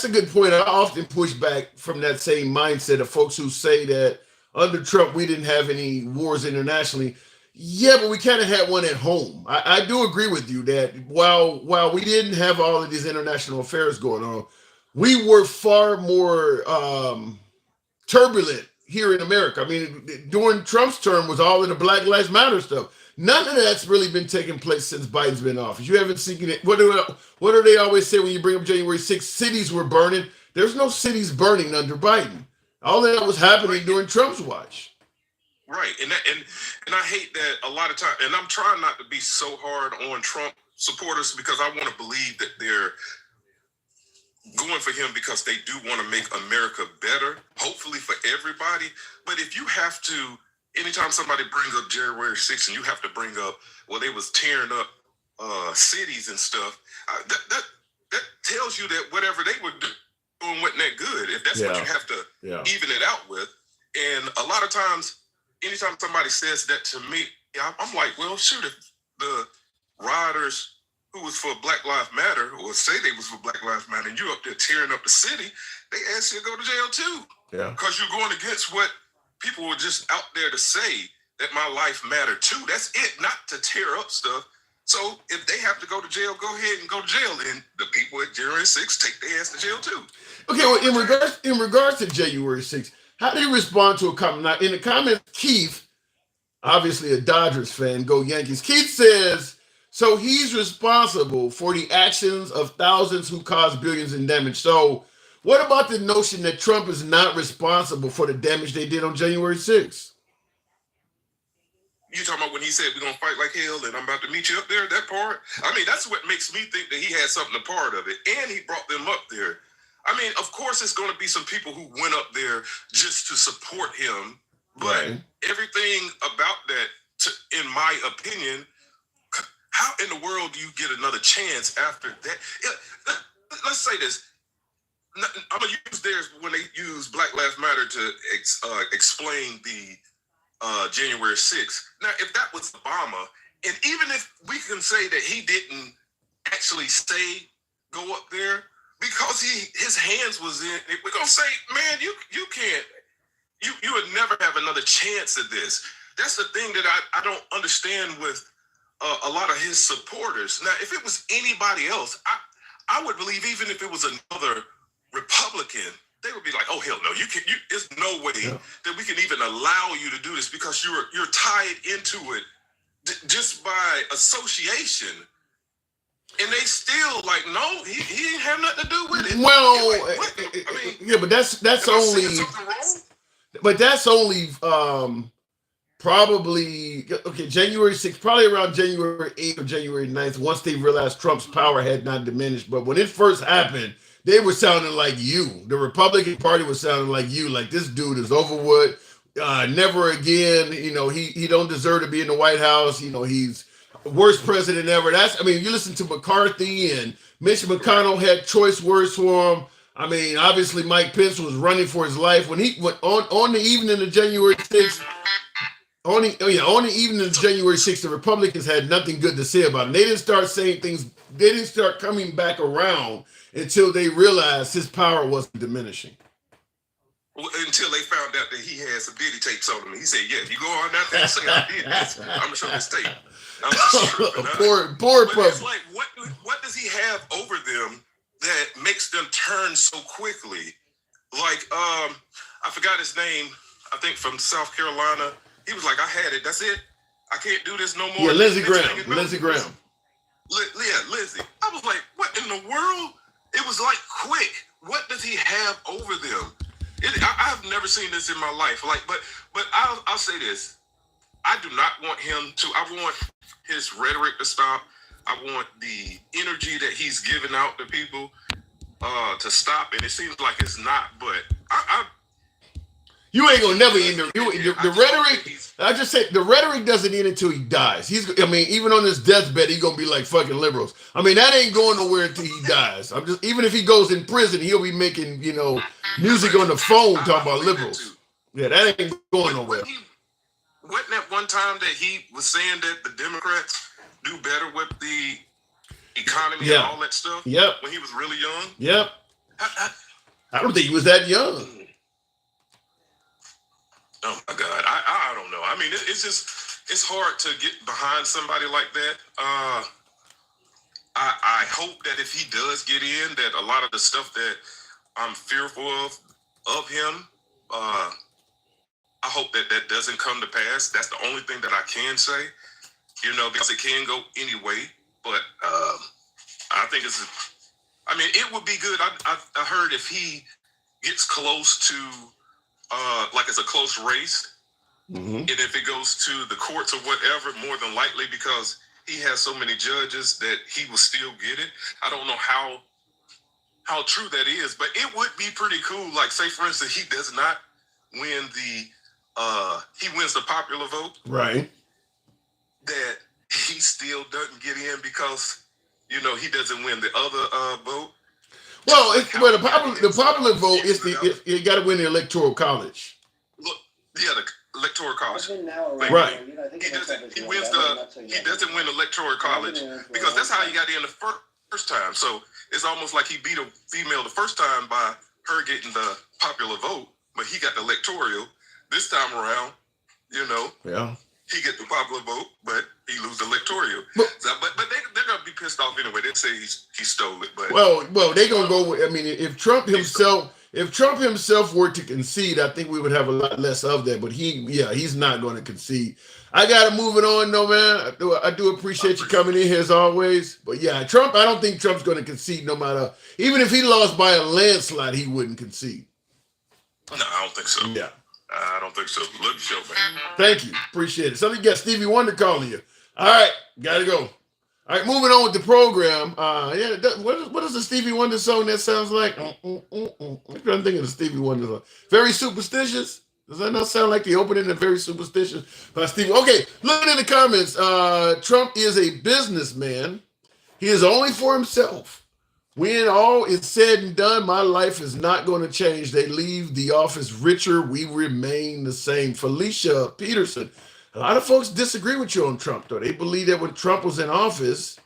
S1: a good point. I often push back from that same mindset of folks who say that under Trump we didn't have any wars internationally. Yeah, but we kind of had one at home. I do agree with you that while we didn't have all of these international affairs going on, we were far more turbulent here in America. I mean, during Trump's term was all of the Black Lives Matter stuff. None of that's really been taking place since Biden's been in office. You haven't seen it. What do they always say when you bring up January 6th? Cities were burning. There's no cities burning under Biden. All that was happening during Trump's watch.
S11: Right, and I hate that a lot of times, and I'm trying not to be so hard on Trump supporters because I want to believe that they're going for him because they do want to make America better, hopefully for everybody. But if you have to, anytime somebody brings up January 6th and you have to bring up, well, they was tearing up cities and stuff, that tells you that whatever they were doing wasn't that good, if that's what you have to even it out with. And a lot of times, anytime somebody says that to me, I'm like, well, shoot, if the rioters who was for Black Lives Matter or say they was for Black Lives Matter and you up there tearing up the city, they ask you to go to jail too. Yeah. Because you're going against what people were just out there to say, that my life mattered too. That's it, not to tear up stuff. So if they have to go to jail, go ahead and go to jail. And the people at January 6th take their ass to jail too.
S1: Okay, well, in regards to January 6th, how do you respond to a comment? Now, in the comments, Keith, obviously a Dodgers fan, go Yankees. Keith says, so he's responsible for the actions of thousands who caused billions in damage. So what about the notion that Trump is not responsible for the damage they did on January 6th?
S11: You talking about when he said we're going to fight like hell and I'm about to meet you up there, that part? I mean, that's what makes me think that he had something a part of it. And he brought them up there. I mean, of course, it's going to be some people who went up there just to support him. But everything about that, in my opinion, how in the world do you get another chance after that? Let's say this. I'm going to use theirs when they use Black Lives Matter to explain the January 6th. Now, if that was Obama, and even if we can say that he didn't actually say go up there, because his hands was in, we're going to say, man, you can't, you would never have another chance at this. That's the thing that I don't understand with a lot of his supporters. Now, if it was anybody else, I would believe even if it was another Republican, they would be like, oh, hell no, there's no way that we can even allow you to do this because you're tied into it just by association. And they still like, no, he didn't have nothing to do with it.
S1: Well,
S11: like, I mean,
S1: yeah, but that's only, but that's only probably, okay, January 6th, probably around January 8th or January 9th, once they realized Trump's power had not diminished. But when it first happened, they were sounding like you. The Republican Party was sounding like you, like this dude is over with, never again, he don't deserve to be in the White House, he's worst president ever. You listen to McCarthy and Mitch McConnell had choice words for him. I mean, obviously Mike Pence was running for his life when he went on the evening of January 6th. Only even in January 6th, the Republicans had nothing good to say about him. They didn't start saying things, they didn't start coming back around until they realized his power wasn't diminishing.
S11: Well, until they found out that he had some Diddy tapes on him. He said, yeah, you go on out there and say I did this, I'm going to show this tape. I'm just tripping.
S1: Poor
S11: but it's like, what does he have over them that makes them turn so quickly? Like, I forgot his name, I think from South Carolina. He was like, I had it. That's it. I can't do this no more.
S1: Yeah, Lindsey Graham. Lindsey Graham.
S11: Yeah, Lindsey. I was like, what in the world? It was like quick. What does he have over them? I've never seen this in my life. Like, but I'll say this. I do not want him to. I want his rhetoric to stop. I want the energy that he's giving out to people to stop. And it seems like it's not. But
S1: you ain't gonna never end the rhetoric. I just say the rhetoric doesn't end until he dies. Even on his deathbed, he's gonna be like fucking liberals. That ain't going nowhere until he dies. Even if he goes in prison, he'll be making music on the phone talking about liberals. Yeah, that ain't going nowhere.
S11: Wasn't that one time that he was saying that the Democrats do better with the economy and all that stuff?
S1: Yep.
S11: When he was really young.
S1: Yep. I don't think he was that young.
S11: Oh my God, I don't know. It's hard to get behind somebody like that. I hope that if he does get in, that a lot of the stuff that I'm fearful of him, I hope that doesn't come to pass. That's the only thing that I can say, because it can go anyway. But I think it would be good. I heard if he gets close to, like it's a close race, and if it goes to the courts or whatever, more than likely, because he has so many judges, that he will still get it. I don't know how true that is, but it would be pretty cool. Like, say for instance, he does not win he wins the popular vote,
S1: right?
S11: That he still doesn't get in because he doesn't win the other vote.
S1: Well, the popular vote is you got to win the electoral college.
S11: Look, yeah, the electoral college,
S1: right?
S11: He doesn't win the electoral college because that's how he got in the first time. So it's almost like he beat a female the first time by her getting the popular vote, but he got the electoral. This time around,
S1: yeah,
S11: he get the popular vote, but he lose the electoral. But they're gonna be pissed off anyway. They say he stole it. But
S1: well, they gonna go with. If Trump himself were to concede, I think we would have a lot less of that. But he's not going to concede. I gotta move it on, though, man. I do appreciate you coming in here as always. But yeah, Trump. I don't think Trump's going to concede, no matter. Even if he lost by a landslide, he wouldn't concede.
S11: No, I don't think so.
S1: Yeah.
S11: I don't think so. Love the show, man.
S1: Thank you. Appreciate it. Somebody got Stevie Wonder calling you. All right. Got to go. All right. Moving on with the program. What is the Stevie Wonder song that sounds like? I'm trying to think of the Stevie Wonder song. Very Superstitious? Does that not sound like the opening of Very Superstitious by Stevie? Okay. Looking in the comments. Trump is a businessman. He is only for himself. When all is said and done, my life is not going to change. They leave the office richer. We remain the same. Felicia Peterson. A lot of folks disagree with you on Trump, though. They believe that when Trump was in office,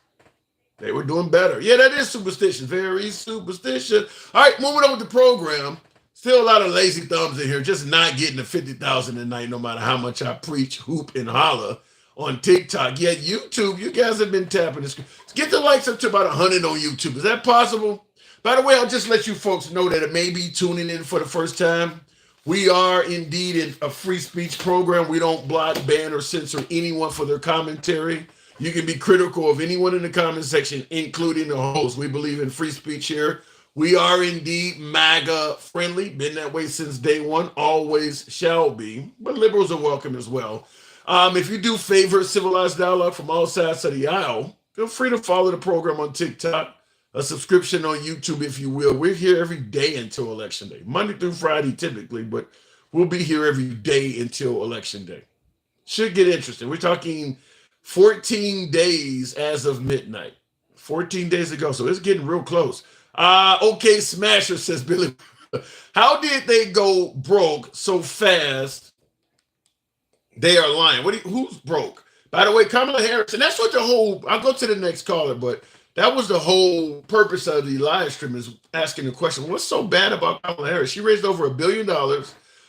S1: they were doing better. Yeah, that is superstition. Very superstition. All right, moving on with the program. Still a lot of lazy thumbs in here, just not getting the 50,000 a night, no matter how much I preach, hoop, and holler on TikTok. Yet YouTube, you guys have been tapping this. Get the likes up to about 100 on YouTube. Is that possible? By the way, I'll just let you folks know that it may be tuning in for the first time. We are indeed a free speech program. We don't block, ban, or censor anyone for their commentary. You can be critical of anyone in the comment section, including the host. We believe in free speech here. We are indeed MAGA friendly. Been that way since day one. Always shall be. But liberals are welcome as well. If you do favor civilized dialogue from all sides of the aisle, feel free to follow the program on TikTok, a subscription on YouTube, if you will. We're here every day until Election Day, Monday through Friday typically, but we'll be here every day until Election Day. Should get interesting. We're talking 14 days as of midnight, 14 days ago, so it's getting real close. Okay, Smasher says, Billy, how did they go broke so fast? They are lying. Who's broke? By the way, Kamala Harris, and that's what the whole. I'll go to the next caller, but that was the whole purpose of the live stream is asking the question: what's so bad about Kamala Harris? She raised over $1 billion.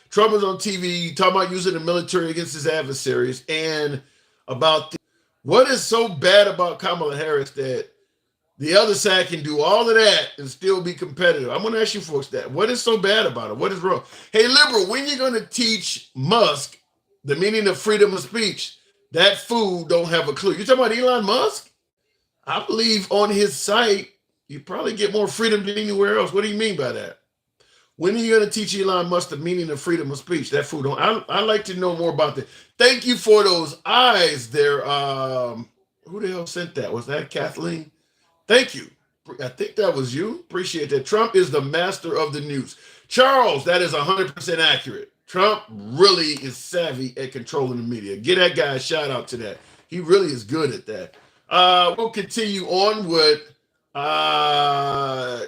S1: Trump was on TV talking about using the military against his adversaries, and about what is so bad about Kamala Harris that the other side can do all of that and still be competitive. I'm going to ask you folks that. What is so bad about it? What is wrong? Hey, liberal, when you going to teach Musk the meaning of freedom of speech? That fool don't have a clue. You talking about Elon Musk? I believe on his site, you probably get more freedom than anywhere else. What do you mean by that? When are you going to teach Elon Musk the meaning of freedom of speech? That fool don't. I'd like to know more about that. Thank you for those eyes there. Who the hell sent that? Was that Kathleen? Thank you. I think that was you. Appreciate that. Trump is the master of the news. Charles, that is 100% accurate. Trump really is savvy at controlling the media. Get that guy a shout out to that. He really is good at that. We'll continue on with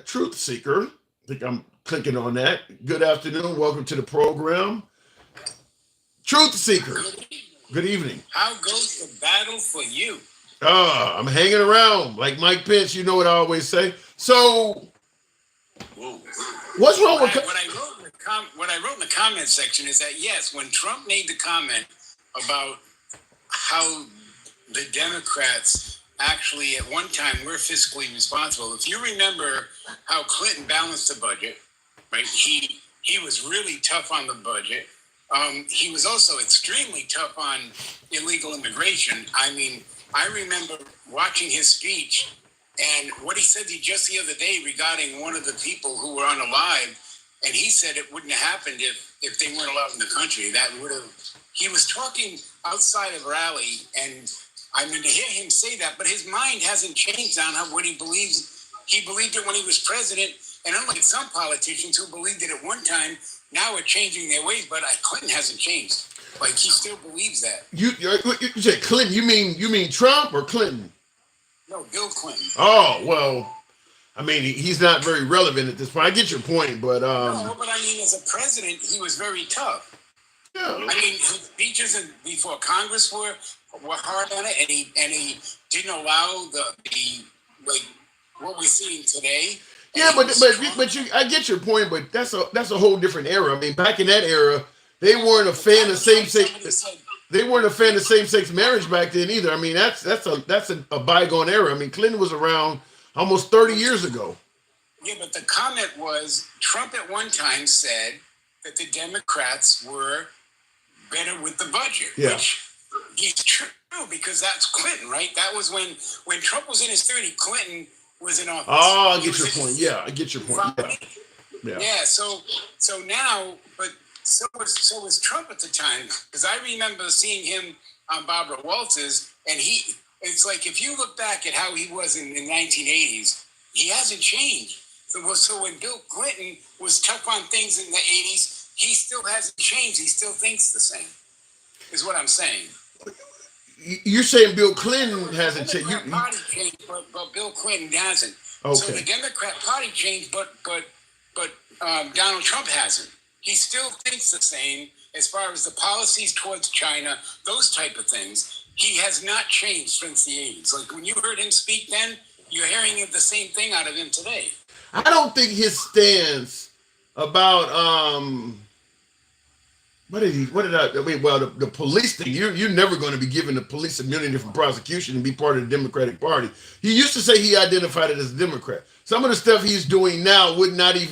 S1: Truth Seeker. I think I'm clicking on that. Good afternoon. Welcome to the program. Truth Seeker. Good evening.
S12: How goes the battle for you?
S1: I'm hanging around like Mike Pence. You know what I always say. So, what's wrong with
S12: what I wrote in the comment section is that yes, when Trump made the comment about how the Democrats actually at one time were fiscally responsible. If you remember how Clinton balanced the budget, right? He was really tough on the budget. He was also extremely tough on illegal immigration. I mean, I remember watching his speech and what he said just the other day regarding one of the people who were unalive, and he said it wouldn't have happened if they weren't allowed in the country. That would have. He was talking outside of rally, and I mean to hear him say that, but his mind hasn't changed on what he believes. He believed it when he was president, and unlike some politicians who believed it at one time, now are changing their ways. But Clinton hasn't changed. Like he still believes that.
S1: You said Clinton. You mean Trump or Clinton?
S12: No, Bill Clinton.
S1: Oh well, I mean he's not very relevant at this point. I get your point, but
S12: no, but I mean as a president, he was very tough.
S1: Yeah.
S12: I mean his speeches before Congress were hard on it, and he didn't allow the like what we're seeing today.
S1: Yeah, but I get your point, but that's a whole different era. I mean, back in that era. They weren't a fan of same-sex. They weren't a fan of same-sex marriage back then either. I mean, that's a bygone era. I mean, Clinton was around almost 30 years ago.
S12: Yeah, but the comment was Trump at one time said that the Democrats were better with the budget.
S1: Yeah,
S12: which is true because that's Clinton, right? That was when Trump was in his 30s. Clinton was in office.
S1: Oh, I get your point. Yeah, I get your point.
S12: Yeah. So now, but. So was Trump at the time, because I remember seeing him on Barbara Walters, and it's like if you look back at how he was in the 1980s, he hasn't changed. So when Bill Clinton was tough on things in the 80s, he still hasn't changed. He still thinks the same, is what I'm saying.
S1: You're saying Bill Clinton hasn't changed.
S12: The Democrat Party changed, but Bill Clinton hasn't.
S1: Okay.
S12: So the Democrat Party changed, but Donald Trump hasn't. He still thinks the same as far as the policies towards China, those type of things. He has not changed since the 80s. Like when you heard him speak then, you're hearing the same thing out of him today.
S1: I don't think his stance about the police thing. You're never going to be given the police immunity from prosecution and be part of the Democratic Party. He used to say he identified it as a Democrat. Some of the stuff he's doing now would not have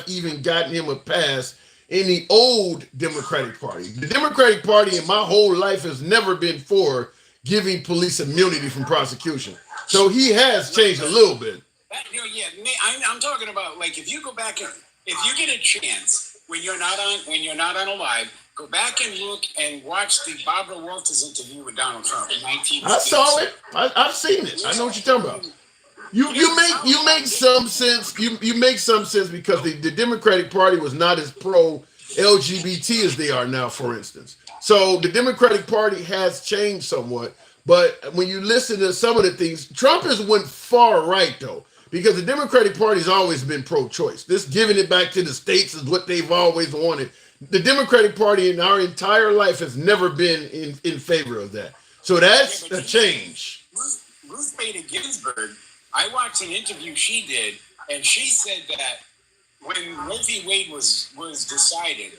S1: even gotten him a pass in the old Democratic Party. The Democratic Party in my whole life has never been for giving police immunity from prosecution. So he has changed a little bit.
S12: I'm talking about like if you go back and if you get a chance when you're not on a live, go back and look and watch the Barbara Walters interview with Donald Trump in 19.
S1: I saw it. I've seen it. I know what you're talking about. You make some sense. You make some sense because the Democratic Party was not as pro LGBT as they are now, for instance. So the Democratic Party has changed somewhat. But when you listen to some of the things, Trump has went far right though, because the Democratic Party has always been pro-choice. This giving it back to the states is what they've always wanted. the Democratic Party in our entire life has never been in favor of that. So that's a change.
S12: Ruth Bader Ginsburg, I watched an interview she did, and she said that when Roe v. Wade was decided,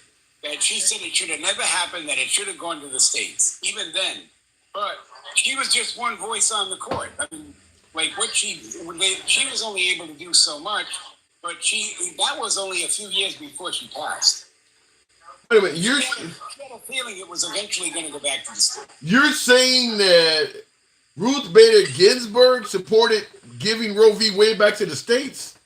S12: that she said it should have never happened, that it should have gone to the states, even then. But she was just one voice on the court. I mean, like she was only able to do so much, but that was only a few years before she passed.
S1: Wait a minute,
S12: she had a feeling it was eventually going to go back to the states.
S1: You're saying that Ruth Bader Ginsburg supported giving Roe v. Wade back to the states?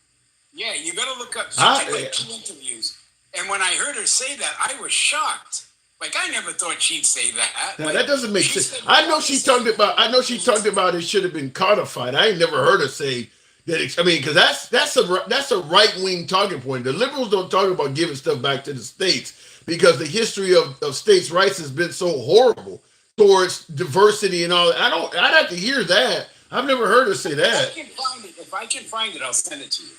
S12: Yeah, you got to look up. She did like 2 interviews. And when I heard her say that, I was shocked. Like, I never thought she'd say that.
S1: Now, that doesn't make sense. I know she talked about it should have been codified. I ain't never heard her say that. Because that's a right-wing talking point. The liberals don't talk about giving stuff back to the states because the history of states' rights has been so horrible towards diversity and all that. I'd have to hear that. I've never heard her say that.
S12: If I can find it, I'll send it to you.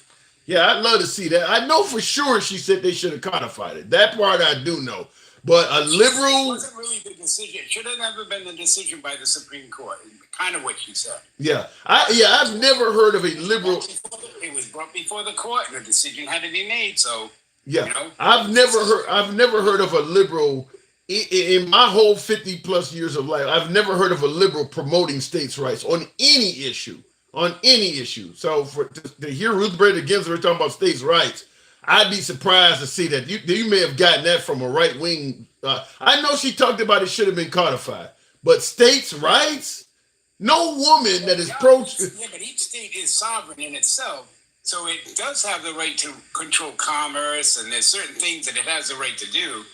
S1: Yeah, I'd love to see that. I know for sure she said they should have codified it. That part I do know. But a liberal...
S12: It wasn't really the decision. It should have never been the decision by the Supreme Court. Kind of what she said.
S1: Yeah. I've never heard of a liberal...
S12: It was brought before the court and a decision had to be made. So,
S1: yeah.
S12: You know,
S1: I've never heard of a liberal... In my whole 50 plus years of life, I've never heard of a liberal promoting states' rights on any issue. So to hear Ruth Bader Ginsburg talking about states' rights, I'd be surprised to see that. You may have gotten that from a right wing. I know she talked about it should have been codified, but states' rights? No woman that is pro.
S12: Yeah, but each state is sovereign in itself, so it does have the right to control commerce, and there's certain things that it has the right to do,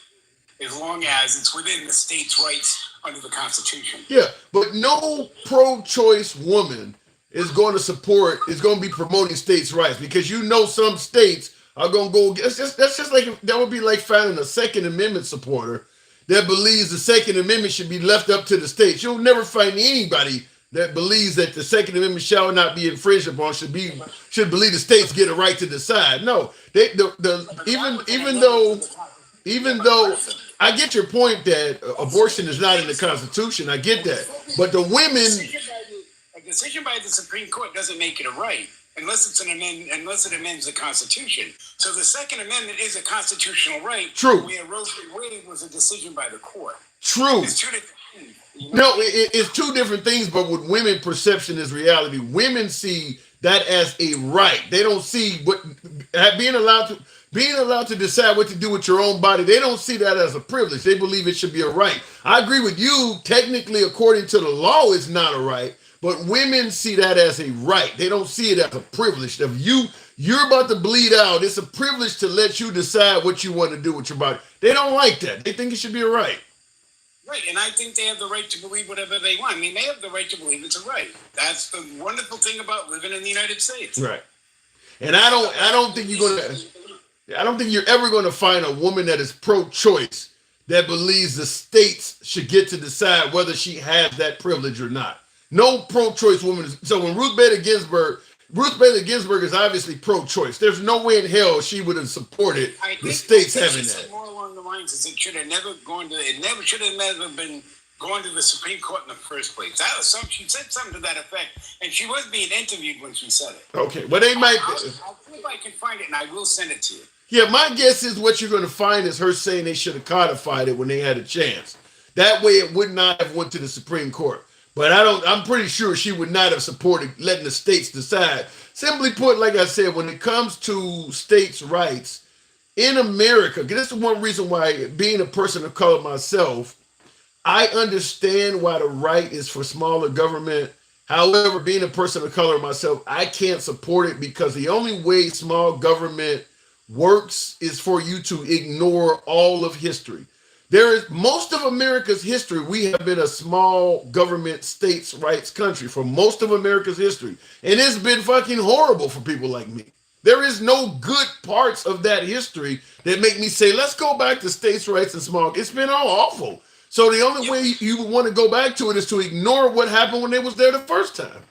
S12: as long as it's within the state's rights under the Constitution.
S1: Yeah, but no pro-choice woman is going to be promoting states' rights, because some states are going to go. That's just like, that would be like finding a Second Amendment supporter that believes the Second Amendment should be left up to the states. You'll never find anybody that believes that the Second Amendment shall not be infringed upon should believe the states get a right to decide. No, even though I get your point that abortion is not in the Constitution, I get that, but the women.
S12: A decision by the Supreme Court doesn't make it a right unless it amends the Constitution. So the Second Amendment is a constitutional right.
S1: True.
S12: Where Roe v. Wade was a decision by the court.
S1: True.
S12: It's two different things.
S1: No, it's two different things, but with women, perception is reality. Women see that as a right. They don't see being allowed to decide what to do with your own body. They don't see that as a privilege. They believe it should be a right. I agree with you. Technically, according to the law, it's not a right. But women see that as a right. They don't see it as a privilege. If you're about to bleed out, it's a privilege to let you decide what you want to do with your body. They don't like that. They think it should be a right.
S12: Right, and I think they have the right to believe whatever they want. I mean, they have the right to believe it's a right. That's the wonderful thing about living in the United States.
S1: Right. And I don't think you're ever going to find a woman that is pro-choice that believes the states should get to decide whether she has that privilege or not. No pro-choice woman. So when Ruth Bader Ginsburg is obviously pro-choice. There's no way in hell she would have supported the states having that.
S12: More along the lines as it should have never been going to the Supreme Court in the first place. She said something to that effect, and she was being interviewed when she said it.
S1: Okay, well they might.
S12: I'll see if I can find it, and I will send it to you.
S1: Yeah, my guess is what you're going to find is her saying they should have codified it when they had a chance. That way, it would not have went to the Supreme Court. But I'm pretty sure she would not have supported letting the states decide. Simply put, like I said, when it comes to states' rights in America, this is one reason why, being a person of color myself, I understand why the right is for smaller government. However, being a person of color myself, I can't support it, because the only way small government works is for you to ignore all of history. Most of America's history, we have been a small government states' rights country for most of America's history. And it's been fucking horrible for people like me. There is no good parts of that history that make me say, let's go back to states' rights and small. It's been all awful. So the only way you would want to go back to it is to ignore what happened when they was there the first time.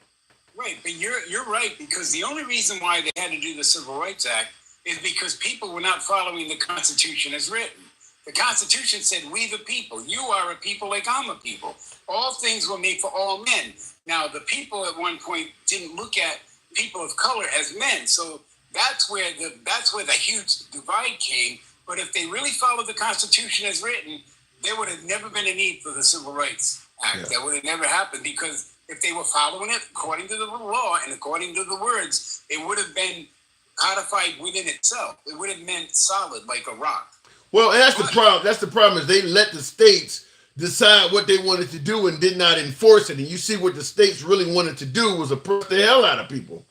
S12: Right, but you're right, because the only reason why they had to do the Civil Rights Act is because people were not following the Constitution as written. The Constitution said, we the people. You are a people like I'm a people. All things were made for all men. Now, the people at one point didn't look at people of color as men. So that's where the huge divide came. But if they really followed the Constitution as written, there would have never been a need for the Civil Rights Act. Yeah. That would have never happened, because if they were following it according to the law and according to the words, it would have been codified within itself. It would have meant solid like a rock.
S1: Well, and that's the problem. That's the problem, is they let the states decide what they wanted to do and did not enforce it. And you see what the states really wanted to do was oppress the hell out of people.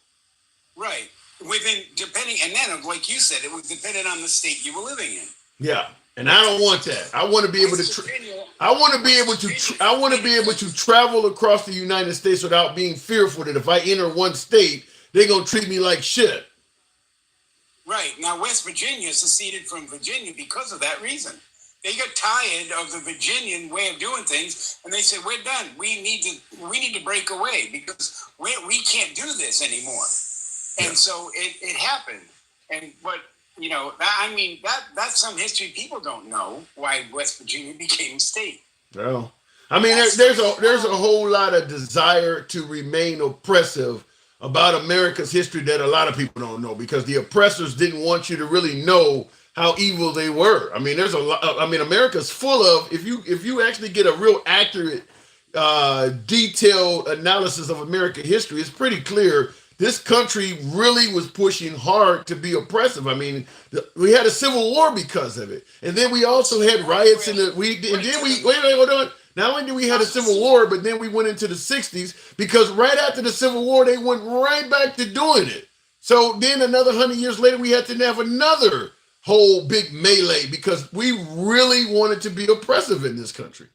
S12: Right. Depending, and then, like you said, it was dependent on the state you were living in.
S1: Yeah. And I don't want that. I want to be able to. I want to be able to travel across the United States without being fearful that if I enter one state, they're gonna treat me like shit.
S12: Right. Now, West Virginia seceded from Virginia because of that reason. They got tired of the Virginian way of doing things, and they said, "We're done. We need to break away because we can't do this anymore." And so it happened. But you know, that's some history people don't know, why West Virginia became a state.
S1: Well, I mean, there's a whole lot of desire to remain oppressive about America's history that a lot of people don't know, because the oppressors didn't want you to really know how evil they were. I mean, there's a lot. I mean, America's full of, if you actually get a real accurate, detailed analysis of American history, it's pretty clear this country really was pushing hard to be oppressive. I mean, we had a civil war because of it, and then we also had riots hold on. Not only did we have a civil war, but then we went into the 60s, because right after the Civil War, they went right back to doing it. So then another 100 years later, we had to have another whole big melee because we really wanted to be oppressive in this country.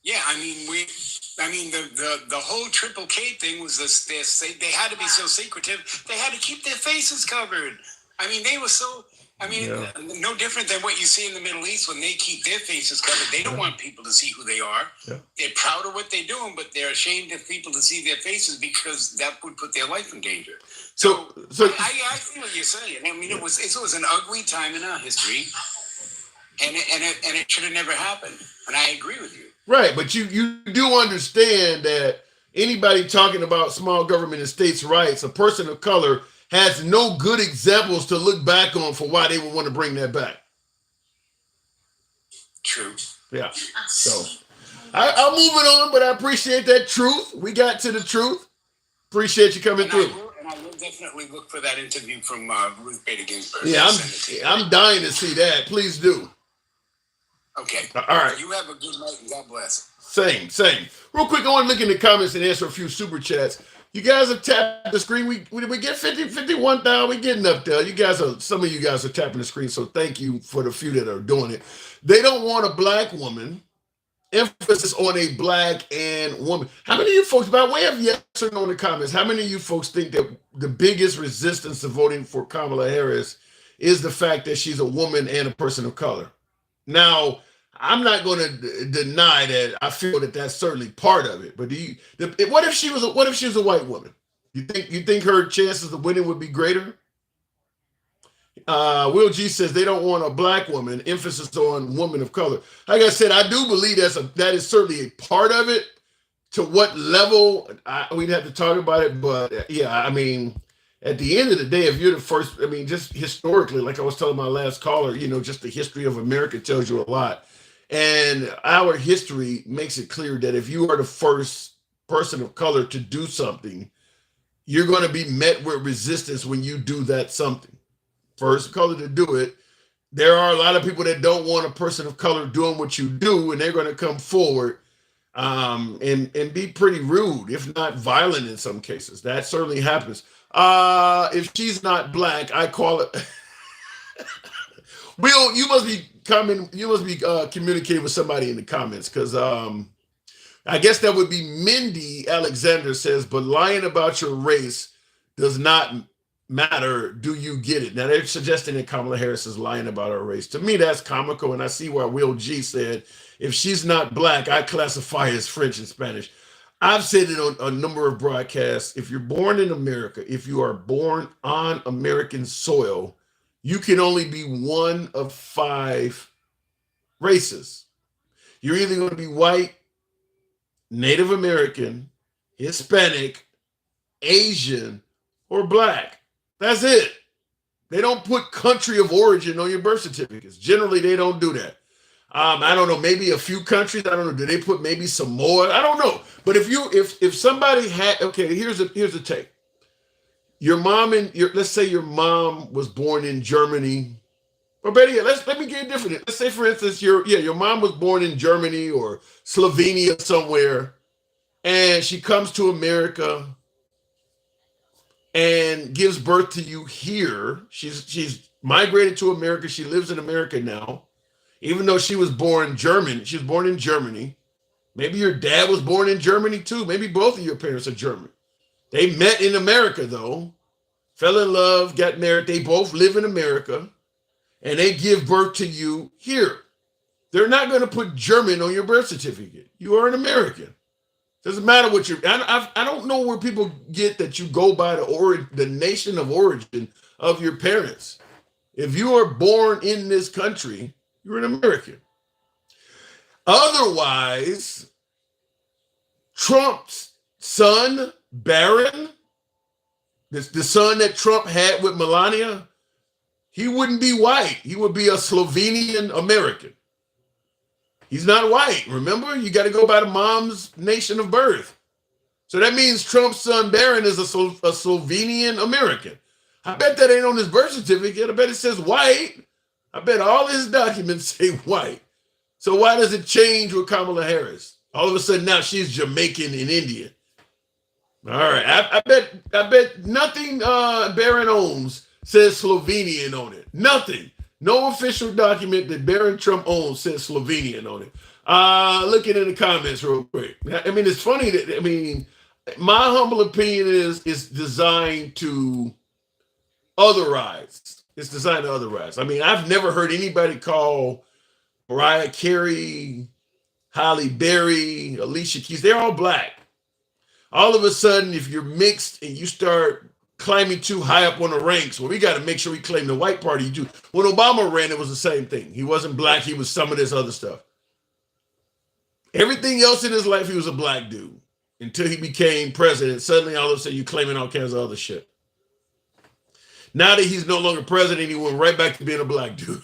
S12: Yeah, I mean, the whole Triple K thing was this. They had to be so secretive. They had to keep their faces covered. I mean, they were so. I mean, no different than what you see in the Middle East when they keep their faces covered. They don't want people to see who they are. Yeah. They're proud of what they're doing, but they're ashamed of people to see their faces because that would put their life in danger. So I see what you're saying. I mean, it was an ugly time in our history, and it should have never happened. And I agree with you.
S1: Right, but you do understand that anybody talking about small government and states' rights, a person of color, has no good examples to look back on for why they would want to bring that back.
S12: True.
S1: Yeah. So I'm moving on, but I appreciate that truth. We got to the truth. Appreciate you coming through.
S12: I will definitely look for that interview from Ruth Bader Ginsburg.
S1: Yeah, I'm dying to see that. Please do.
S12: Okay.
S1: All right.
S12: You have a good night and God bless.
S1: Same. Real quick, I want to look in the comments and answer a few super chats. You guys have tapped the screen. We get 51,000. We're getting up there. Some of you guys are tapping the screen, so thank you for the few that are doing it. They don't want a black woman. Emphasis on a black and woman. How many of you folks, by way of yes or no in the comments, how many of you folks think that the biggest resistance to voting for Kamala Harris is the fact that she's a woman and a person of color? Now, I'm not going to deny that I feel that that's certainly part of it. But what if she was a white woman? You think her chances of winning would be greater? Will G says they don't want a black woman. Emphasis on woman of color. Like I said, I do believe that is certainly a part of it. To what level, we'd have to talk about it. But yeah, I mean, at the end of the day, if you're the first, I mean, just historically, like I was telling my last caller, just the history of America tells you a lot. And our history makes it clear that if you are the first person of color to do something, you're going to be met with resistance when you do that something. First color to do it. There are a lot of people that don't want a person of color doing what you do, and they're going to come forward and be pretty rude, if not violent in some cases. That certainly happens. If she's not black, I call it. Will, you must be communicating with somebody in the comments, because I guess that would be Mindy Alexander says, but lying about your race does not matter. Do you get it? Now they're suggesting that Kamala Harris is lying about her race. To me, that's comical, and I see why Will G said, if she's not black, I classify as French and Spanish. I've said it on a number of broadcasts. If you're born in America, if you are born on American soil, you can only be one of 5 races. You're either going to be white, Native American, Hispanic, Asian, or black. That's it. They don't put country of origin on your birth certificates. Generally, they don't do that. I don't know, maybe a few countries. I don't know. Do they put maybe Samoa? I don't know. But if somebody had, okay, here's a take. Your mom let's say your mom was born in Germany, or better yet, let me get different. Let's say, for instance, your mom was born in Germany or Slovenia somewhere, and she comes to America and gives birth to you here. She's migrated to America. She lives in America now, even though she was born German. She was born in Germany. Maybe your dad was born in Germany too. Maybe both of your parents are German. They met in America though, fell in love, got married. They both live in America, and they give birth to you here. They're not going to put German on your birth certificate. You are an American. Doesn't matter what you're. I don't know where people get that you go by the nation of origin of your parents. If you are born in this country, you're an American. Otherwise, Trump's son, Barron, the son that Trump had with Melania, he wouldn't be white. He would be a Slovenian American. He's not white. Remember, you got to go by the mom's nation of birth. So that means Trump's son Barron is a Slovenian American. I bet that ain't on his birth certificate. I bet it says white. I bet all his documents say white. So why does it change with Kamala Harris? All of a sudden now she's Jamaican and Indian. All right. I bet nothing Barron owns says Slovenian on it. Nothing. No official document that Barron Trump owns says Slovenian on it. Looking in the comments real quick. I mean, it's funny that, my humble opinion is it's designed to otherize. It's designed to otherize. I mean, I've never heard anybody call Mariah Carey, Halle Berry, Alicia Keys. They're all black. All of a sudden, if you're mixed and you start climbing too high up on the ranks, well, we got to make sure we claim the white party too. When Obama ran, it was the same thing. He wasn't black. He was some of this other stuff. Everything else in his life, he was a black dude until he became president. Suddenly, all of a sudden, you're claiming all kinds of other shit. Now that he's no longer president, he went right back to being a black dude.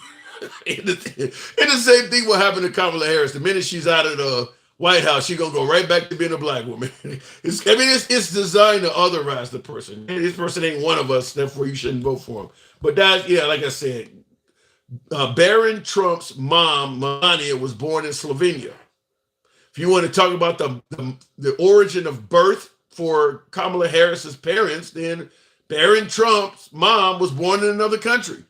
S1: And the same thing will happen to Kamala Harris. The minute she's out of the White House, she's going to go right back to being a black woman. It's designed to otherize the person. This person ain't one of us, therefore you shouldn't vote for him. But that, like I said, Barron Trump's mom, Melania, was born in Slovenia. If you want to talk about the origin of birth for Kamala Harris's parents, then Barron Trump's mom was born in another country.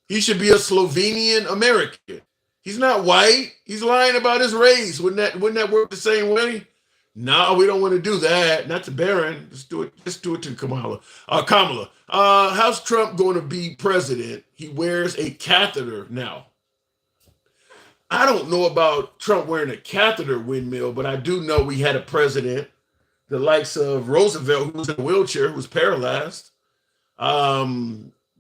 S1: He should be a Slovenian American. He's not white. He's lying about his race. Wouldn't that work the same way? No, we don't want to do that. Not to Barron. Let's do it to Kamala. Kamala. How's Trump going to be president? He wears a catheter now. I don't know about Trump wearing a catheter, Windmill, but I do know we had a president, the likes of Roosevelt, who was in a wheelchair, who was paralyzed.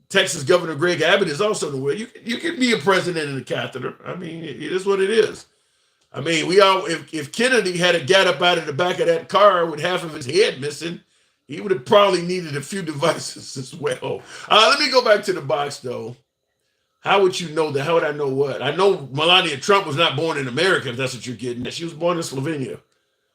S1: Texas Governor Greg Abbott is also in the wheelchair. You can be a president in a catheter. I mean, it is what it is. I mean, if Kennedy had got up out of the back of that car with half of his head missing, he would have probably needed a few devices as well. Let me go back to the box, though. How would you know that? How would I know what? I know Melania Trump was not born in America, if that's what you're getting at. She was born in Slovenia,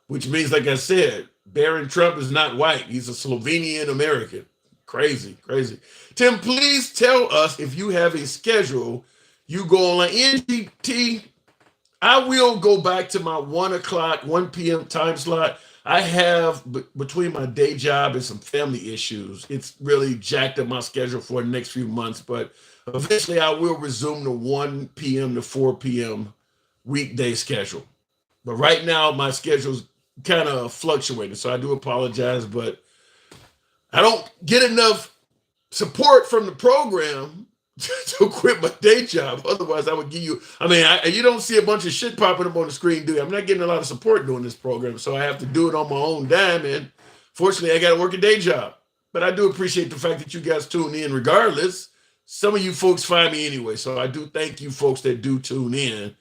S1: which means, like I said, Barron Trump is not white. He's a Slovenian American. Crazy, crazy. Tim, please tell us if you have a schedule. You go on NGT. I will go back to my 1 p.m. time slot. I have, between my day job and some family issues, it's really jacked up my schedule for the next few months, but eventually I will resume the 1 p.m. to 4 p.m. weekday schedule. But right now my schedule's kind of fluctuating, so I do apologize, but I don't get enough support from the program to quit my day job. Otherwise, I would give you, you don't see a bunch of shit popping up on the screen, do you? I'm not getting a lot of support doing this program, so I have to do it on my own dime, and fortunately, I got to work a day job. But I do appreciate the fact that you guys tune in regardless. some of you folks find me anyway. So I do thank you folks that do tune in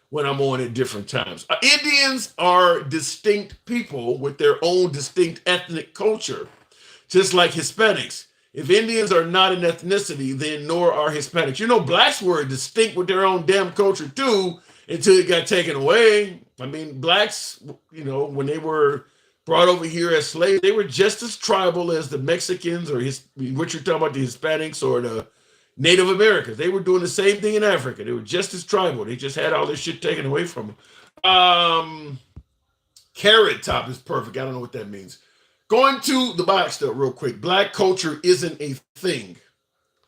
S1: when I'm on at different times. Indians are distinct people with their own distinct ethnic culture, just like Hispanics. If Indians are not an ethnicity, then nor are Hispanics. You know, blacks were distinct with their own damn culture too, until it got taken away. I mean, blacks, you know, when they were brought over here as slaves, they were just as tribal as the Mexicans or what you're talking about, the Hispanics or the Native Americans. They were doing the same thing in Africa. They were just as tribal. They just had all this shit taken away from them. Carrot top is perfect. I don't know what that means. Going to the box though, real quick. Black culture isn't a thing.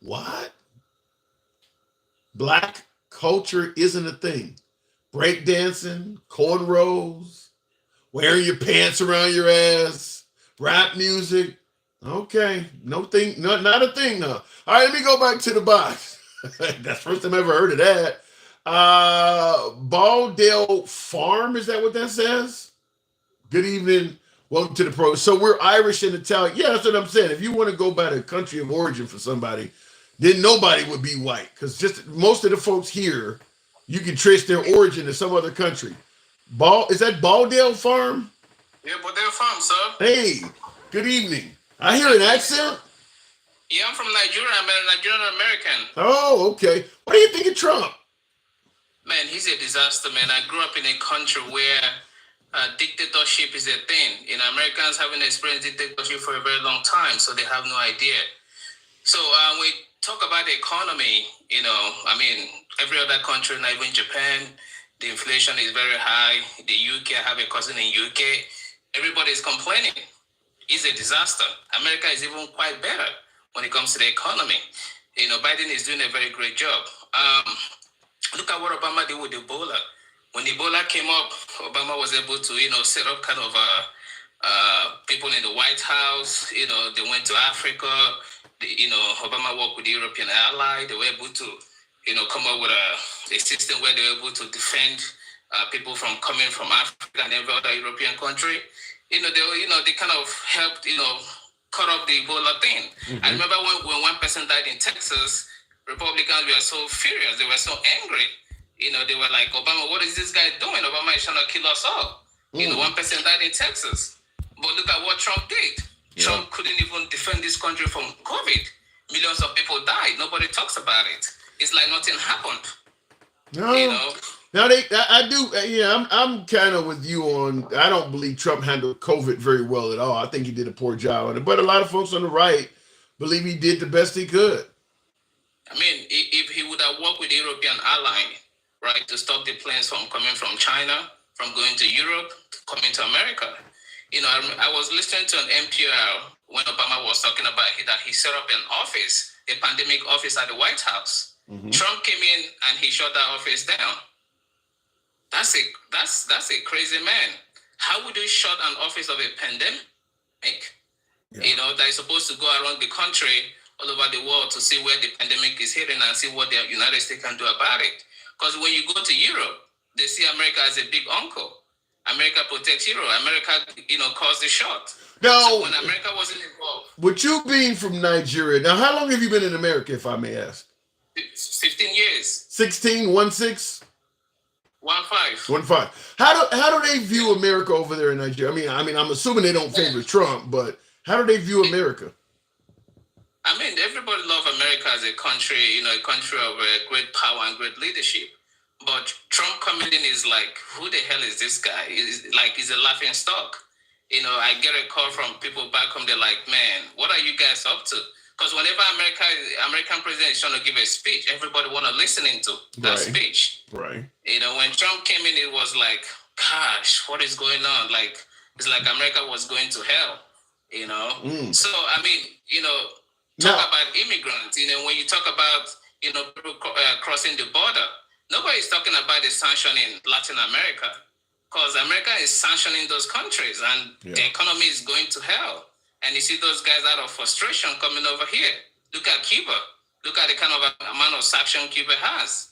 S1: What? Black culture isn't a thing. Breakdancing, cornrows, wearing your pants around your ass, rap music. Okay, no thing, not a thing, huh? All right, let me go back to the box. That's the first time I ever heard of that. Baldale Farm, is that what that says? Good evening. Welcome to the pro. So we're Irish and Italian. Yeah, that's what I'm saying. If you want to go by the country of origin for somebody, then nobody would be white. Because just most of the folks here, you can trace their origin to some other country. Is that Baldale Farm?
S13: Yeah, Baldale Farm, sir.
S1: Hey, good evening. I hear an accent.
S13: Yeah, I'm from Nigeria. I'm a Nigerian American.
S1: Oh, okay. What do you think of Trump?
S13: Man, he's a disaster, man. I grew up in a country where dictatorship is a thing. You know, Americans haven't experienced dictatorship for a very long time, so they have no idea. So we talk about the economy, you know, I mean, every other country, not even Japan, the inflation is very high. The UK, I have a cousin in UK. Everybody is complaining. It's a disaster. America is even quite better when it comes to the economy. You know, Biden is doing a very great job. Look at what Obama did with Ebola. When Ebola came up, Obama was able to, you know, set up kind of people in the White House. You know, they went to Africa. You know, Obama worked with the European ally. They were able to, you know, come up with a system where they were able to defend people from coming from Africa and every other European country. You know, they kind of helped, you know, cut off the Ebola thing. Mm-hmm. I remember when one person died in Texas, Republicans were so furious. They were so angry. You know, they were like, Obama, what is this guy doing? Obama is trying to kill us all. You know, one person died in Texas. But look at what Trump did. Yeah. Trump couldn't even defend this country from COVID. Millions of people died. Nobody talks about it. It's like nothing happened.
S1: No.
S13: You know?
S1: Now I do. Yeah, I'm kind of with you on. I don't believe Trump handled COVID very well at all. I think he did a poor job on it. But a lot of folks on the right believe he did the best he could.
S13: I mean, if he would have worked with the European ally, right, to stop the planes from coming from China, from going to Europe, coming to America. You know, I was listening to an NPR when Obama was talking about that he set up an office, a pandemic office at the White House. Mm-hmm. Trump came in and he shut that office down. That's a crazy man. How would you shut an office of a pandemic? Yeah. You know, that is supposed to go around the country, all over the world to see where the pandemic is hitting and see what the United States can do about it. Because when you go to Europe, they see America as a big uncle. America protects Europe. America, you know, calls the shot.
S1: Now,
S13: so when America wasn't involved.
S1: With you being from Nigeria, now how long have you been in America, if I may ask?
S13: 15 years.
S1: 16, 1-6?
S13: 1-5.
S1: 1-5. How do they view America over there in Nigeria? I mean, I'm assuming they don't favor Trump, but how do they view America?
S13: I mean, everybody loves America as a country, you know, a country of great power and great leadership. But Trump coming in is like, who the hell is this guy? He's a laughing stock. You know, I get a call from people back home. They're like, man, what are you guys up to? Because whenever American president is trying to give a speech, everybody want to listen to that speech.
S1: Right.
S13: You know, when Trump came in, it was like, gosh, what is going on? Like, it's like America was going to hell, you know? So, I mean, you know, talk about immigrants. You know, when you talk about, you know, people crossing the border, nobody's talking about the sanction in Latin America because America is sanctioning those countries and the economy is going to hell. And you see those guys out of frustration coming over here. Look at Cuba. Look at the kind of amount of sanction Cuba has.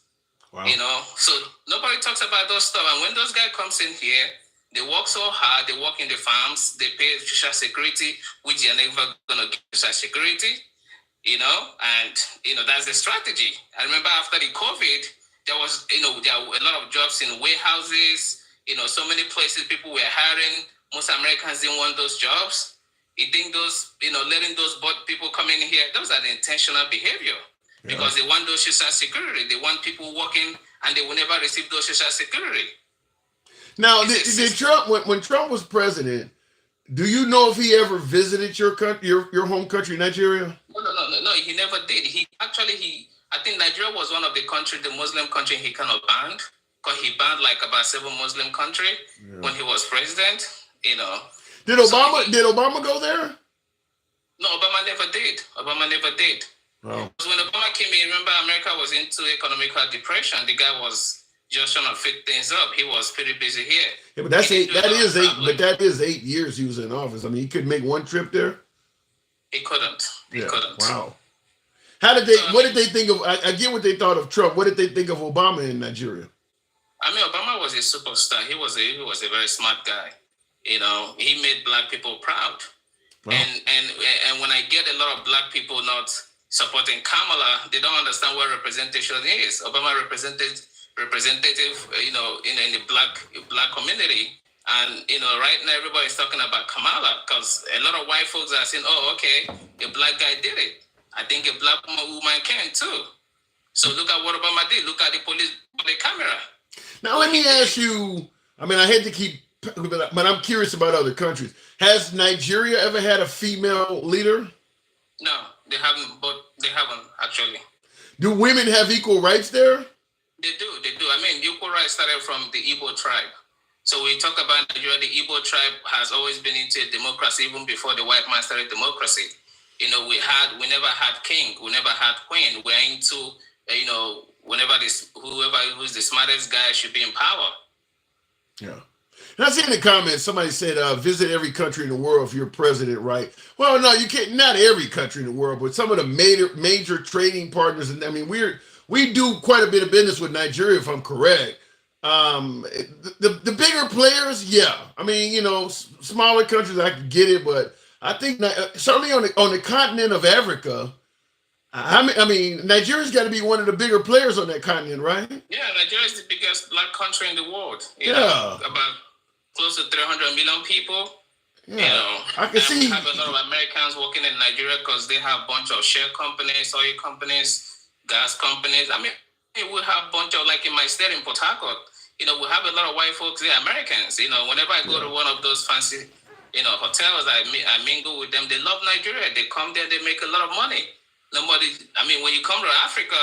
S13: Wow. You know, so nobody talks about those stuff. And when those guys comes in here, they work so hard. They work in the farms. They pay social security, which you're never going to get social security. and that's the strategy. I remember after the COVID, there was there were a lot of jobs in warehouses, so many places people were hiring. Most Americans didn't want those jobs. You think those, letting those people come in here, those are the intentional behavior because they want those social security. They want people working and they will never receive those social security.
S1: Now, did Trump, when Trump was president, do you know if he ever visited your home country, Nigeria?
S13: No, he never did. I think Nigeria was one of the Muslim country he kind of banned, because he banned like about 7 Muslim countries when he was president,
S1: Did Obama go there?
S13: No, Obama never did.
S1: Oh.
S13: When Obama came in, remember America was into economical depression. The guy was just trying to fix things up. He was pretty busy here.
S1: Yeah, but that is 8 years he was in office. I mean, he couldn't make one trip there.
S13: He couldn't.
S1: Wow. What did they think of? I get what they thought of Trump. What did they think of Obama in Nigeria?
S13: I mean, Obama was a superstar. He was a very smart guy. He made black people proud. Wow. And when I get a lot of black people not supporting Kamala, they don't understand what representation is. Obama representative, in the black community. And, right now everybody is talking about Kamala because a lot of white folks are saying, oh, okay, a black guy did it. I think a black woman can too. So look at what Obama did. Look at the police body camera.
S1: Now, let me ask you, I mean, I hate to keep, but I'm curious about other countries. Has Nigeria ever had a female leader?
S13: No, they haven't, actually.
S1: Do women have equal rights there?
S13: They do. I mean, equal rights started from the Igbo tribe. So we talk about Nigeria, the Igbo tribe has always been into democracy even before the white man started democracy. We never had king, we never had queen. We're into, who's the smartest guy should be in power.
S1: Yeah. And I see in the comments, somebody said, visit every country in the world if you're president, right? Well, no, you can't, not every country in the world, but some of the major trading partners. And I mean, we do quite a bit of business with Nigeria, if I'm correct. The bigger players, yeah. I mean, smaller countries, I can get it, but I think certainly on the continent of Africa, I mean, Nigeria's got to be one of the bigger players on that continent, right?
S13: Yeah, Nigeria is the biggest black country in the world. About close to 300 million people.
S1: Yeah, I can see.
S13: We have a lot of Americans working in Nigeria because they have a bunch of share companies, oil companies, gas companies. I mean, we have a bunch of, like in my state in Port Harcourt, we have a lot of white folks there, Americans. Whenever I go to one of those fancy, hotels, I mingle with them. They love Nigeria. They come there, they make a lot of money. When you come to Africa,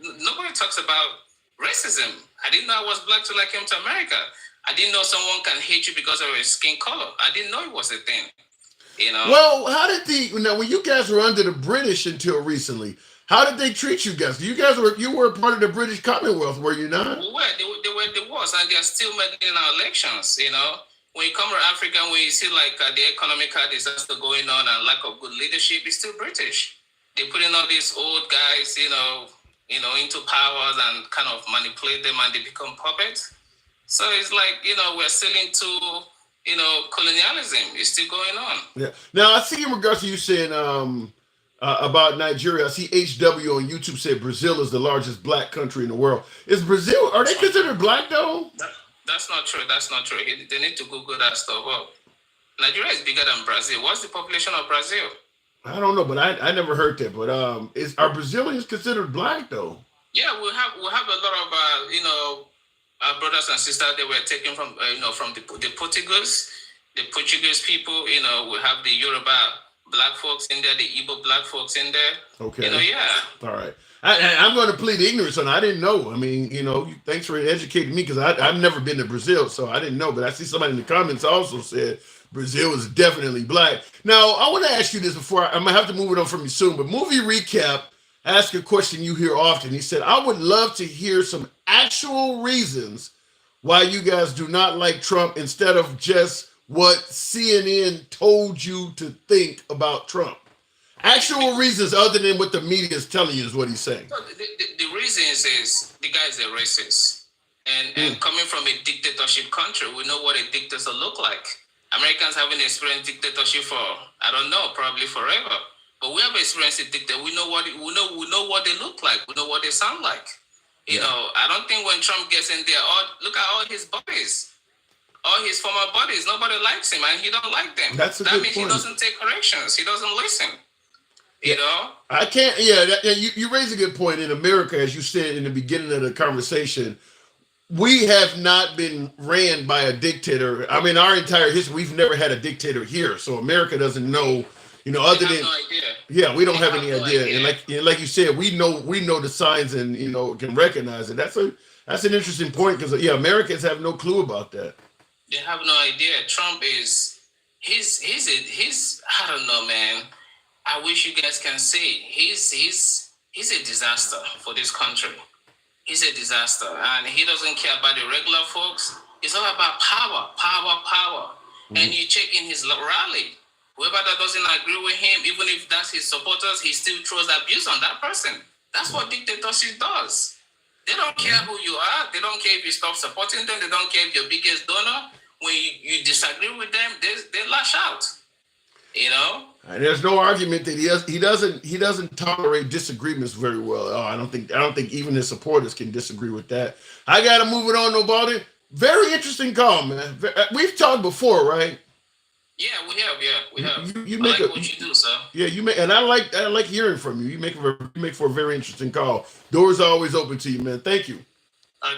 S13: nobody talks about racism. I didn't know I was black till I came to America. I didn't know someone can hate you because of your skin color. I didn't know it was a thing.
S1: Well, how did when you guys were under the British until recently, how did they treat you guys? You were a part of the British Commonwealth, were you not?
S13: We were. They were the worst, and they're still making our elections. When you come to Africa, when you see like the economical disaster going on and lack of good leadership, it's still British. They're putting all these old guys, into powers and kind of manipulate them, and they become puppets. So it's like, we're still into, colonialism. It's still going on. Yeah.
S1: Now, I see in regards to you saying about Nigeria, I see HW on YouTube said Brazil is the largest black country in the world. Is Brazil, are they considered black though?
S13: That's not true. They need to Google that stuff up. Nigeria is bigger than Brazil. What's the population of Brazil?
S1: I don't know, but I never heard that. But are Brazilians considered black though?
S13: Yeah, we have a lot of our brothers and sisters that were taken from from the Portuguese people. We have the Yoruba black folks in there, the Igbo black folks in there.
S1: Okay.
S13: Yeah.
S1: All right. I'm going to plead ignorance on. I didn't know. I mean, thanks for educating me because I've never been to Brazil, so I didn't know. But I see somebody in the comments also said Brazil is definitely black. Now, I want to ask you this before I'm gonna have to move it on from you soon. But Movie Recap asked a question you hear often. He said, "I would love to hear some actual reasons why you guys do not like Trump instead of just what CNN told you to think about Trump." Actual reasons other than what the media is telling you is what he's saying.
S13: The reasons is the guy is a racist. And coming from a dictatorship country, we know what a dictator look like. Americans haven't experienced dictatorship for, I don't know, probably forever. But we have experienced a dictator. We know what they look like. We know what they sound like. You know, I don't think when Trump gets in there, look at all his buddies, all his former buddies. Nobody likes him, and he don't like them. That means he doesn't take corrections. He doesn't listen. You know,
S1: I can't. Yeah, you raise a good point. In America, as you said in the beginning of the conversation, we have not been ran by a dictator. I mean, our entire history, we've never had a dictator here. So America doesn't know, you know, other than,
S13: no idea.
S1: Yeah, we don't have any idea. And like you said, we know the signs and, you know, can recognize it. That's an interesting point because, Americans have no clue about that.
S13: They have no idea. Trump he's I don't know, man. I wish you guys can see. He's a disaster for this country. He's a disaster, and he doesn't care about the regular folks. It's all about power. Mm-hmm. And you check in his rally. Whoever that doesn't agree with him, even if that's his supporters, he still throws abuse on that person. That's what dictatorship does. They don't care who you are. They don't care if you stop supporting them. They don't care if you're biggest donor. When you disagree with them, they lash out. You know?
S1: And there's no argument that he doesn't tolerate disagreements very well. Oh, I don't think even his supporters can disagree with that. I gotta move it on, nobody. Very interesting call, man. We've talked before, right?
S13: Yeah, we have. Yeah, we have.
S1: You
S13: I
S1: make
S13: like what you do, sir.
S1: Yeah, you make, and I like hearing from you. You make for a very interesting call. Doors are always open to you, man. Thank you.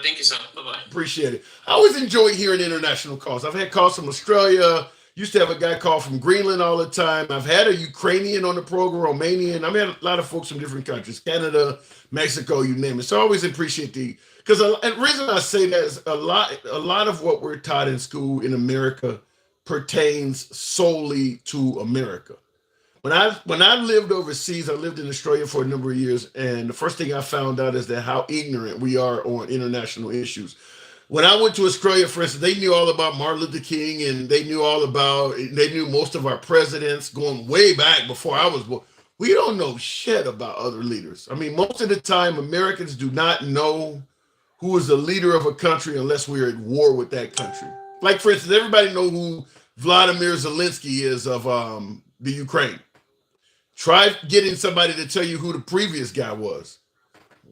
S13: Thank you, sir. Bye-bye.
S1: Appreciate it. I always enjoy hearing international calls. I've had calls from Australia. Used to have a guy call from Greenland all the time. I've had a Ukrainian on the program, Romanian. I've had a lot of folks from different countries, Canada, Mexico, you name it. So I always appreciate and the reason I say that is a lot of what we're taught in school in America pertains solely to America. When I lived overseas, I lived in Australia for a number of years, and the first thing I found out is that how ignorant we are on international issues. When I went to Australia, for instance, they knew all about Martin Luther King, and they knew most of our presidents going way back before I was born. We don't know shit about other leaders. I mean, most of the time, Americans do not know who is the leader of a country unless we're at war with that country. Like, for instance, everybody know who Vladimir Zelensky is of the Ukraine. Try getting somebody to tell you who the previous guy was.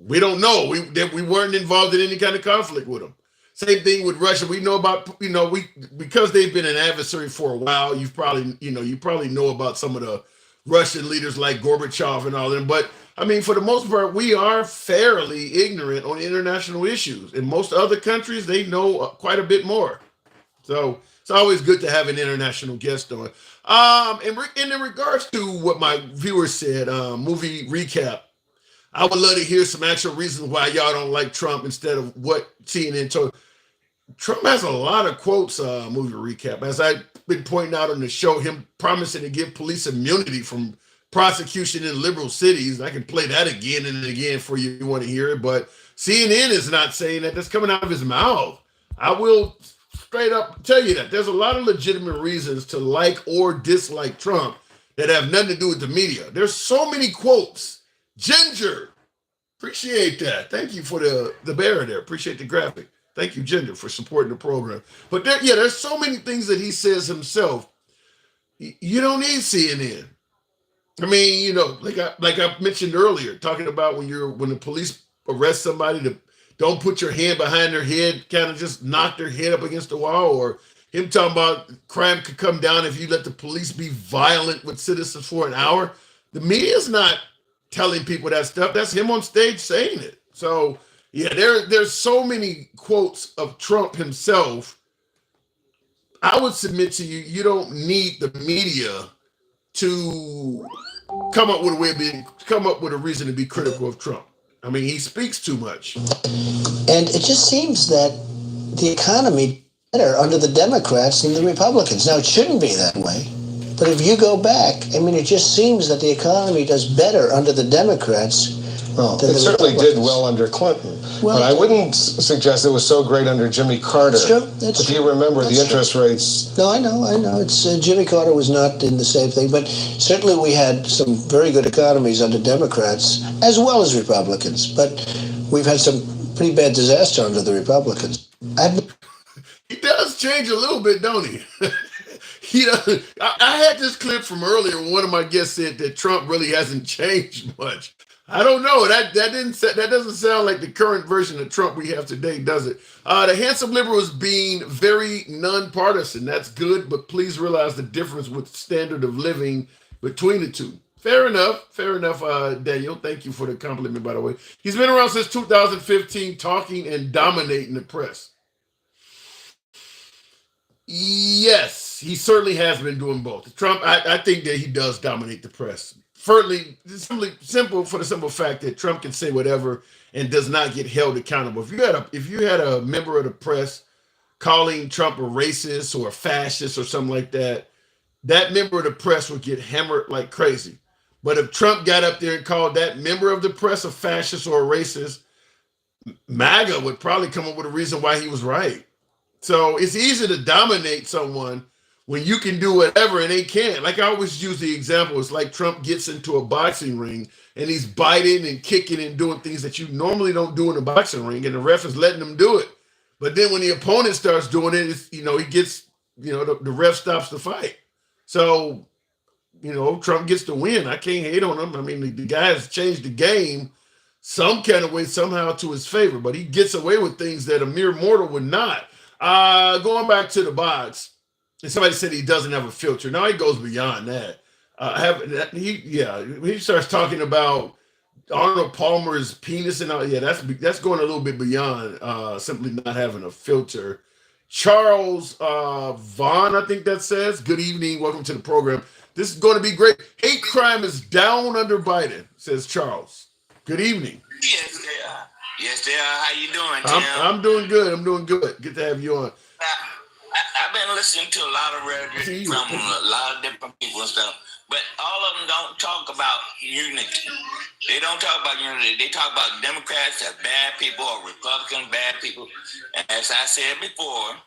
S1: We don't know. We weren't involved in any kind of conflict with him. Same thing with Russia. We know about, because they've been an adversary for a while, you probably know about some of the Russian leaders like Gorbachev and all them. But I mean, for the most part, we are fairly ignorant on international issues. In most other countries, they know quite a bit more. So it's always good to have an international guest on. In regards to what my viewers said, movie recap, I would love to hear some actual reasons why y'all don't like Trump instead of what CNN told. Trump has a lot of quotes, movie recap. As I've been pointing out on the show, him promising to give police immunity from prosecution in liberal cities. I can play that again and again for you if you want to hear it, but CNN is not saying that. That's coming out of his mouth. I will straight up tell you that. There's a lot of legitimate reasons to like or dislike Trump that have nothing to do with the media. There's so many quotes. Ginger, appreciate that. Thank you for the bear there. Appreciate the graphic. Thank you, Ginger, for supporting the program. But there's so many things that he says himself. You don't need CNN. I mean, like I mentioned earlier, talking about when the police arrest somebody, don't put your hand behind their head, kind of just knock their head up against the wall, or him talking about crime could come down if you let the police be violent with citizens for an hour. The media's not telling people that stuff. That's him on stage saying it. So yeah, there's so many quotes of Trump himself. I would submit to you, you don't need the media to come up with a reason to be critical of Trump. I mean, he speaks too much.
S14: And it just seems that the economy better under the Democrats than the Republicans. Now, it shouldn't be that way. But if you go back, I mean, it just seems that the economy does better under the Democrats.
S15: Well, it certainly did well under Clinton. Well, but I wouldn't suggest it was so great under Jimmy Carter. That's true. If you remember the interest rates.
S14: No, I know. It's Jimmy Carter was not in the same thing, but certainly we had some very good economies under Democrats as well as Republicans. But we've had some pretty bad disaster under the Republicans.
S1: He does change a little bit, don't he? He doesn't. I had this clip from earlier when one of my guests said that Trump really hasn't changed much. I don't know. That doesn't sound like the current version of Trump we have today, does it? The handsome liberal is being very nonpartisan. That's good, but please realize the difference with standard of living between the two. Fair enough. Fair enough, Daniel. Thank you for the compliment, by the way. He's been around since 2015, talking and dominating the press. Yes, he certainly has been doing both. Trump, I think that he does dominate the press. Simple for the simple fact that Trump can say whatever and does not get held accountable. If you had a member of the press calling Trump a racist or a fascist or something like that, that member of the press would get hammered like crazy. But if Trump got up there and called that member of the press a fascist or a racist, MAGA would probably come up with a reason why he was right. So it's easy to dominate someone when you can do whatever and they can't. Like I always use the example, it's like Trump gets into a boxing ring and he's biting and kicking and doing things that you normally don't do in a boxing ring, and the ref is letting him do it. But then when the opponent starts doing it, he gets, the ref stops the fight. So, Trump gets the win. I can't hate on him. I mean, the guy has changed the game some kind of way, somehow to his favor, but he gets away with things that a mere mortal would not. Going back to the box, and somebody said he doesn't have a filter. Now he goes beyond that. He starts talking about Arnold Palmer's penis and all. Yeah, that's going a little bit beyond simply not having a filter. Charles Vaughn, I think that says, good evening, welcome to the program. This is going to be great. Hate crime is down under Biden, says Charles. Good evening.
S16: Yes, they are. Yes, they are. How you doing, Tim?
S1: I'm doing good. I'm doing good. Good to have you on.
S16: I've been listening to a lot of rhetoric from a lot of different people and stuff, but all of them don't talk about unity. They don't talk about unity. They talk about Democrats as bad people or Republicans bad people. And as I said before,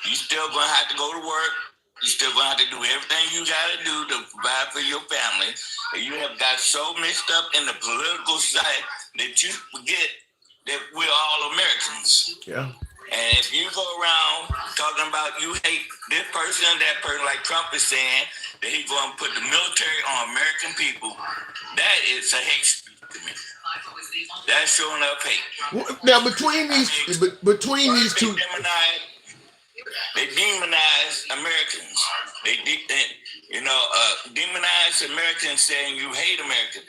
S16: you still going to have to go to work. You still going to have to do everything you got to do to provide for your family. And you have got so mixed up in the political side that you forget that we're all Americans.
S1: Yeah.
S16: And if you go around talking about you hate this person and that person, like Trump is saying, that he's going to put the military on American people, that is a hate speech to me. That's showing up hate.
S1: Now, between these two,
S16: they demonize Americans. They demonize Americans, saying you hate Americans.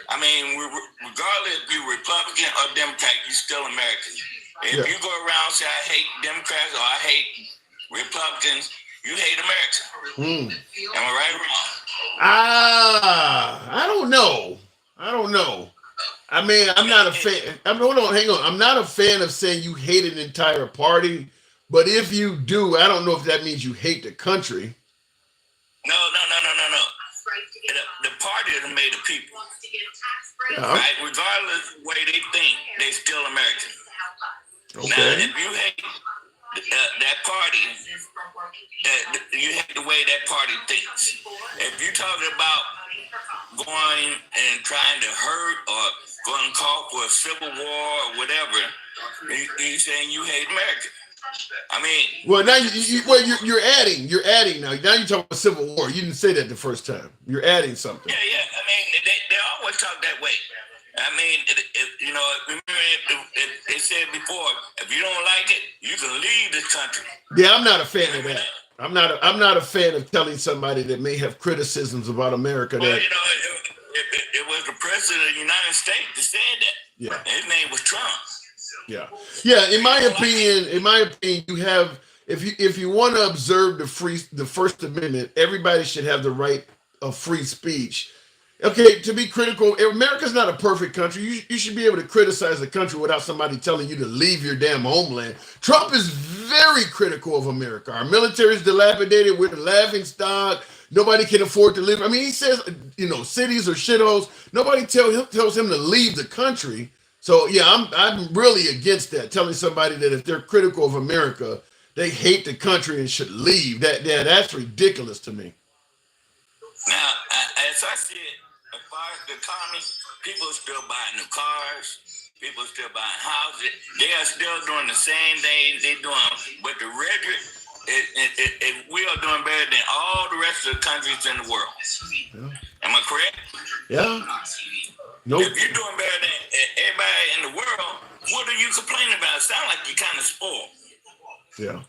S16: I mean, regardless if you're Republican or Democrat, you're still American. If you go around and say I hate Democrats or I hate Republicans, you hate America. Am I right or wrong?
S1: I don't know. I mean, I'm not a fan. Hang on. I'm not a fan of saying you hate an entire party, but if you do, I don't know if that means you hate the country.
S16: No. The party is made of people. Right? Regardless of the way they think, they're still American.
S1: Okay.
S16: Now, if you hate that party, you hate the way that party thinks. If you're talking about going and trying to hurt or going to call for a civil war or whatever, you're saying you hate America. I mean,
S1: well, now you're adding now. Now you're talking about civil war. You didn't say that the first time. You're adding something.
S16: Yeah. I mean, they always talk that way. I mean, remember they said before, if you don't like it, you can leave this country.
S1: Yeah, I'm not a fan of that. I'm not a fan of telling somebody that may have criticisms about America
S16: well,
S1: that.
S16: It was the president of the United States that said that.
S1: Yeah.
S16: And his name was Trump.
S1: Yeah. In my opinion, you have if you want to observe the First Amendment, everybody should have the right of free speech. Okay, to be critical, America's not a perfect country. You should be able to criticize the country without somebody telling you to leave your damn homeland. Trump is very critical of America. Our military is dilapidated. We're the laughing stock. Nobody can afford to live. I mean, he says, cities are shitholes. Nobody tells him to leave the country. So yeah, I'm really against that. Telling somebody that if they're critical of America, they hate the country and should leave. That's ridiculous to me.
S16: Now, as I said, as far as the economy, people are still buying new cars. People are still buying houses. They are still doing the same thing they're doing. But the rhetoric, we richest countries in the world.
S1: Yeah.
S16: Am I correct?
S1: Yeah. Nope.
S16: If you're doing better than everybody in the world, what are you complaining about? It sounds like you're kind of spoiled.
S1: Yeah.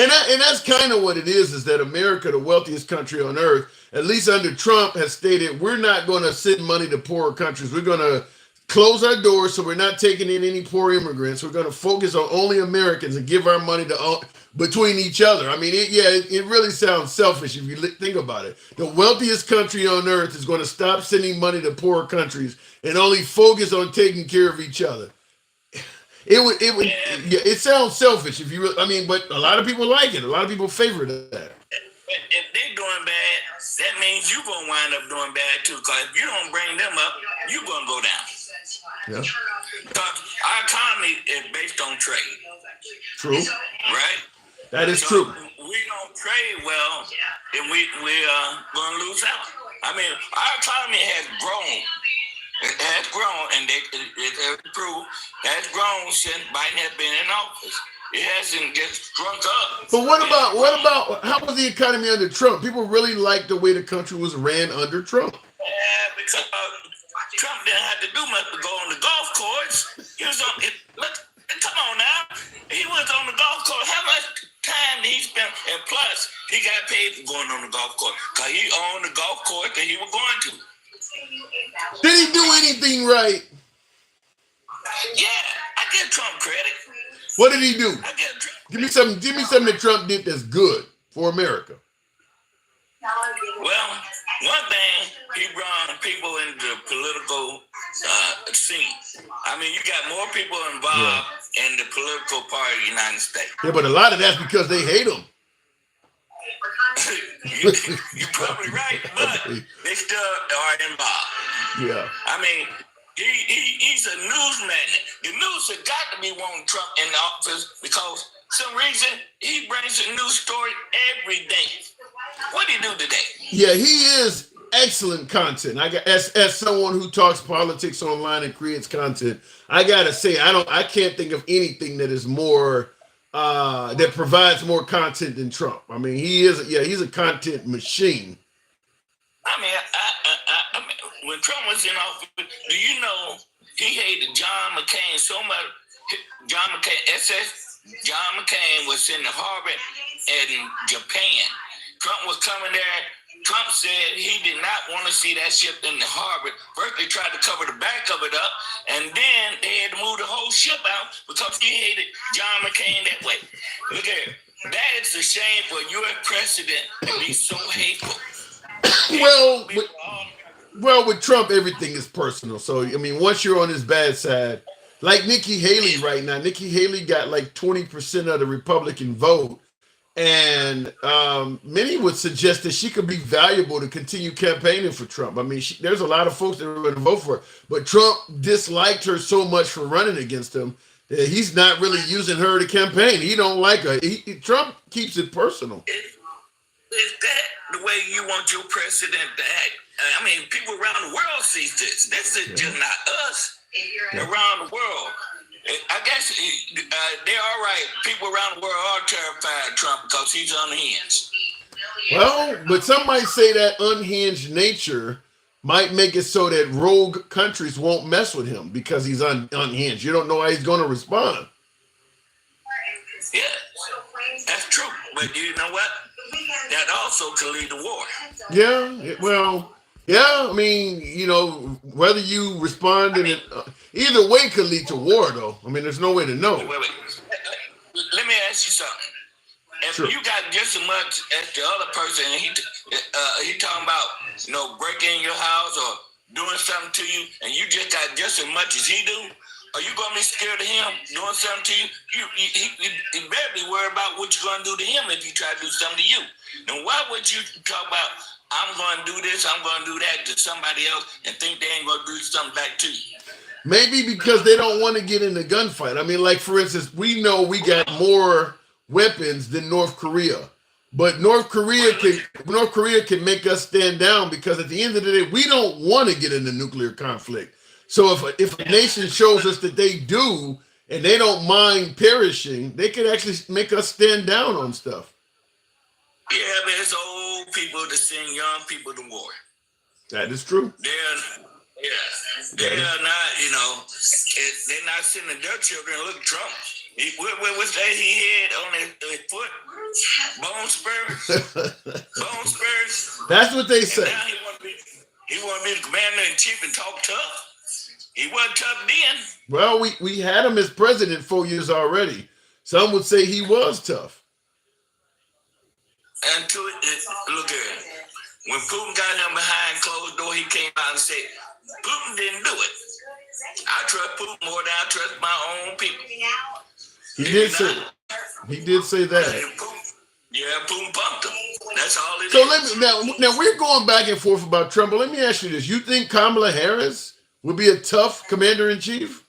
S1: And that's kind of what it is that America, the wealthiest country on earth, at least under Trump, has stated we're not going to send money to poorer countries. We're going to close our doors, so we're not taking in any poor immigrants. We're going to focus on only Americans and give our money to between each other. I mean, it really sounds selfish if you think about it. The wealthiest country on earth is going to stop sending money to poorer countries and only focus on taking care of each other. It sounds selfish if you. I mean, but a lot of people like it. A lot of people favor that.
S16: If they're doing bad, that means you're gonna wind up doing bad too. Because if you don't bring them up, you're gonna go down.
S1: Yeah.
S16: Because our economy is based on trade.
S1: True.
S16: Right.
S1: That is
S16: so
S1: true.
S16: We don't trade well, and we're gonna lose out. I mean, our economy has grown. It has grown, and it has proved has grown since Biden has been in office. It hasn't just shrunk up.
S1: But what about how was the economy under Trump? People really liked the way the country was ran under Trump.
S16: Yeah, because Trump didn't have to do much to go on the golf course. He was on it. Come on now, he was on the golf course. How much time did he spend? And plus, he got paid for going on the golf course because he owned the golf course that he was going to.
S1: Did he do anything right?
S16: Yeah, I give Trump credit.
S1: What did he do?
S16: I give Trump.
S1: Give me something that Trump did that's good for America.
S16: Well, one thing, he brought people into the political scene. I mean, you got more people involved in the political part of the United States.
S1: Yeah, but a lot of that's because they hate him.
S16: You're probably right, but they still are involved.
S1: Yeah.
S16: I mean, he's a newsman. The news has got to be wanting Trump in the office because some reason he brings a news story every day. What did he do today?
S1: Yeah, he is excellent content. As someone who talks politics online and creates content, I gotta say I can't think of anything that is more that provides more content than Trump. I mean, he's a content machine.
S16: I mean, I mean, when Trump was in office, do you know he hated John McCain so much? John McCain was in the Harvard in Japan. Trump was coming there. Trump said he did not want to see that ship in the Harvard. First, they tried to cover the back of it up, and then they had to move the whole ship out because he hated John McCain that way. Look at it. That is a shame for a U.S. president to be so hateful.
S1: Well, with Trump, everything is personal. So, I mean, once you're on his bad side, like Nikki Haley right now, Nikki Haley got like 20% of the Republican vote. And many would suggest that she could be valuable to continue campaigning for Trump. I mean, there's a lot of folks that are going to vote for her. But Trump disliked her so much for running against him that he's not really using her to campaign. He don't like her. Trump keeps it personal.
S16: Is that the way you want your president to act? I mean, people around the world see this. This is just not us. Around the world. I guess they're all right. People around the world are terrified of Trump because he's unhinged.
S1: Well, but some might say that unhinged nature might make it so that rogue countries won't mess with him because he's unhinged. You don't know how he's going to respond.
S16: Yeah, that's true. But you know what? That also could lead to war.
S1: Yeah, well, yeah, I mean, you know, whether you respond in either way could lead to war, though. I mean, there's no way to know.
S16: Wait. Let me ask you something. If you got just as much as the other person, and he talking about, breaking your house or doing something to you, and you just got just as much as he do, are you gonna be scared of him doing something to you? You better be worried about what you're gonna do to him if he try to do something to you. Now, why would you talk about I'm gonna do this, I'm gonna do that to somebody else, and think they ain't gonna do something back to you?
S1: Maybe because they don't want to get in a gunfight. I mean, like, for instance, we know we got more weapons than North Korea. But North Korea can make us stand down because at the end of the day, we don't want to get in a nuclear conflict. So if a nation shows us that they do and they don't mind perishing, they could actually make us stand down on stuff.
S16: Yeah, but it's old people that send young people to war.
S1: That is true.
S16: They're not, they're not sending their children. Look, Trump. What's that he had on his foot? Bone spurs. Bone spurs.
S1: That's what they say.
S16: Now he want to be the commander in chief and talk tough. He wasn't tough then.
S1: Well, we had him as president 4 years already. Some would say he was tough.
S16: And look at it. When Putin got him behind closed door, he came out and said, Putin didn't do it. I trust Putin more than I trust my own people.
S1: He did say that.
S16: Yeah, Putin pumped him. That's all it
S1: is. Now we're going back and forth about Trump, but let me ask you this. You think Kamala Harris would be a tough commander-in-chief?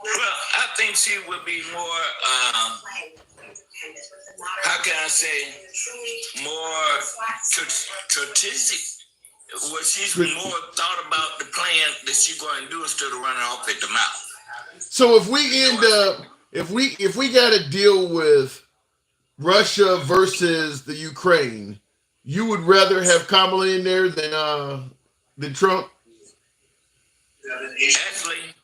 S16: Well, I think she would be more, how can I say, more strategic. Well, she's more thought about the plan that she's going to do instead of running off at the mouth.
S1: So if we end up, if we got to deal with Russia versus the Ukraine, you would rather have Kamala in there than Trump?
S16: Actually,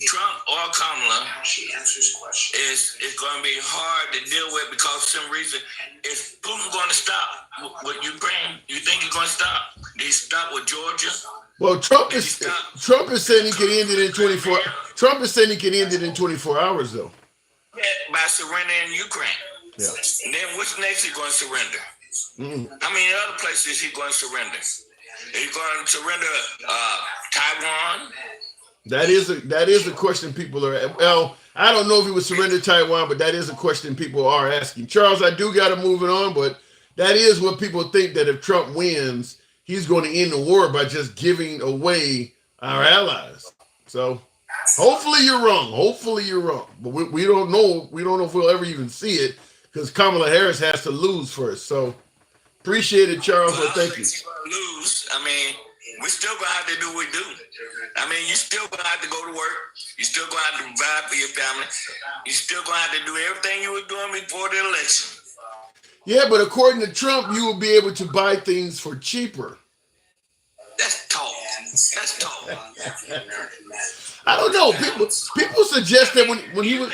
S16: Trump or Kamala is going to be hard to deal with because for some reason, is Putin going to stop with Ukraine? You think he's going to stop? Did he stop with Georgia?
S1: Well, Trump is saying he can end it in 24. Trump is saying he can end it in 24 hours, though.
S16: Yeah, by surrendering Ukraine.
S1: Yeah.
S16: And then what's next? He's going to surrender. How many other places he's going to surrender? He's going to surrender Taiwan.
S1: That is a question people are. Well, I don't know if he would surrender Taiwan, but that is a question people are asking. Charles, I do got to move it on, but that is what people think, that if Trump wins, he's going to end the war by just giving away our allies. So hopefully you're wrong. But we don't know. We don't know if we'll ever even see it because Kamala Harris has to lose first. So appreciate it, Charles. Well, thank you.
S16: Lose. I mean, we're still going to have to do what we do. I mean, you still going to have to go to work. You still going to have to provide for your family. You still going to have to do everything you were doing before the election.
S1: Yeah, but according to Trump, you will be able to buy things for cheaper.
S16: That's talk.
S1: I don't know. People suggest that when he was.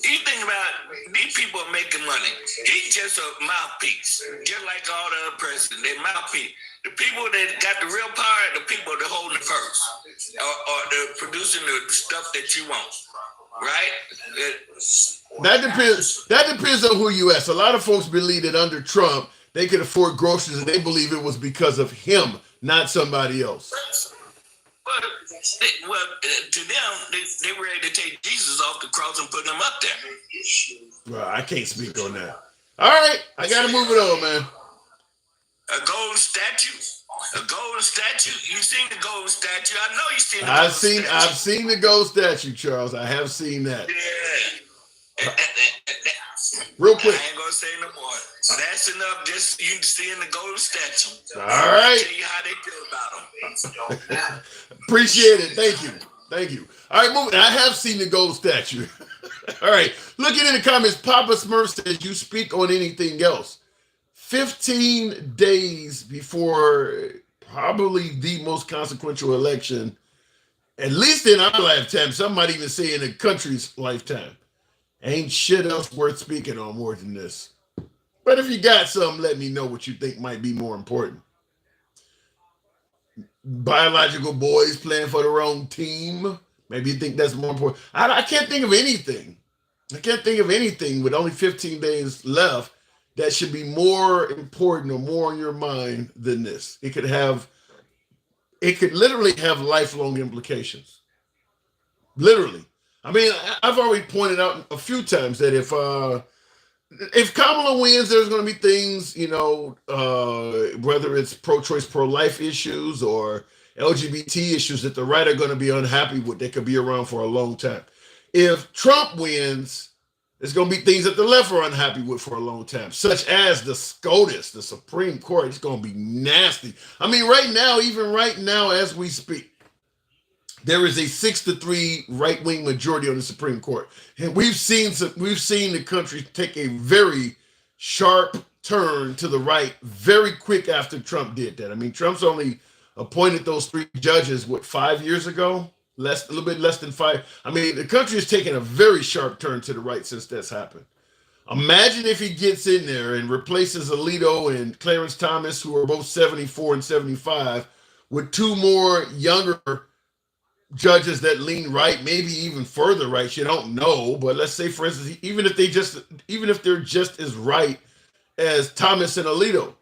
S16: You think about these people are making money. He's just a mouthpiece, just like all the other presidents. They're mouthpiece. The people that got the real power are the people that holding the purse, or they're producing the stuff that you want, right?
S1: That depends on who you ask. A lot of folks believe that under Trump they could afford groceries, and they believe it was because of him, not somebody else.
S16: Well, to them, they were ready to take Jesus off the cross and put him up there.
S1: Well, I can't speak on that. All right, I got to move it on, man.
S16: A golden statue. You seen the golden statue? I know you seen the
S1: golden
S16: statue.
S1: I've seen the gold statue, Charles. I have seen that.
S16: Yeah.
S1: Real quick.
S16: I ain't gonna say no more. That's enough. Just you seeing the golden statue.
S1: All right.
S16: Tell you how they feel about them.
S1: Appreciate it. Thank you. All right, moving. I have seen the gold statue. All right. Looking in the comments, Papa Smurf says, you speak on anything else. 15 days before probably the most consequential election, at least in our lifetime, some might even say in the country's lifetime. Ain't shit else worth speaking on more than this. But if you got something, let me know what you think might be more important. Biological boys playing for their own team. Maybe you think that's more important. I can't think of anything. With only 15 days left that should be more important or more on your mind than this. It could literally have lifelong implications. Literally. I mean, I've already pointed out a few times that if Kamala wins, there's going to be things, whether it's pro-choice, pro-life issues or LGBT issues that the right are going to be unhappy with. They could be around for a long time. If Trump wins, there's going to be things that the left are unhappy with for a long time, such as the SCOTUS, the Supreme Court. It's going to be nasty. I mean, even right now, as we speak, there is a 6-3 right-wing majority on the Supreme Court. And we've seen the country take a very sharp turn to the right very quick after Trump did that. I mean, Trump's only appointed those 3 judges, 5 years ago? A little bit less than 5. I mean, the country has taken a very sharp turn to the right since that's happened. Imagine if he gets in there and replaces Alito and Clarence Thomas, who are both 74 and 75, with 2 more younger judges that lean right, maybe even further right. You don't know, but let's say, for instance, even if they're just as right as Thomas and Alito,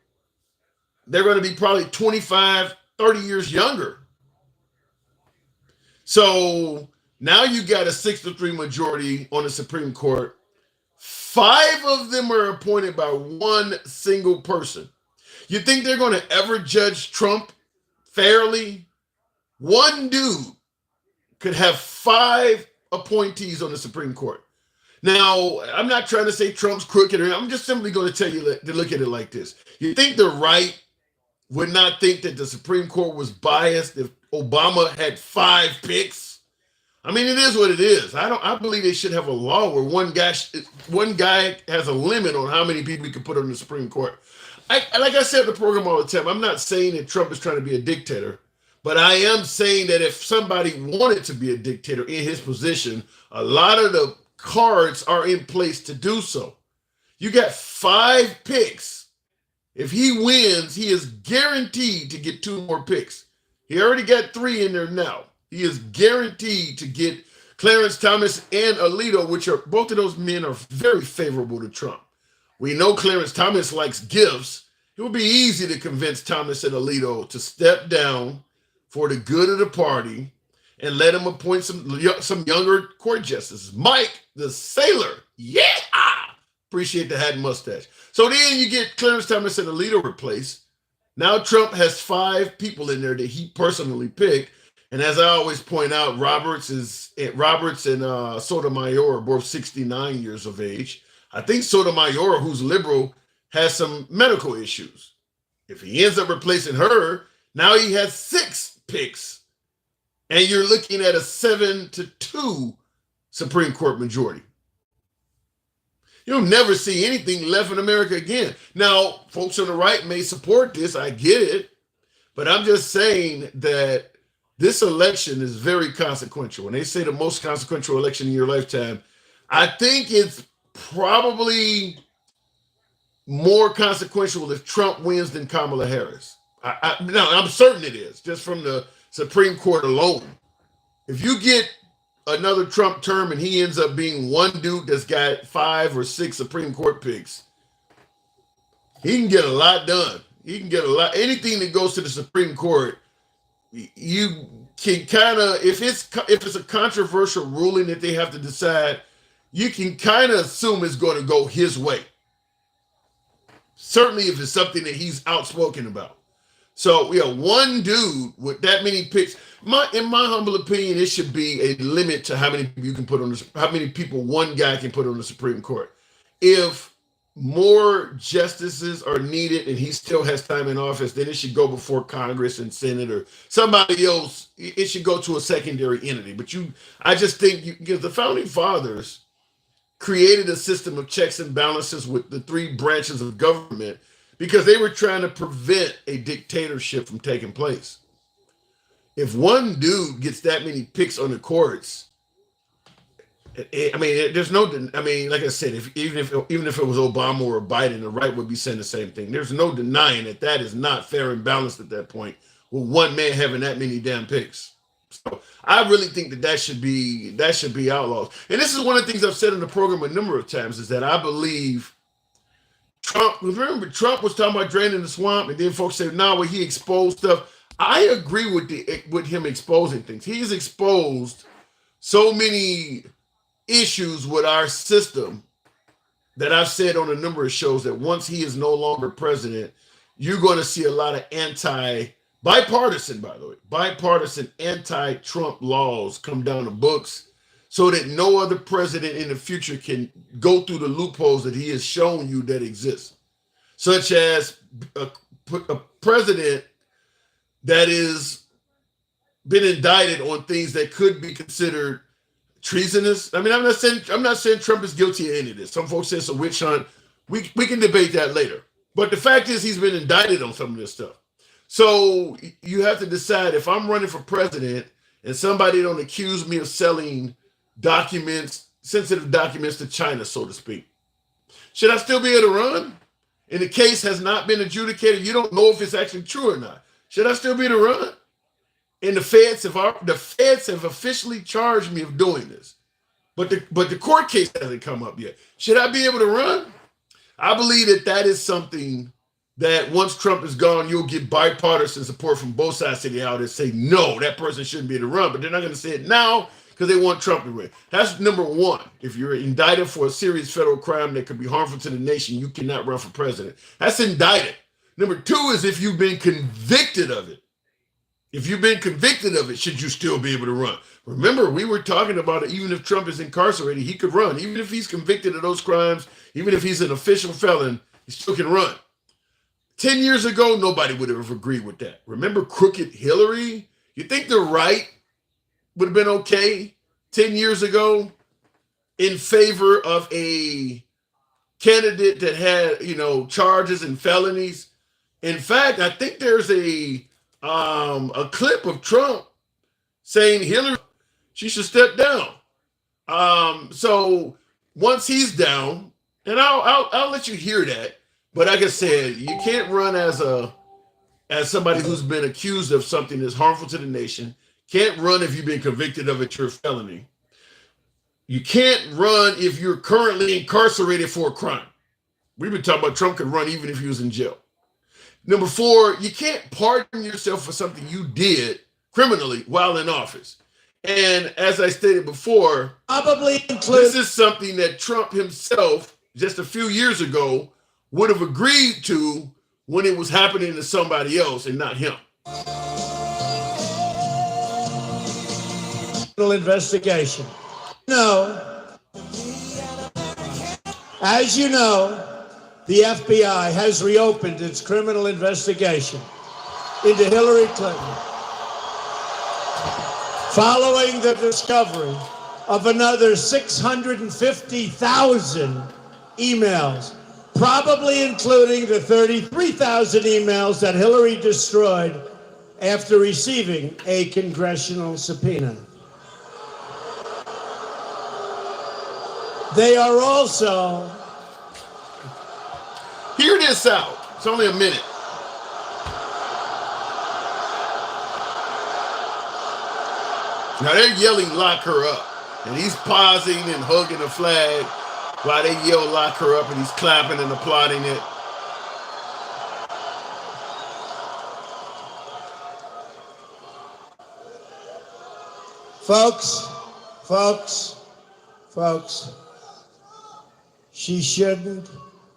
S1: they're going to be probably 25, 30 years younger. So now you got a 6-3 majority on the Supreme Court. 5 of them are appointed by one single person. You think they're going to ever judge Trump fairly? One dude could have 5 appointees on the Supreme Court. Now, I'm not trying to say Trump's crooked. I'm just simply going to tell you to look at it like this. You think the right would not think that the Supreme Court was biased if Obama had 5 picks? I mean, it is what it is. I believe they should have a law where one guy has a limit on how many people he can put on the Supreme Court. Like I said in the program all the time, I'm not saying that Trump is trying to be a dictator, but I am saying that if somebody wanted to be a dictator in his position, a lot of the cards are in place to do so. You got 5 picks. If he wins, he is guaranteed to get 2 more picks. He already got 3 in there now. He is guaranteed to get Clarence Thomas and Alito, which are both of those men are very favorable to Trump. We know Clarence Thomas likes gifts. It would be easy to convince Thomas and Alito to step down for the good of the party and let him appoint some younger court justices. Mike, the sailor, yeah, appreciate the hat and mustache. So then you get Clarence Thomas and Alito replaced. Now Trump has 5 people in there that he personally picked. And as I always point out, Roberts and Sotomayor are both 69 years of age. I think Sotomayor, who's liberal, has some medical issues. If he ends up replacing her, now he has 6 picks. And you're looking at a 7-2 Supreme Court majority. You'll never see anything left in America again. Now, folks on the right may support this. I get it. But I'm just saying that this election is very consequential. When they say the most consequential election in your lifetime, I think it's probably more consequential if Trump wins than Kamala Harris. I'm certain it is, just from the Supreme Court alone. If you get another Trump term and he ends up being one dude that's got 5 or 6 Supreme Court picks, he can get a lot done. He can get a lot. Anything that goes to the Supreme Court, you can kind of, if it's a controversial ruling that they have to decide, you can kind of assume it's going to go his way. Certainly if it's something that he's outspoken about. So, one dude with that many picks, in my humble opinion, it should be a limit to how many people you can put on how many people one guy can put on the Supreme Court. If more justices are needed and he still has time in office, then it should go before Congress and Senate or somebody else. It should go to a secondary entity. But I just think because the Founding Fathers created a system of checks and balances with the 3 branches of government because they were trying to prevent a dictatorship from taking place. If one dude gets that many picks on the courts, I mean, there's no. I mean, like I said, even if it was Obama or Biden, the right would be saying the same thing. There's no denying that is not fair and balanced at that point, with one man having that many damn picks. So I really think that should be outlawed. And this is one of the things I've said in the program a number of times is that I believe Trump. Remember, Trump was talking about draining the swamp, and then folks said, "No, well, he exposed stuff." I agree with him exposing things. He's exposed so many issues with our system that I've said on a number of shows that once he is no longer president, you're going to see a lot of bipartisan anti-Trump laws come down the books so that no other president in the future can go through the loopholes that he has shown you that exist, such as a president that is been indicted on things that could be considered treasonous. I mean, I'm not saying Trump is guilty of any of this. Some folks say it's a witch hunt. We can debate that later. But the fact is, he's been indicted on some of this stuff. So you have to decide, if I'm running for president and somebody don't accuse me of selling documents, sensitive documents to China, so to speak, should I still be able to run? And the case has not been adjudicated. You don't know if it's actually true or not. Should I still be able to run? And the feds have officially charged me of doing this, but the court case hasn't come up yet. Should I be able to run? I believe that is something that once Trump is gone, you'll get bipartisan support from both sides of the aisle that say, no, that person shouldn't be able to run. But they're not going to say it now because they want Trump to win. That's number one. If you're indicted for a serious federal crime that could be harmful to the nation, you cannot run for president. That's indicted. Number two is if you've been convicted of it. If you've been convicted of it, should you still be able to run? Remember, we were talking about it. Even if Trump is incarcerated, he could run. Even if he's convicted of those crimes, even if he's an official felon, he still can run. 10 years ago, nobody would have agreed with that. Remember crooked Hillary? You think the right would have been okay 10 years ago in favor of a candidate that had, charges and felonies? In fact, I think there's a clip of Trump saying Hillary, she should step down. So once he's down, and I'll let you hear that. But like I said, you can't run as somebody who's been accused of something that's harmful to the nation. Can't run if you've been convicted of it, you're a felony. You can't run if you're currently incarcerated for a crime. We've been talking about Trump could run even if he was in jail. Number four, you can't pardon yourself for something you did criminally while in office. And as I stated before, this is something that Trump himself, just a few years ago, would have agreed to when it was happening to somebody else and not him.
S9: Investigation. As you know, the FBI has reopened its criminal investigation into Hillary Clinton following the discovery of another 650,000 emails, probably including the 33,000 emails that Hillary destroyed after receiving a congressional subpoena. They are also...
S1: Hear this out. It's only a minute. Now they're yelling, lock her up. And he's pausing and hugging the flag while they yell, lock her up, and he's clapping and applauding it.
S9: Folks, she shouldn't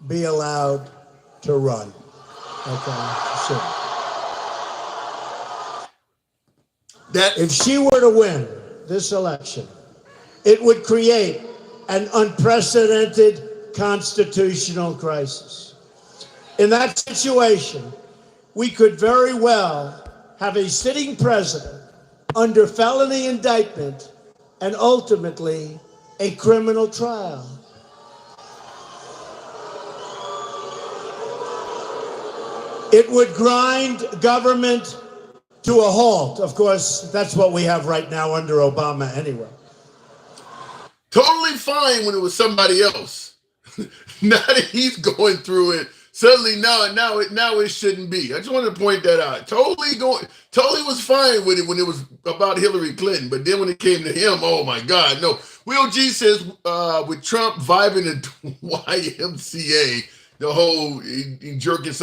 S9: be allowed to run. Okay, she shouldn't. If she were to win this election, it would create an unprecedented constitutional crisis. In that situation, we could very well have a sitting president under felony indictment and ultimately a criminal trial. It would grind government to a halt. Of course, that's what we have right now under Obama anyway.
S1: Totally fine when it was somebody else. Now that he's going through it, suddenly now it shouldn't be. I just wanted to point that out. Totally was fine with it when it was about Hillary Clinton, but then when it came to him, oh my God, no. Will G says with Trump vibing at YMCA, the whole jerking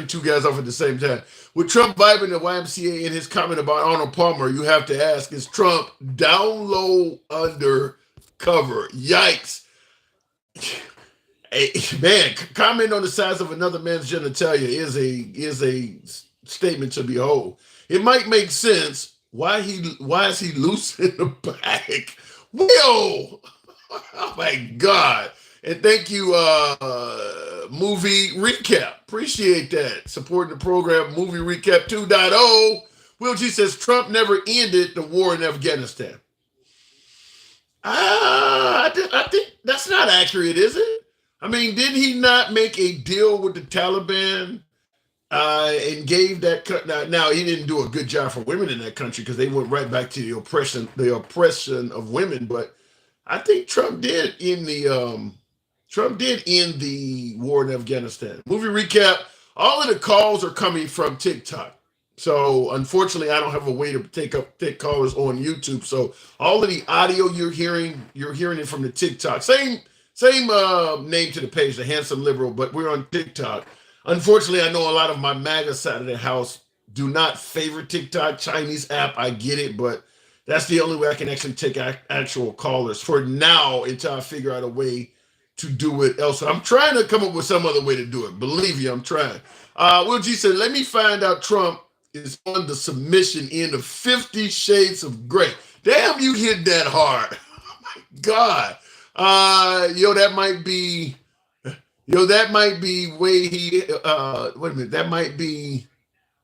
S1: two guys off at the same time. With Trump vibing at YMCA in his comment about Arnold Palmer, you have to ask, is Trump down low undercover? Yikes. Hey, man, comment on the size of another man's genitalia is a statement to behold. It might make sense. Why is he loose in the back? Will! Oh my God. And thank you, Movie Recap. Appreciate that. Supporting the program, Movie Recap 2.0. Will G says Trump never ended the war in Afghanistan. I think that's not accurate, is it? I mean, did he not make a deal with the Taliban and gave that now he didn't do a good job for women in that country because they went right back to the oppression of women. But I think Trump did end the war in Afghanistan. Movie recap. All of the calls are coming from TikTok. So unfortunately, I don't have a way to take callers on YouTube. So all of the audio you're hearing it from the TikTok. Same name to the page, the Handsome Liberal, but we're on TikTok. Unfortunately, I know a lot of my MAGA side of the house do not favor TikTok, Chinese app. I get it, but that's the only way I can actually take actual callers for now until I figure out a way to do it else. I'm trying to come up with some other way to do it. Believe you, I'm trying. Will G said, let me find out Trump is on the submission end of 50 Shades of Grey. Damn, you hit that hard. Oh my God. That might be way he that might be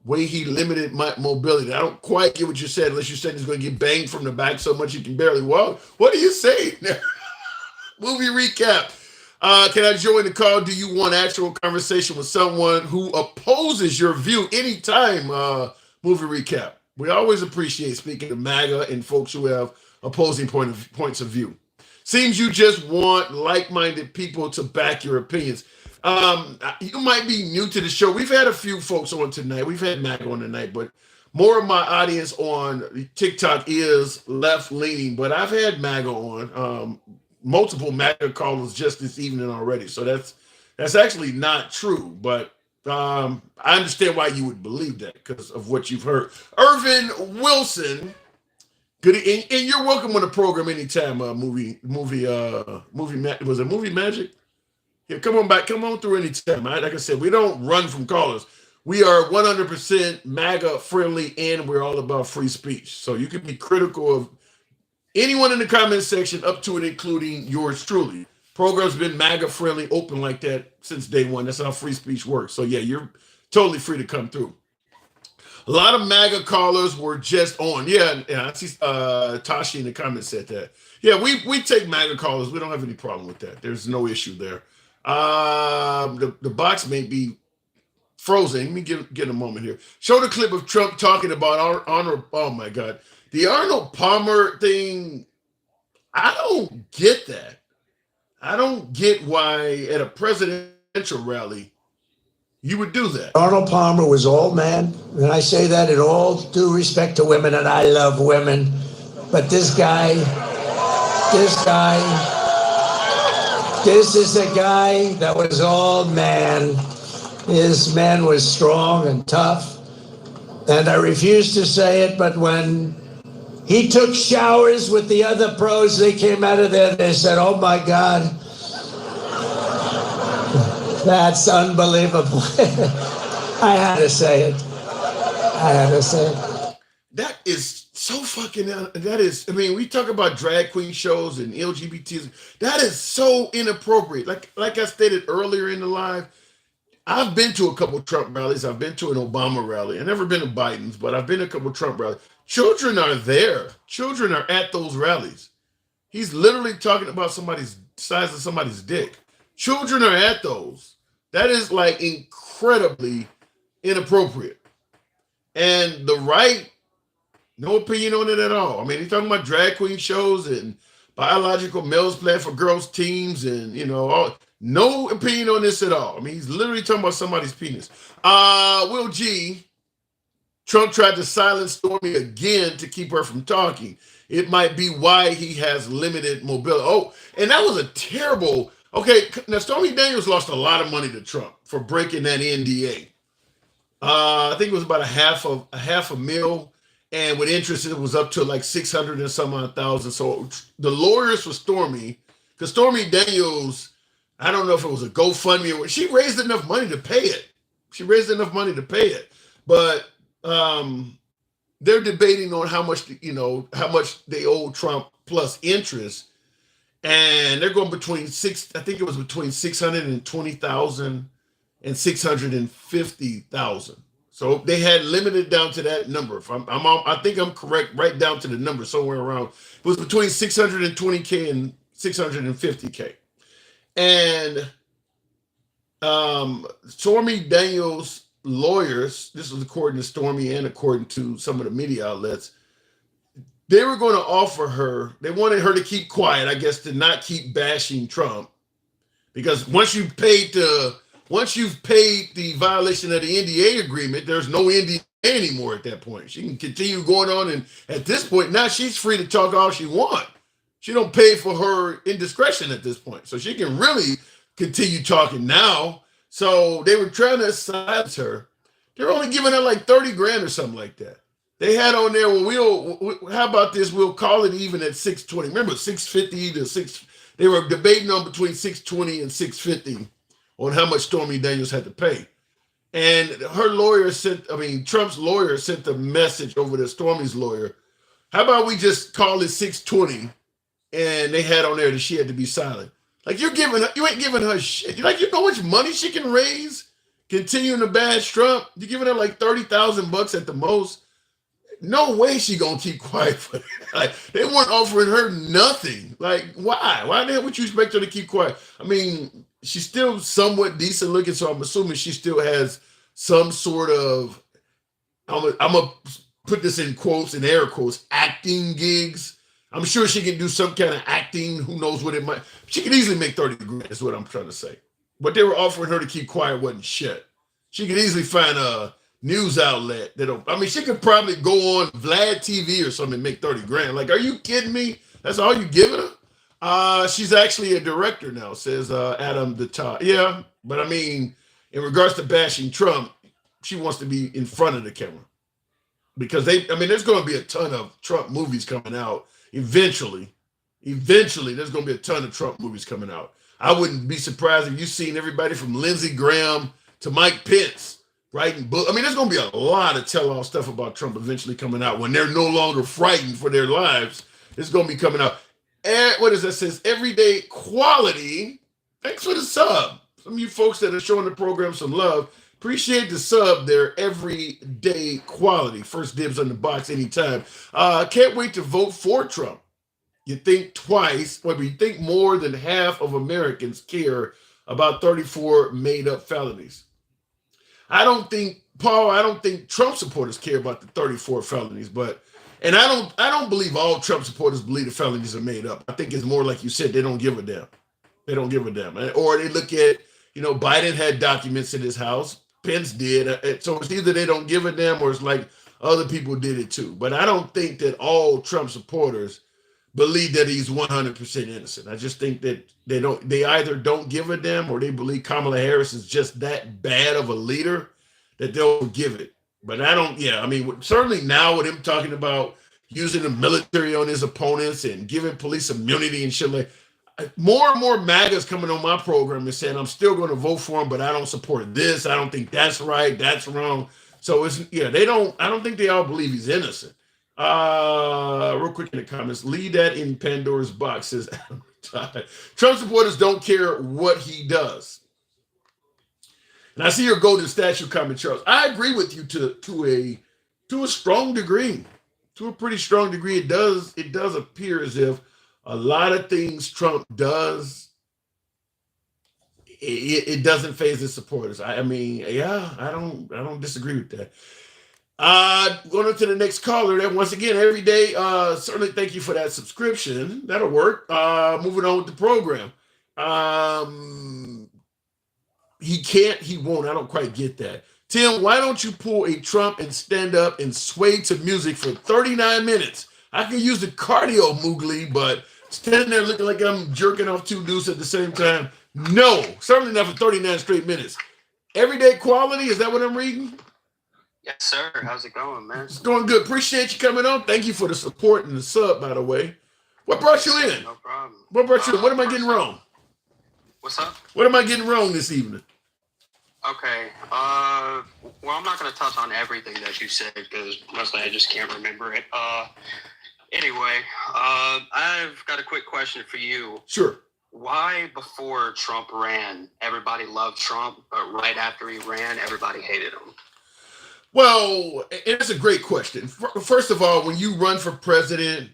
S1: way he limited my mobility. I don't quite get what you said, unless you said he's going to get banged from the back so much he can barely walk. What are you saying? Movie recap. Can I join the call? Do you want actual conversation with someone who opposes your view anytime? Movie recap. We always appreciate speaking to MAGA and folks who have opposing points of view. Seems you just want like-minded people to back your opinions. You might be new to the show. We've had a few folks on tonight. We've had MAGA on tonight, but more of my audience on TikTok is left-leaning. But I've had MAGA on. Multiple MAGA callers just this evening already. So that's actually not true, but I understand why you would believe that because of what you've heard. Irvin Wilson, good, and you're welcome on the program anytime. Movie was it Movie Magic? Yeah, come on back, come on through anytime. Like I said, we don't run from callers. We are 100% MAGA friendly, and we're all about free speech. So you can be critical of anyone in the comment section, up to and including yours truly. Program's been MAGA friendly, open like that since day one. That's how free speech works. So yeah, you're totally free to come through. A lot of MAGA callers were just on. Yeah, I see Tashi in the comments said that. Yeah, we take MAGA callers. We don't have any problem with that. There's no issue there. The box may be frozen. Let me get a moment here. Show the clip of Trump talking about honor. Oh my God. The Arnold Palmer thing, I don't get that. I don't get why at a presidential rally you would do that.
S9: Arnold Palmer was all man, and I say that in all due respect to women, and I love women. But this is a guy that was all man. His man was strong and tough, and I refuse to say it, but when he took showers with the other pros, they came out of there, they said, oh my God, that's unbelievable. I had to say it.
S1: That is so fucking, I mean, we talk about drag queen shows and LGBTs. That is so inappropriate. Like I stated earlier in the live, I've been to a couple of Trump rallies. I've been to an Obama rally. I've never been to Biden's, but I've been to a couple of Trump rallies. Children are there. Children are at those rallies. He's literally talking about somebody's size of somebody's dick. Children are at those. That is like incredibly inappropriate. And the right, no opinion on it at all. I mean, he's talking about drag queen shows and biological males playing for girls teams and, no opinion on this at all. I mean, he's literally talking about somebody's penis. Will G, Trump tried to silence Stormy again to keep her from talking. It might be why he has limited mobility. Oh, and that was a terrible. Okay, now Stormy Daniels lost a lot of money to Trump for breaking that NDA. I think it was about a half a mil, and with interest it was up to like 600 and some odd thousand. So the lawyers for Stormy, because Stormy Daniels, I don't know if it was a GoFundMe or she raised enough money to pay it. But they're debating on how much they owe Trump plus interest, and they're going between between 620,000 and 650,000. So they had limited down to that number. If I think I'm correct, right down to the number, somewhere around. It was between 620K and 650K. And Stormy Daniels' lawyers, this was according to Stormy and according to some of the media outlets, they were going to offer her, they wanted her to keep quiet, I guess, to not keep bashing Trump. Because once you've paid the violation of the NDA agreement, there's no NDA anymore at that point. She can continue going on, and at this point, now she's free to talk all she wants. She don't pay for her indiscretion at this point. So she can really continue talking now. So they were trying to silence her. They're only giving her like 30 grand or something like that. They had on there, how about this? We'll call it even at 620. Remember, 650 to 6. They were debating on between 620 and 650 on how much Stormy Daniels had to pay. And her lawyer Trump's lawyer sent a message over to Stormy's lawyer. How about we just call it 620? And they had on there that she had to be silent. Like you ain't giving her shit. You know how much money she can raise continuing to bash Trump? You're giving her like $30,000 at the most. No way she gonna keep quiet for that. Like, they weren't offering her nothing. Like, why? Why the hell would you expect her to keep quiet? I mean, she's still somewhat decent looking, so I'm assuming she still has some sort of, I'm gonna put this in quotes, in air quotes, acting gigs. I'm sure she can do some kind of acting. Who knows what it might. She could easily make 30 grand, is what I'm trying to say. What they were offering her to keep quiet wasn't shit. She could easily find a news outlet she could probably go on Vlad TV or something and make 30 grand. Like, are you kidding me? That's all you giving her? She's actually a director now, says Adam Data. Yeah, but I mean, in regards to bashing Trump, she wants to be in front of the camera. Because there's going to be a ton of Trump movies coming out eventually. Eventually, there's going to be a ton of Trump movies coming out. I wouldn't be surprised if you've seen everybody from Lindsey Graham to Mike Pence writing books. There's going to be a lot of tell-all stuff about Trump eventually coming out when they're no longer frightened for their lives. It's going to be coming out. And what is that? Says Everyday Quality. Thanks for the sub. Some of you folks that are showing the program some love. Appreciate the sub there. Everyday Quality. First dibs on the box anytime. Can't wait to vote for Trump. You think twice. Well, you think more than half of Americans care about 34 made-up felonies. I don't think Trump supporters care about the 34 felonies, and I don't believe all Trump supporters believe the felonies are made up. I think it's more like you said, they don't give a damn. They don't give a damn. Or they look at, Biden had documents in his house, Pence did. So it's either they don't give a damn or it's like other people did it too. But I don't think that all Trump supporters believe that he's 100% innocent. I just think that they either don't give a damn or they believe Kamala Harris is just that bad of a leader that they'll give it. But certainly now with him talking about using the military on his opponents and giving police immunity and shit, like more and more MAGAs coming on my program and saying, I'm still going to vote for him, but I don't support this. I don't think that's right. That's wrong. So I don't think they all believe he's innocent. Real quick in the comments, leave that in Pandora's box, says Trump supporters don't care what he does. And I see your golden statue comment, Charles. I agree with you to a strong degree. To a pretty strong degree. It does appear as if a lot of things Trump does, it doesn't faze his supporters. I don't disagree with that. Going on to the next caller. Then once again, every day. Certainly, thank you for that subscription. That'll work. Moving on with the program. He can't. He won't. I don't quite get that. Tim, why don't you pull a Trump and stand up and sway to music for 39 minutes? I can use the cardio moogly, but standing there looking like I'm jerking off two dudes at the same time. No, certainly not for 39 straight minutes. Everyday Quality. Is that what I'm reading?
S17: Yes, sir. How's it going, man?
S1: It's going good. Appreciate you coming on. Thank you for the support and the sub, by the way. What brought you in?
S17: No problem.
S1: What brought you in? What am I getting wrong?
S17: What's up?
S1: What am I getting wrong this evening?
S17: Okay. Well, I'm not going to touch on everything that you said because mostly I just can't remember it. Anyway, I've got a quick question for you.
S1: Sure.
S17: Why before Trump ran, everybody loved Trump, but right after he ran, everybody hated him?
S1: Well, and that's a great question. First of all, when you run for president,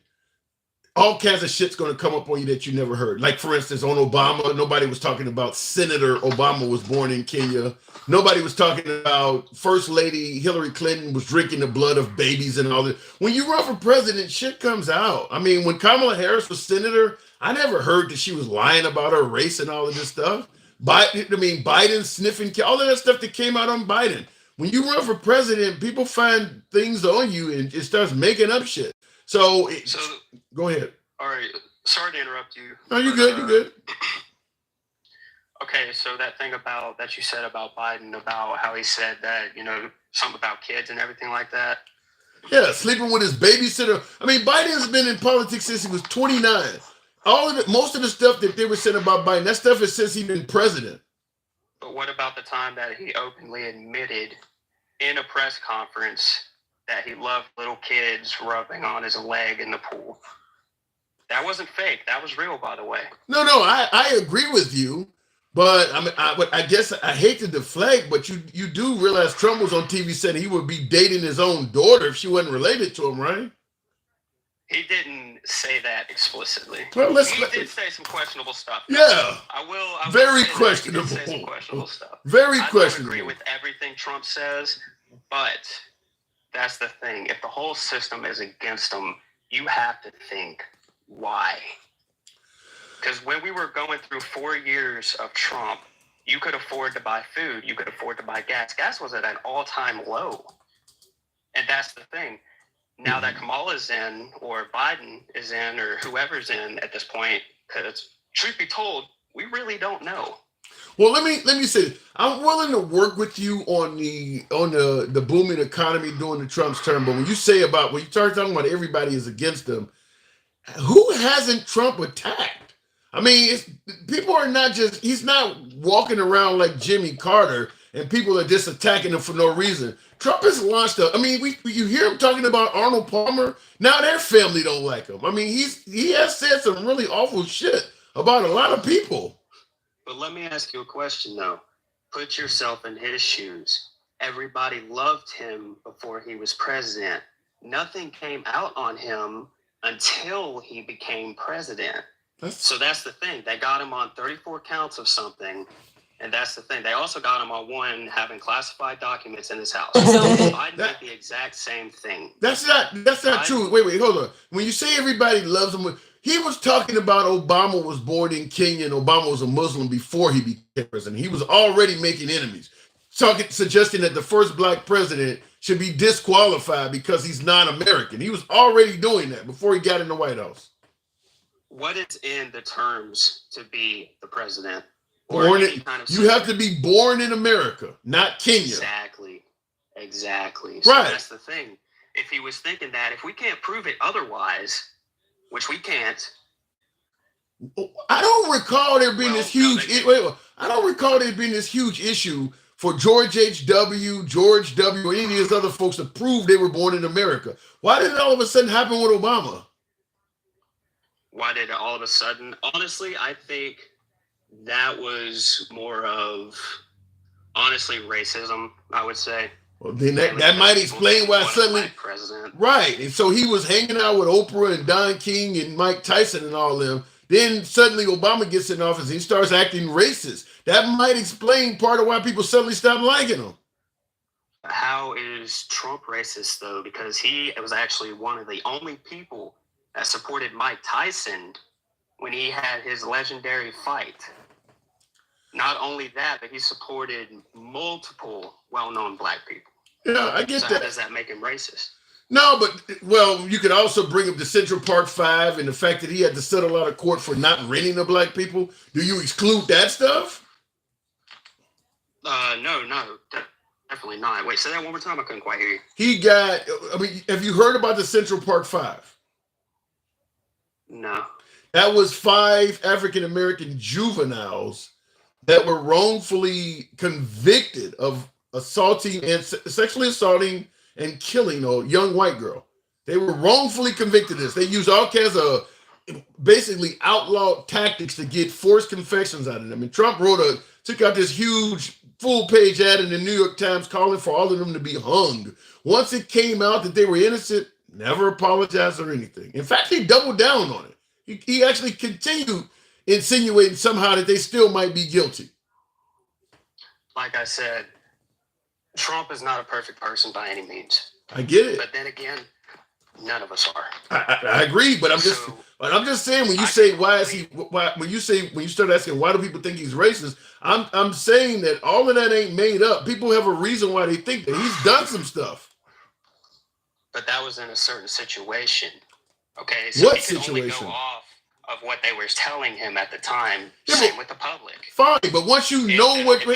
S1: all kinds of shit's going to come up on you that you never heard. Like, for instance, on Obama, nobody was talking about Senator Obama was born in Kenya. Nobody was talking about First Lady Hillary Clinton was drinking the blood of babies and all that. When you run for president, shit comes out. I mean, when Kamala Harris was senator, I never heard that she was lying about her race and all of this stuff. Biden sniffing, all of that stuff that came out on Biden. When you run for president, people find things on you and it starts making up shit. So go ahead.
S17: All right. Sorry to interrupt you.
S1: No, you're good. You're good.
S17: Okay, so that thing about that you said about Biden, about how he said that, something about kids and everything like that.
S1: Yeah, sleeping with his babysitter. I mean, Biden's been in politics since he was 29. Most of the stuff that they were saying about Biden, that stuff is since he's been president.
S17: But what about the time that he openly admitted in a press conference that he loved little kids rubbing on his leg in the pool? That wasn't fake. That was real, by the way.
S1: No, I agree with you. But I guess I hate to deflect, but you do realize Trump was on TV saying he would be dating his own daughter if she wasn't related to him, right?
S17: He didn't say that explicitly.
S1: Well,
S17: he did say some questionable stuff.
S1: Yeah.
S17: I will
S1: very
S17: say
S1: questionable.
S17: He did say some questionable stuff.
S1: Very
S17: I
S1: questionable.
S17: don't agree with everything Trump says, but that's the thing. If the whole system is against him, you have to think why. Because when we were going through 4 years of Trump, you could afford to buy food. You could afford to buy gas. Gas was at an all-time low. And that's the thing. Now that Kamala's in, or Biden is in, or whoever's in at this point, because truth be told, we really don't know.
S1: Well, let me say, I'm willing to work with you on the booming economy during the Trump's term. But when you start talking about everybody is against them, who hasn't Trump attacked? I mean, people are not just, he's not walking around like Jimmy Carter and people are just attacking him for no reason. Trump has launched you hear him talking about Arnold Palmer. Now their family don't like him. I mean, he has said some really awful shit about a lot of people.
S17: But let me ask you a question, though. Put yourself in his shoes. Everybody loved him before he was president. Nothing came out on him until he became president. So that's the thing. They got him on 34 counts of something. And that's the thing. They also got him on one having classified documents in his house. Biden did the exact same thing.
S1: That's not true. Wait, hold on. When you say everybody loves him, he was talking about Obama was born in Kenya and Obama was a Muslim before he became president. He was already making enemies, suggesting that the first black president should be disqualified because he's not American. He was already doing that before he got in the White House.
S17: What is in the terms to be the president?
S1: You have to be born in America, not Kenya.
S17: Exactly.
S1: So
S17: that's the thing. If he was thinking that, if we can't prove it otherwise, which we can't.
S1: I don't recall there being this huge. I don't recall there being this huge issue for George H.W., George W., or any of these other folks to prove they were born in America. Why did it all of a sudden happen with Obama?
S17: Why did it all of a sudden? Honestly, I think that was more of, honestly, racism, I would say.
S1: Well, then that might explain why suddenly, right? And so he was hanging out with Oprah and Don King and Mike Tyson and all them. Then suddenly Obama gets in office and he starts acting racist. That might explain part of why people suddenly stopped liking him.
S17: How is Trump racist, though? Because he was actually one of the only people that supported Mike Tyson when he had his legendary fight. Not only that, but he supported multiple well-known black people.
S1: Yeah, I get
S17: that.
S1: How
S17: does that make him racist?
S1: No, but, you could also bring up the Central Park 5 and the fact that he had to settle out of court for not renting to black people. Do you exclude that stuff?
S17: No, definitely not. Wait, say that one more time. I couldn't quite hear you.
S1: Have you heard about the Central Park 5?
S17: No.
S1: That was 5 African-American juveniles that were wrongfully convicted of sexually assaulting and killing a young white girl. They were wrongfully convicted of this. They used all kinds of basically outlawed tactics to get forced confessions out of them. And Trump took out this huge full-page ad in the New York Times calling for all of them to be hung. Once it came out that they were innocent, never apologized or anything. In fact, he doubled down on it. He actually continued insinuating somehow that they still might be guilty.
S17: Like I said, Trump is not a perfect person by any means.
S1: I get it.
S17: But then again, none of us are.
S1: I agree, but I'm just saying when you say when you start asking why do people think he's racist, I'm saying that all of that ain't made up. People have a reason why they think that he's done some stuff.
S17: But that was in a certain situation. Okay, so
S1: What
S17: he could only
S1: situation?
S17: go off of what they were telling him at the time. Same with the public.
S1: Fine, but once you know what,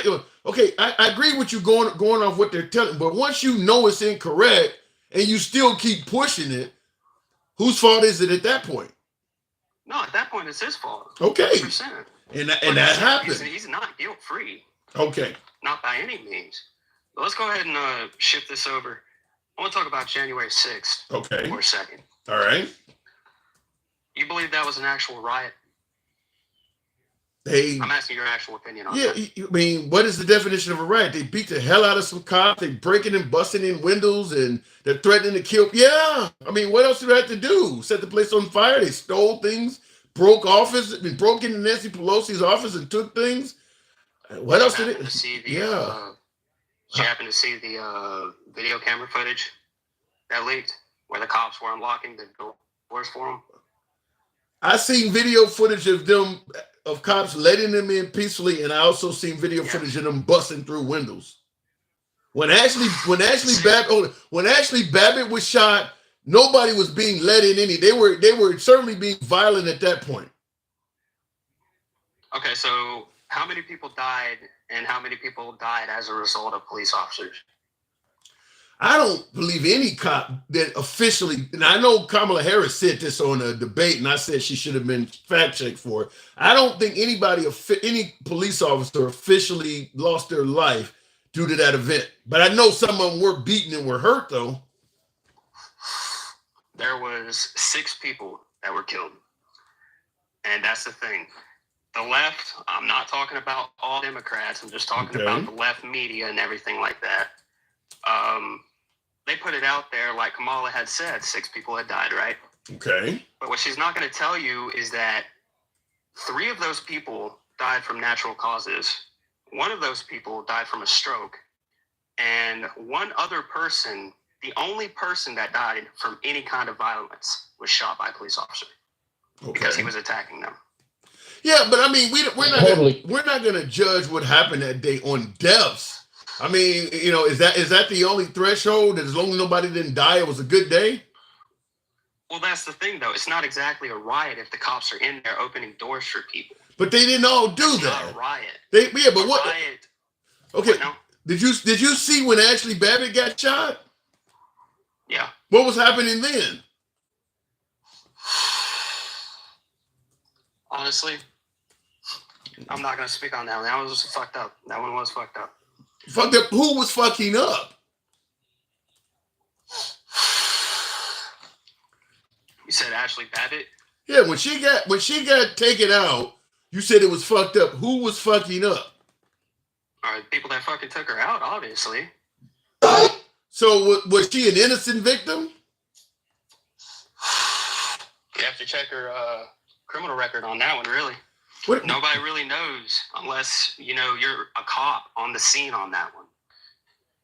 S1: okay, I agree with you going off what they're telling, but once you know it's incorrect and you still keep pushing it, whose fault is it at that point?
S17: No, at that point it's his fault.
S1: Okay,
S17: 100%.
S1: and that happened.
S17: He's not guilt free.
S1: Okay,
S17: not by any means. But let's go ahead and shift this over. I want to talk about January 6th.
S1: Okay.
S17: For a second.
S1: All right.
S17: You believe that was an actual riot? I'm asking your actual opinion on that.
S1: Yeah, I mean, what is the definition of a riot? They beat the hell out of some cops. They breaking and busting in windows, and they're threatening to kill. Yeah, I mean, what else do they have to do? Set the place on fire? They stole things, broke into Nancy Pelosi's office and took things. What else did it?
S17: Did you happen to see the video camera footage that leaked where the cops were unlocking the doors for them?
S1: I seen video footage of cops letting them in peacefully, and I also seen video footage of them busting through windows. When Ashley Babbitt was shot, nobody was being let in any. They were certainly being violent at that point.
S17: Okay, so how many people died, and how many people died as a result of police officers?
S1: I don't believe any cop that officially, and I know Kamala Harris said this on a debate, and I said she should have been fact-checked for it. I don't think any police officer officially lost their life due to that event. But I know some of them were beaten and were hurt, though.
S17: There was 6 people that were killed. And that's the thing. The left, I'm not talking about all Democrats. I'm just talking about the left media and everything like that. They put it out there like Kamala had said, 6 people had died, right?
S1: Okay.
S17: But what she's not going to tell you is that 3 of those people died from natural causes. 1 of those people died from a stroke. And 1 other person, the only person that died from any kind of violence, was shot by a police officer because he was attacking them.
S1: Yeah, but I mean, we're not going to judge what happened that day on deaths. I mean, you know, is that the only threshold? That as long as nobody didn't die, it was a good day?
S17: Well, that's the thing, though. It's not exactly a riot if the cops are in there opening doors for people.
S1: But they didn't all do
S17: It's
S1: that.
S17: not a riot.
S1: But what?
S17: Riot.
S1: Okay.
S17: No.
S1: Did you see when Ashley Babbitt got shot?
S17: Yeah.
S1: What was happening then?
S17: Honestly, I'm not going to speak on that one. That was fucked up. That one was fucked up.
S1: Fucked up. Who was fucking up?
S17: You said Ashley Babbitt?
S1: Yeah, when she got taken out, you said it was fucked up. Who was fucking up?
S17: All right, people that fucking took her out, obviously.
S1: So was she an innocent victim?
S17: You have to check her criminal record on that one, really.
S1: What?
S17: Nobody really knows unless, you know, you're a cop on the scene on that one.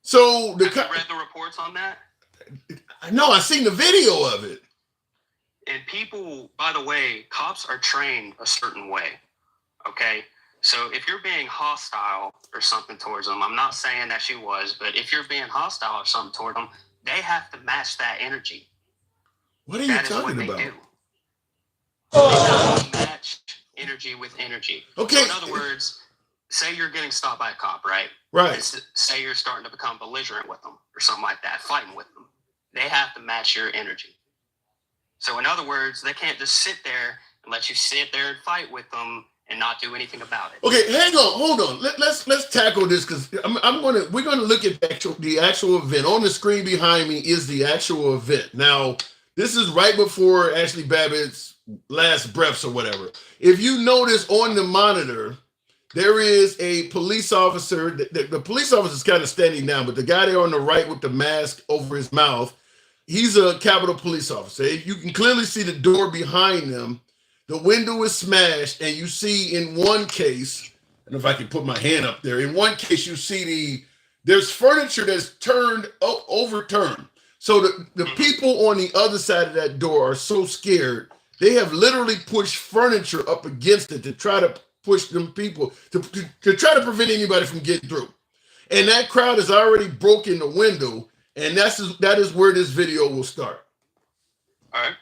S1: So
S17: have you read the reports on that?
S1: No, I seen the video of it.
S17: And people, by the way, cops are trained a certain way, okay? So if you're being hostile or something towards them, I'm not saying that she was, but if you're being hostile or something toward them, they have to match that energy.
S1: What are you talking about?
S17: Match energy with energy.
S1: Okay.
S17: So in other words, say you're getting stopped by a cop, right?
S1: Right.
S17: And say you're starting to become belligerent with them or something like that, fighting with them. They have to match your energy. So in other words, they can't just sit there and let you sit there and fight with them and not do anything about it.
S1: Okay, hang on, hold on. Let's tackle this because we're gonna look at the actual event. On the screen behind me is the actual event. Now, this is right before Ashley Babbitt's last breaths or whatever. If you notice on the monitor, there is a police officer. The police officer is kind of standing down, but the guy there on the right with the mask over his mouth, he's a Capitol police officer. You can clearly see the door behind them. The window is smashed, and you see in one case, I don't know if I can put my hand up there. In one case, you see there's furniture that's overturned. So the people on the other side of that door are so scared, they have literally pushed furniture up against it to try to push them people, to try to prevent anybody from getting through. And that crowd has already broken the window, and that is where this video will start.
S17: All right.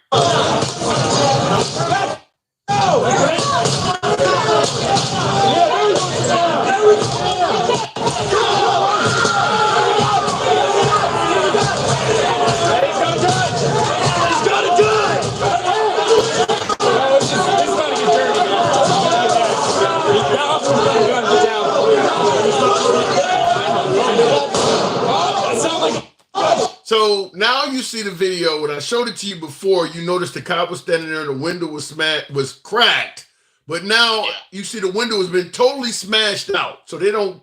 S1: So now you see the video. When I showed it to you before, you noticed the cop was standing there and the window was cracked. But now you see the window has been totally smashed out. So they don't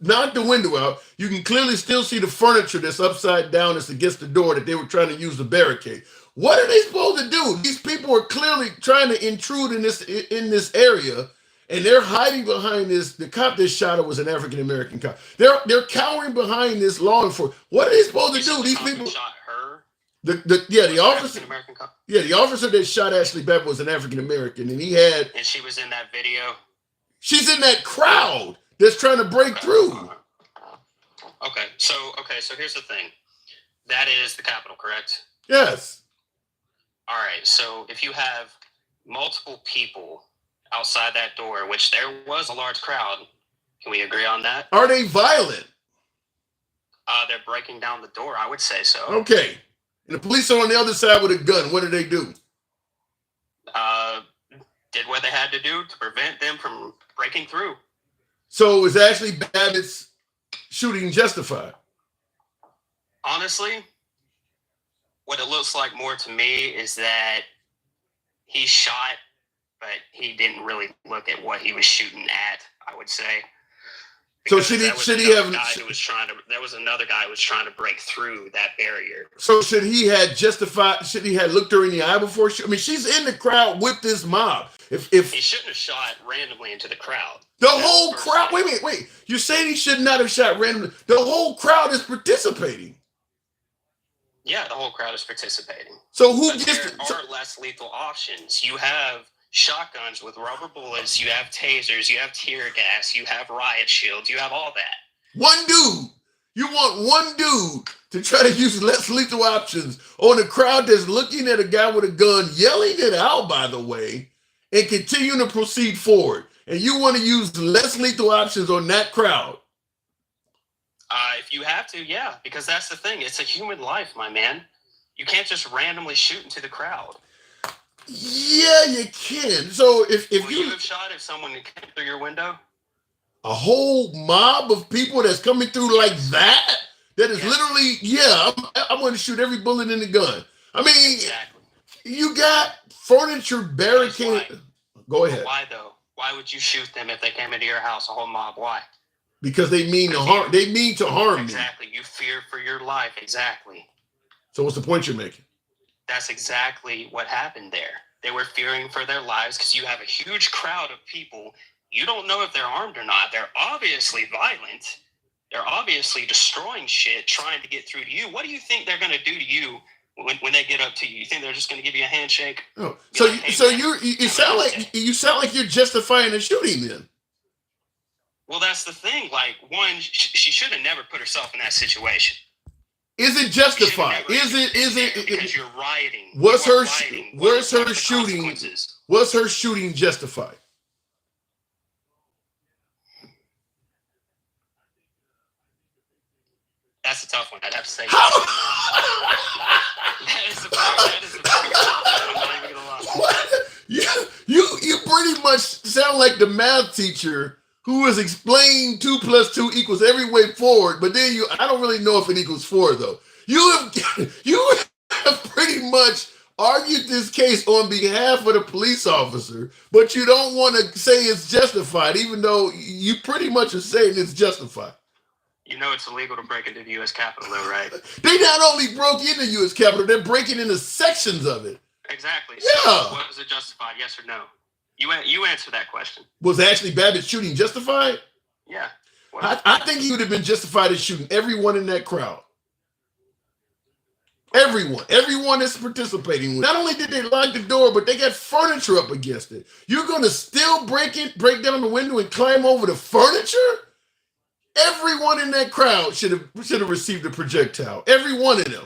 S1: knock the window out. You can clearly still see the furniture that's upside down that's against the door that they were trying to use to barricade. What are they supposed to do? These people are clearly trying to intrude in this area, and they're hiding behind this. The cop that shot her was an African-American cop. They're cowering behind this law enforcement. What are they supposed to do? These people
S17: shot her.
S1: The officer.
S17: American cop.
S1: Yeah, the officer that shot Ashley Babbitt was an African-American, and
S17: and she was in that video.
S1: She's in that crowd that's trying to break through.
S17: Okay, so here's the thing. That is the Capitol, correct?
S1: Yes.
S17: All right, so if you have multiple people outside that door, which there was a large crowd, can we agree on that?
S1: Are they violent?
S17: They're breaking down the door, I would say so.
S1: Okay. And the police are on the other side with a gun. What do?
S17: Did what they had to do to prevent them from breaking through.
S1: So is Ashley Babbitt's shooting justified?
S17: Honestly, what it looks like more to me is that he shot, but he didn't really look at what he was shooting at, I would say.
S1: So
S17: Because
S1: should he have?
S17: There was another guy who was trying to break through that barrier.
S1: So should he have justified? Should he have looked her in the eye before? She's in the crowd with this mob. If
S17: he shouldn't have shot randomly into the crowd.
S1: The whole crowd. Wait. You're saying he should not have shot randomly? The whole crowd is participating.
S17: Yeah, the whole crowd is participating.
S1: So
S17: there are less lethal options. You have shotguns with rubber bullets, you have tasers, you have tear gas, you have riot shields, you have all that.
S1: One dude. You want one dude to try to use less lethal options on a crowd that's looking at a guy with a gun, yelling it out, by the way, and continuing to proceed forward. And you want to use less lethal options on that crowd.
S17: If you have to, yeah, because that's the thing. It's a human life, my man. You can't just randomly shoot into the crowd.
S1: Yeah, you can. So if
S17: you have shot if someone came through your window?
S1: A whole mob of people that's coming through like that? That is literally, I want to shoot every bullet in the gun. I mean, you got furniture barricaded. Go ahead.
S17: But why though? Why would you shoot them if they came into your house, a whole mob? Why?
S1: Because they mean to harm. They mean to harm me.
S17: Exactly. You fear for your life. Exactly.
S1: So what's the point you're making?
S17: That's exactly what happened there. They were fearing for their lives because you have a huge crowd of people. You don't know if they're armed or not. They're obviously violent. They're obviously destroying shit, trying to get through to you. What do you think they're going to do to you when they get up to you? You think they're just going to give you a handshake?
S1: Oh, so you sound like you're justifying the shooting then.
S17: Well, that's the thing. Like, one, she should have never put herself in that situation.
S1: Is it justified? Is it?
S17: Because you're rioting.
S1: Was her shooting justified?
S17: That's a tough one. I'd have to say.
S1: That
S17: is a I'm not even gonna lie.
S1: What? You pretty much sound like the math teacher who has explained 2 + 2 equals every way forward, but then I don't really know if it equals 4 though. You have pretty much argued this case on behalf of the police officer, but you don't want to say it's justified, even though you pretty much are saying it's justified.
S17: You know it's illegal to break into the U.S. Capitol, though, right?
S1: They not only broke into the U.S. Capitol, they're breaking into sections of it.
S17: Exactly.
S1: Yeah.
S17: So was it justified, yes or no? You answer that question.
S1: Was Ashley Babbitt's shooting justified?
S17: Yeah.
S1: I think he would have been justified in shooting everyone in that crowd. Everyone that's participating. Not only did they lock the door, but they got furniture up against it. You're going to still break down the window and climb over the furniture? Everyone in that crowd should have received a projectile. Every one of them.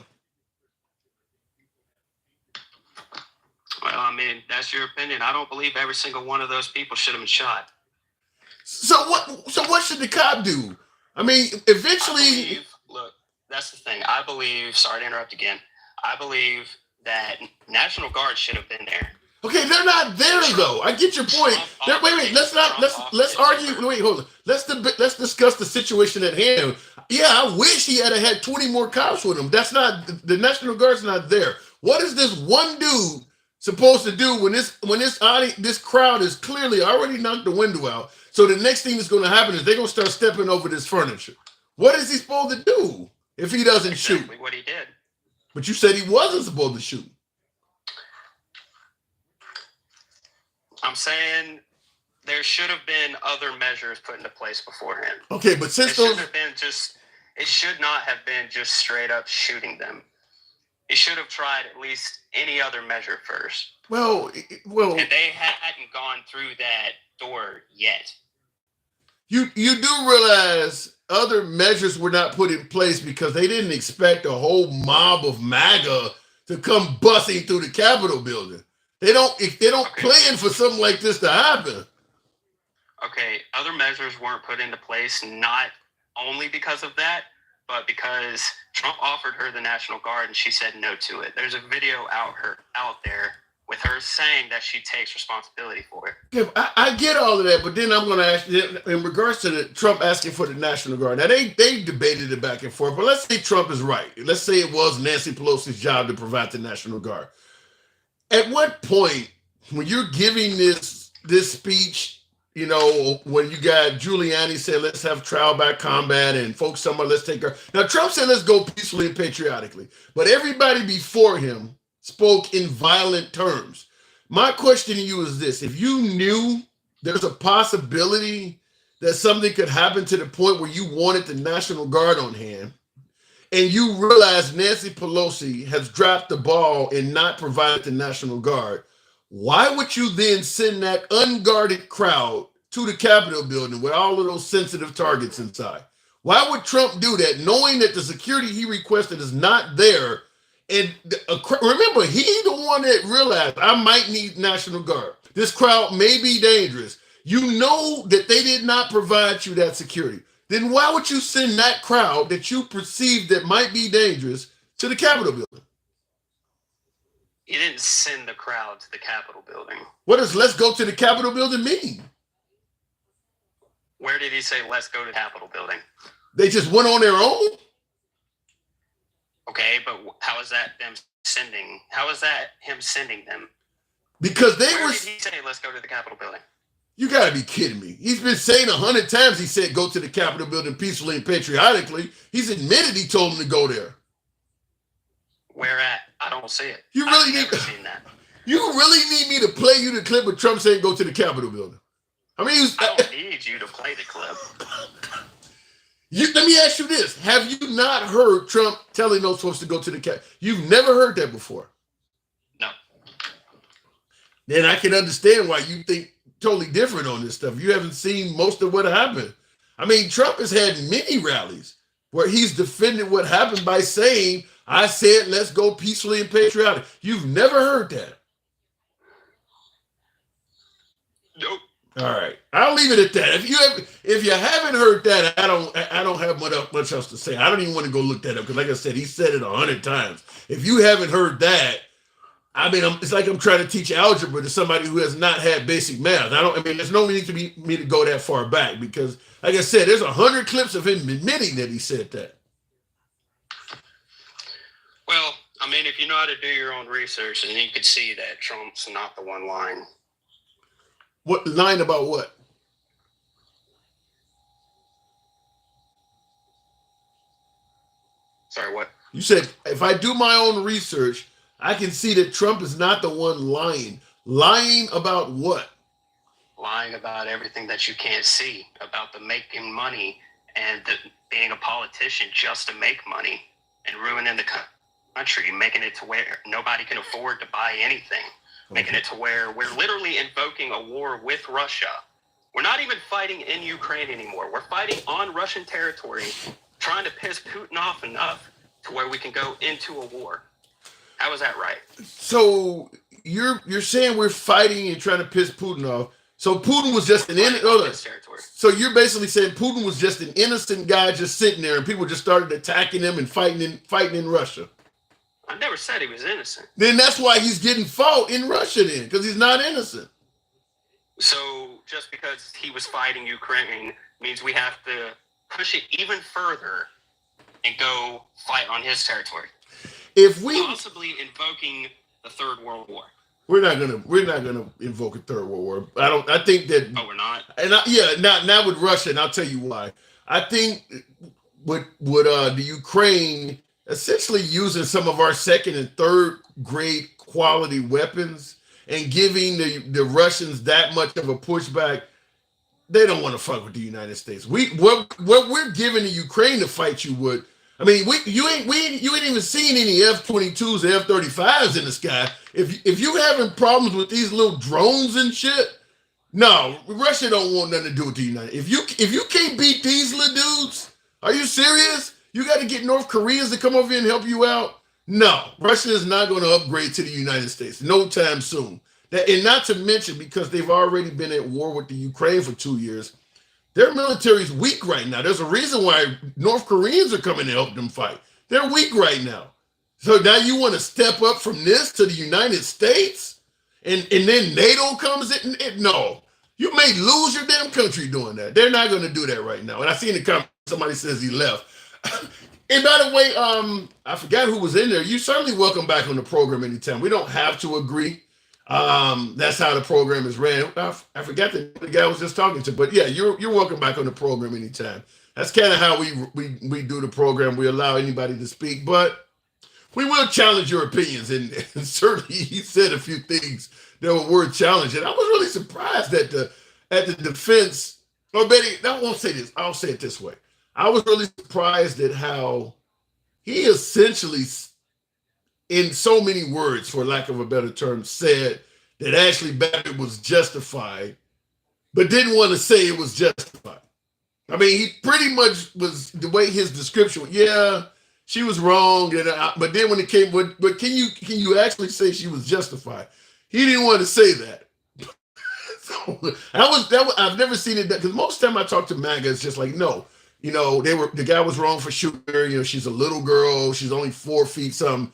S17: Well, I mean, that's your opinion. I don't believe every single one of those people should have been shot.
S1: So what should the cop do? I mean, eventually...
S17: Look, that's the thing. I believe, sorry to interrupt again, I believe that National Guard should have been there.
S1: Okay, they're not there though. I get your point. Wait. Let's argue. Wait, hold on. Let's discuss the situation at hand. Yeah, I wish he had 20 more cops with him. That's not the National Guard's not there. What is this one dude supposed to do when this crowd is clearly already knocked the window out? So the next thing that's going to happen is they're going to start stepping over this furniture. What is he supposed to do if he doesn't shoot?
S17: Exactly what he did.
S1: But you said he wasn't supposed to shoot.
S17: I'm saying there should have been other measures put into place beforehand.
S1: Okay, but since
S17: it should not have been just straight up shooting them. He should have tried at least any other measure first.
S1: Well,
S17: and they hadn't gone through that door yet.
S1: You do realize other measures were not put in place because they didn't expect a whole mob of MAGA to come busting through the Capitol building. They don't plan for something like this to happen.
S17: Okay, other measures weren't put into place not only because of that, but because Trump offered her the National Guard and she said no to it. There's a video out there with her saying that she takes responsibility for it.
S1: Yeah, I get all of that, but then I'm going to ask you, in regards to Trump asking for the National Guard. Now, they debated it back and forth, but let's say Trump is right. Let's say it was Nancy Pelosi's job to provide the National Guard. At what point, when you're giving this speech, you know, when you got Giuliani said, let's have trial by combat, and folks, let's take her. Now, Trump said, let's go peacefully and patriotically. But everybody before him spoke in violent terms. My question to you is this. If you knew there's a possibility that something could happen to the point where you wanted the National Guard on hand, and you realize Nancy Pelosi has dropped the ball and not provided the National Guard, why would you then send that unguarded crowd to the Capitol building with all of those sensitive targets inside? Why would Trump do that, knowing that the security he requested is not there? And remember, he's the one that realized I might need National Guard. This crowd may be dangerous. You know that they did not provide you that security. Then why would you send that crowd that you perceive that might be dangerous to the Capitol building?
S17: He didn't send the crowd to the Capitol building.
S1: What does let's go to the Capitol building mean?
S17: Where did he say let's go to the Capitol building?
S1: They just went on their own?
S17: Okay, but how is that them sending? How is that him sending them?
S1: Because
S17: Where did he say let's go to the Capitol building?
S1: You gotta be kidding me. He's been saying 100 times he said go to the Capitol building peacefully and patriotically. He's admitted he told him to go there.
S17: Where at? I don't see it.
S1: I've never seen that. You really need me to play you the clip of Trump saying go to the Capitol building? I mean,
S17: I don't need you to play the clip.
S1: Let me ask you this. Have you not heard Trump telling those folks to go to the Capitol? You've never heard that before?
S17: No.
S1: Then I can understand why you think totally different on this stuff. You haven't seen most of what happened. I mean, Trump has had many rallies where he's defended what happened by saying, I said, let's go peacefully and patriotic. You've never heard that.
S17: Nope.
S1: All right. I'll leave it at that. If you haven't heard that, I don't have much else to say. I don't even want to go look that up because, like I said, he said it 100 times. If you haven't heard that, I mean, it's like I'm trying to teach algebra to somebody who has not had basic math. There's no need to me to go that far back because, like I said, there's 100 clips of him admitting that he said that.
S17: Well, I I mean, if you know how to do your own research, then you could see that Trump's not the one lying.
S1: What lying about what?
S17: Sorry, what?
S1: You said if I do my own research, I can see that Trump is not the one lying. Lying about what?
S17: Lying about everything that you can't see, about the making money and being a politician just to make money and ruining the country, making it to where nobody can afford to buy anything, making it to where we're literally invoking a war with Russia. We're not even fighting in Ukraine anymore. We're fighting on Russian territory, trying to piss Putin off enough to where we can go into a war. How is that right?
S1: So you're saying we're fighting and trying to piss Putin off. So Putin was just an innocent. So you're basically saying Putin was just an innocent guy just sitting there, and people just started attacking him and fighting in Russia.
S17: I never said he was innocent.
S1: Then that's why he's getting fought in Russia, then, because he's not innocent.
S17: So just because he was fighting Ukraine means we have to push it even further and go fight on his territory.
S1: If we
S17: possibly invoking the Third World War.
S1: We're not gonna invoke a third world war. I think that.
S17: Oh, we're not.
S1: And not with Russia, and I'll tell you why. I think with the Ukraine essentially using some of our second and third grade quality weapons and giving the Russians that much of a pushback, they don't want to fuck with the United States. What we're giving the Ukraine to fight you with. I mean, you ain't even seen any F-22s or F-35s in the sky. If you having problems with these little drones and shit, no, Russia don't want nothing to do with the United. If you can't beat these little dudes, are you serious? You got to get North Koreans to come over here and help you out? No, Russia is not going to upgrade to the United States no time soon. And not to mention, because they've already been at war with the Ukraine for 2 years, their military is weak right now. There's a reason why North Koreans are coming to help them fight. They're weak right now. So now you want to step up from this to the United States? And then NATO comes in? No. You may lose your damn country doing that. They're not going to do that right now. And I see in the comments somebody says he left. And by the way, I forgot who was in there. You're certainly welcome back on the program anytime. We don't have to agree. That's how the program is ran. I forgot the guy I was just talking to, but yeah, you're welcome back on the program anytime. That's kind of how we do the program. We allow anybody to speak, but we will challenge your opinions. And certainly he said a few things that were worth challenging. I was really surprised at the defense. Or Betty, I won't say this. I'll say it this way. I was really surprised at how he essentially, in so many words, for lack of a better term, said that Ashley Babbitt was justified, but didn't want to say it was justified. I mean, he pretty much was, the way his description, yeah, she was wrong, but then when it came, but can you actually say she was justified? He didn't want to say that. So I've never seen it, because most of the time I talk to MAGA, it's just like, no, the guy was wrong for shooting her. She's a little girl, she's only 4 feet something.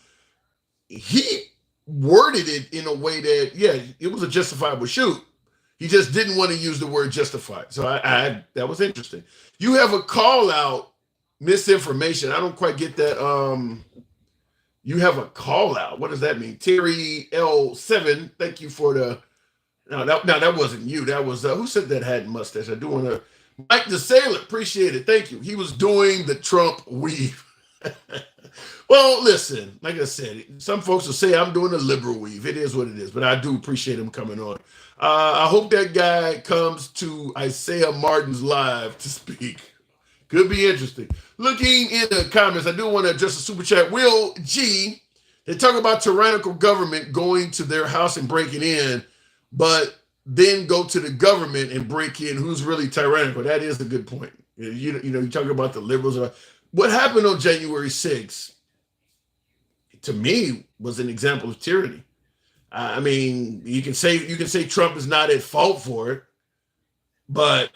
S1: He worded it in a way that, yeah, it was a justifiable shoot. He just didn't want to use the word justified. So that was interesting. You have a call out misinformation. I don't quite get that. You have a call out. What does that mean? Terry L7. Thank you for the. No, that wasn't you. That was who said that had mustache. I do want to. Mike the Sailor. Appreciate it. Thank you. He was doing the Trump weave. Well, listen, like I said, some folks will say I'm doing a liberal weave. It is what it is, but I do appreciate him coming on. I hope that guy comes to Isaiah Martin's live to speak. Could be interesting. Looking in the comments, I do want to address the super chat. Will G, they talk about tyrannical government going to their house and breaking in, but then go to the government and break in. Who's really tyrannical? That is a good point. You talk about the liberals. What happened on January 6th, to me, was an example of tyranny. I mean, you can say Trump is not at fault for it, but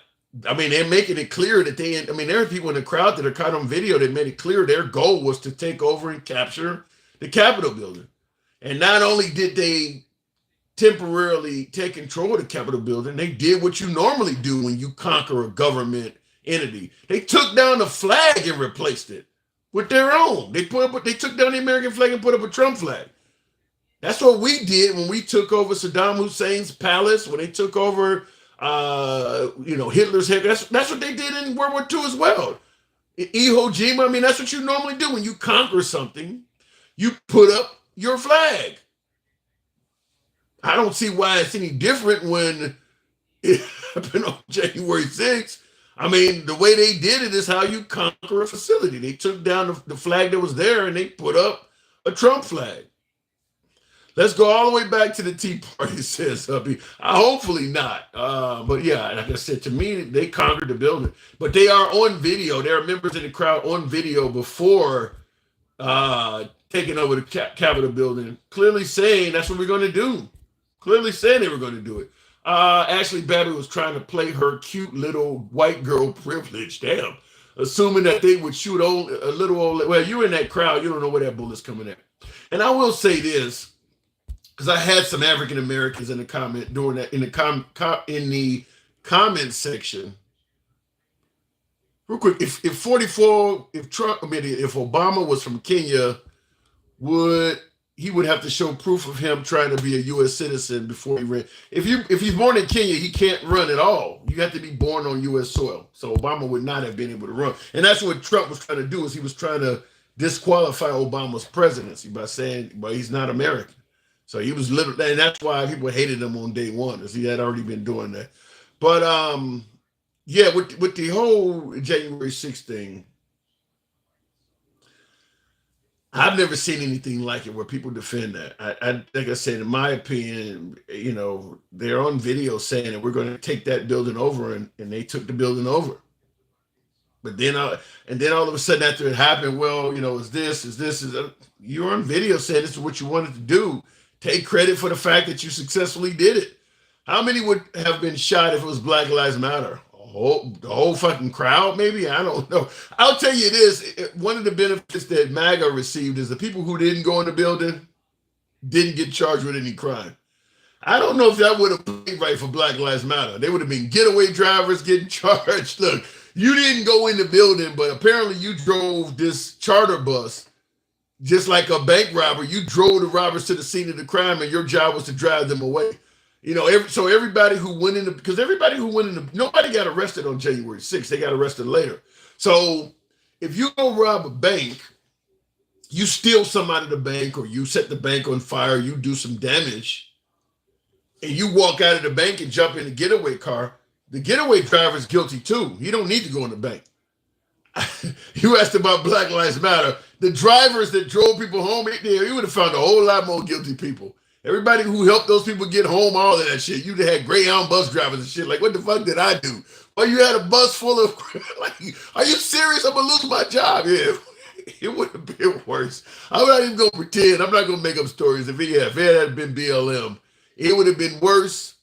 S1: I mean, they're making it clear that there are people in the crowd that are caught on video that made it clear their goal was to take over and capture the Capitol building. And not only did they temporarily take control of the Capitol building, they did what you normally do when you conquer a government entity. They took down the flag and replaced it. with their own. They took down the American flag and put up a Trump flag. That's what we did when we took over Saddam Hussein's palace, when they took over Hitler's head. That's what they did in World War II as well. Iwo Jima, I mean, that's what you normally do when you conquer something. You put up your flag. I don't see why it's any different when it happened on January 6th. I mean, the way they did it is how you conquer a facility. They took down the flag that was there and they put up a Trump flag. Let's go all the way back to the Tea Party, says Hubby. Hopefully not. But yeah, like I said, to me, they conquered the building. But they are on video. There are members in the crowd on video before taking over the Capitol building, clearly saying that's what we're going to do. Clearly saying they were going to do it. Ashley Babbitt was trying to play her cute little white girl privilege. Damn. Assuming that they would shoot a little old. Well, you're in that crowd. You don't know where that bullet's coming at. And I will say this, because I had some African Americans in the comment during that in the comment section. Real quick, if Obama was from Kenya, he would have to show proof of him trying to be a U.S. citizen before he ran. If he's born in Kenya, he can't run at all. You have to be born on U.S. soil. So Obama would not have been able to run. And that's what Trump was trying to do, is he was trying to disqualify Obama's presidency by saying, well, he's not American. So he was literally, and that's why people hated him on day one, because he had already been doing that. But yeah, with the whole January 6th thing, I've never seen anything like it where people defend that. I like I said, in my opinion, they're on video saying that we're going to take that building over, and they took the building over. But then all of a sudden after it happened, well, you're on video saying this is what you wanted to do. Take credit for the fact that you successfully did it. How many would have been shot if it was Black Lives Matter? The whole fucking crowd, maybe? I don't know. I'll tell you this. One of the benefits that MAGA received is the people who didn't go in the building didn't get charged with any crime. I don't know if that would have played right for Black Lives Matter. They would have been getaway drivers getting charged. Look, you didn't go in the building, but apparently you drove this charter bus. Just like a bank robber, you drove the robbers to the scene of the crime, and your job was to drive them away. So everybody who went in, nobody got arrested on January 6th. They got arrested later. So if you go rob a bank, you steal some out of the bank, or you set the bank on fire, you do some damage, and you walk out of the bank and jump in the getaway car, the getaway driver is guilty too. He don't need to go in the bank. You asked about Black Lives Matter. The drivers that drove people home, you would have found a whole lot more guilty people. Everybody who helped those people get home, all of that shit. You'd have had Greyhound bus drivers and shit. Like, what the fuck did I do? Well, you had a bus full of, like, are you serious? I'm going to lose my job. Yeah, it would have been worse. I'm not even going to pretend. I'm not going to make up stories. If it had been BLM, it would have been worse.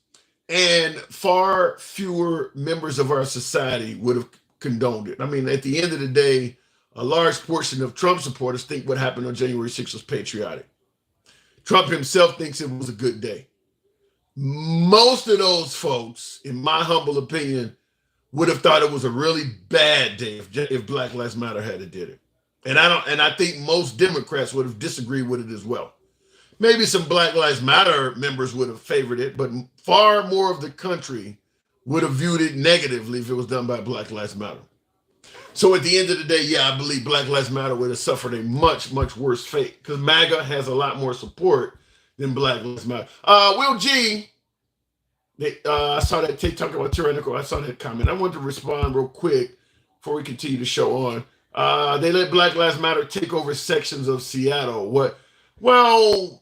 S1: And far fewer members of our society would have condoned it. I mean, at the end of the day, a large portion of Trump supporters think what happened on January 6th was patriotic. Trump himself thinks it was a good day. Most of those folks, in my humble opinion, would have thought it was a really bad day if Black Lives Matter had did it. And I think most Democrats would have disagreed with it as well. Maybe some Black Lives Matter members would have favored it, but far more of the country would have viewed it negatively if it was done by Black Lives Matter. So at the end of the day, yeah, I believe Black Lives Matter would have suffered a much, much worse fate, because MAGA has a lot more support than Black Lives Matter. Will G, I saw that TikTok about tyrannical. I saw that comment. I wanted to respond real quick before we continue the show on. They let Black Lives Matter take over sections of Seattle. What? Well,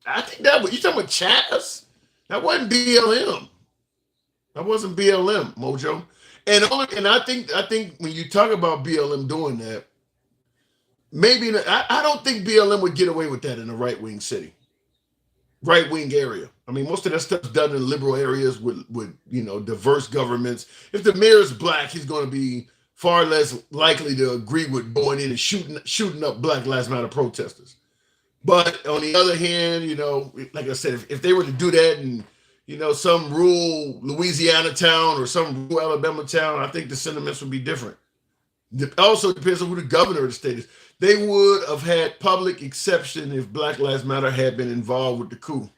S1: I think you talking about Chaz? That wasn't BLM. That wasn't BLM, Mojo. And I think when you talk about BLM doing that, maybe I don't think BLM would get away with that in a right-wing city, right-wing area. I mean, most of that stuff's done in liberal areas with diverse governments. If the mayor's black, he's going to be far less likely to agree with going in and shooting up Black Lives Matter protesters. But on the other hand, like I said, if they were to do that in some rural Louisiana town or some rural Alabama town, I think the sentiments would be different. Also depends on who the governor of the state is. They would have had public exception if Black Lives Matter had been involved with the coup.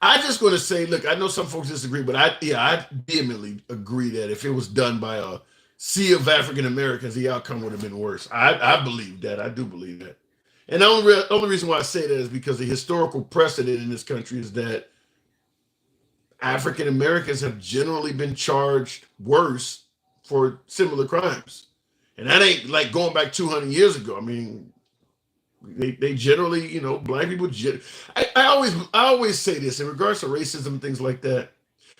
S1: I just going to say, look, I know some folks disagree, but I vehemently agree that if it was done by a sea of African Americans, the outcome would have been worse. I believe that. I do believe that. And the only reason why I say that is because the historical precedent in this country is that African Americans have generally been charged worse for similar crimes. And that ain't like going back 200 years ago. I mean, they generally, you know, black people. I always say this in regards to racism and things like that.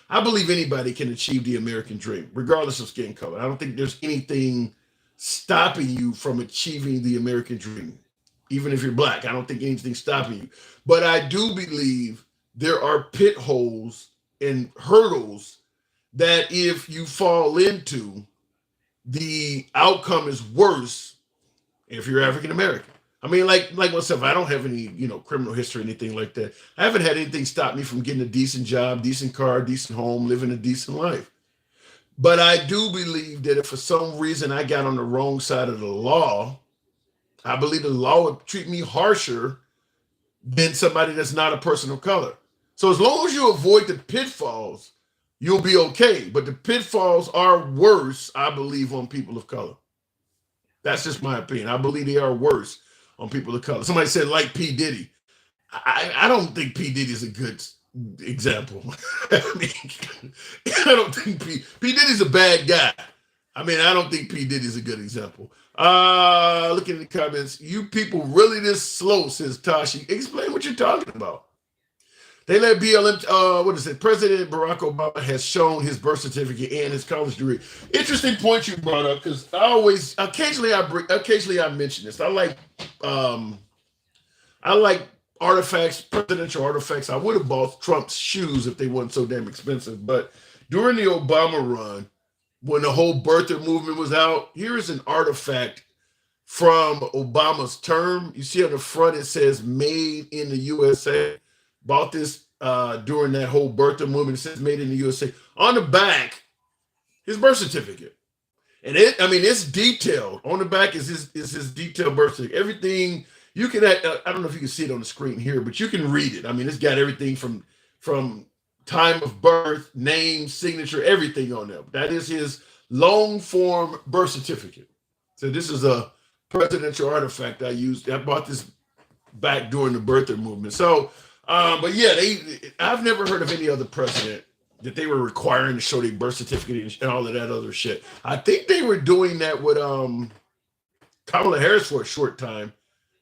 S1: I believe anybody can achieve the American dream, regardless of skin color. I don't think there's anything stopping you from achieving the American dream, even if you're black. I don't think anything's stopping you. But I do believe there are pit holes and hurdles that if you fall into, the outcome is worse if you're African American. I mean, like myself, I don't have any, you know, criminal history or anything like that. I haven't had anything stop me from getting a decent job, decent car, decent home, living a decent life. But I do believe that if for some reason I got on the wrong side of the law, I believe the law would treat me harsher than somebody that's not a person of color. So as long as you avoid the pitfalls, you'll be okay. But the pitfalls are worse, I believe, on people of color. That's just my opinion. I believe they are worse on people of color. Somebody said like P. Diddy. I don't think P. Diddy is a good example. I mean, I don't think P. Diddy's a bad guy. I mean, I don't think P. Diddy's a good example. Looking at the comments, you people really this slow, says Tashi. Explain what you're talking about. They let BLM, what is it? President Barack Obama has shown his birth certificate and his college degree. Interesting point you brought up, because occasionally I mention this. I like artifacts, presidential artifacts. I would have bought Trump's shoes if they weren't so damn expensive. But during the Obama run, when the whole birther movement was out, here is an artifact from Obama's term. You see on the front, it says made in the USA. Bought this during that whole birther movement. It says made in the USA. On the back, his birth certificate. And it's detailed. On the back is his detailed birth certificate. Everything you can, I don't know if you can see it on the screen here, but you can read it. I mean, it's got everything from time of birth, name, signature, everything on there. That is his long form birth certificate. So this is a presidential artifact I used. I bought this back during the birther movement. So, but yeah, I've never heard of any other president that they were requiring to show their birth certificate and all of that other shit. I think they were doing that with Kamala Harris for a short time,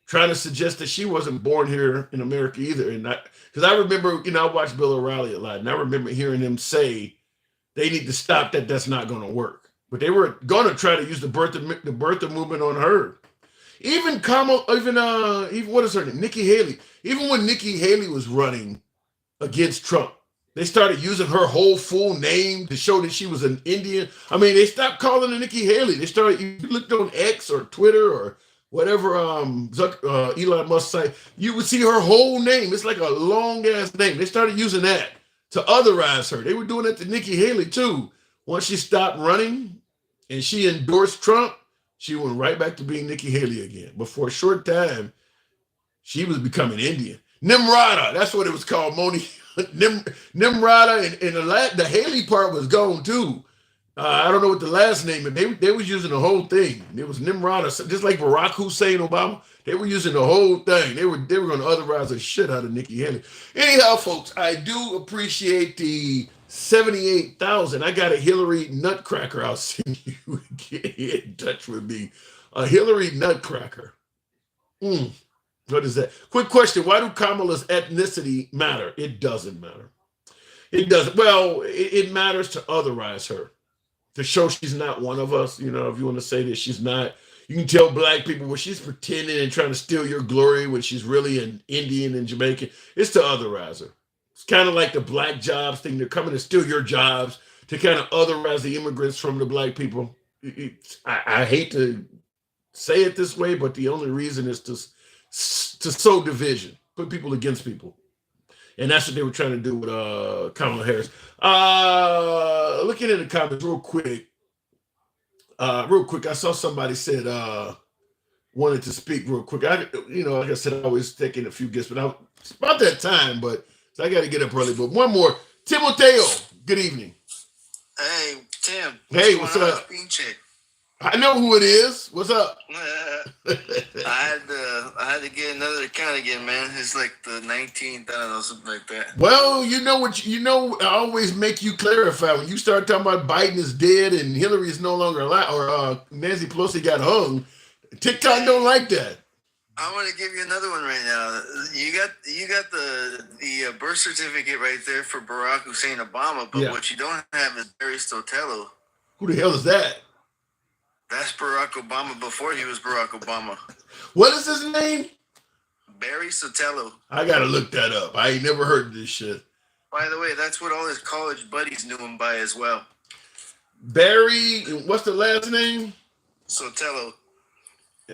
S1: trying to suggest that she wasn't born here in America either. And because I remember, I watched Bill O'Reilly a lot, and I remember hearing them say they need to stop that. That's not going to work. But they were going to try to use the birther movement on her. Even what is her name? Nikki Haley. Even when Nikki Haley was running against Trump, they started using her whole full name to show that she was an Indian. I mean, they stopped calling her Nikki Haley. They started, you looked on X or Twitter or whatever Elon Musk site, you would see her whole name. It's like a long ass name. They started using that to otherize her. They were doing that to Nikki Haley too. Once she stopped running and she endorsed Trump, she went right back to being Nikki Haley again. But for a short time, she was becoming Indian. Nimrata, that's what it was called, Moni. Nimrata, and the Haley part was gone too. I don't know what the last name is. They was using the whole thing. It was Nimrata, just like Barack Hussein Obama. They were using the whole thing. They were going to otherize the shit out of Nikki Haley. Anyhow, folks, I do appreciate the 78,000. I got a Hillary Nutcracker. I'll send you get in touch with me. A Hillary Nutcracker. What is that? Quick question. Why do Kamala's ethnicity matter? It doesn't matter. It doesn't. Well, it matters to otherize her, to show she's not one of us. If you want to say that she's not, you can tell black people, well, she's pretending and trying to steal your glory when she's really an Indian and Jamaican. It's to otherize her. It's kind of like the black jobs thing. They're coming to steal your jobs to kind of otherize the immigrants from the black people. I hate to say it this way, but the only reason is to sow division, put people against people. And that's what they were trying to do with Kamala Harris. Looking at the comments real quick. Real quick, I saw somebody said wanted to speak real quick. Like I said, I always taking a few guests, but it's about that time. But so I got to get up early. But one more, Timoteo. Good evening.
S18: Hey, Tim.
S1: Hey, what's up? I know who it is. What's up?
S18: I had to get another account again, man. It's like the 19th, I don't know, something like that.
S1: Well, I always make you clarify when you start talking about Biden is dead and Hillary is no longer alive, or Nancy Pelosi got hung. TikTok don't like that.
S18: I want to give you another one right now. You got the birth certificate right there for Barack Hussein Obama, but what you don't have is Barry Sotelo.
S1: Who the hell is that?
S18: That's Barack Obama before he was Barack Obama.
S1: What is his name?
S18: Barry Sotelo.
S1: I gotta look that up. I ain't never heard of this shit.
S18: By the way, that's what all his college buddies knew him by as well.
S1: Barry, what's the last name?
S18: Sotelo.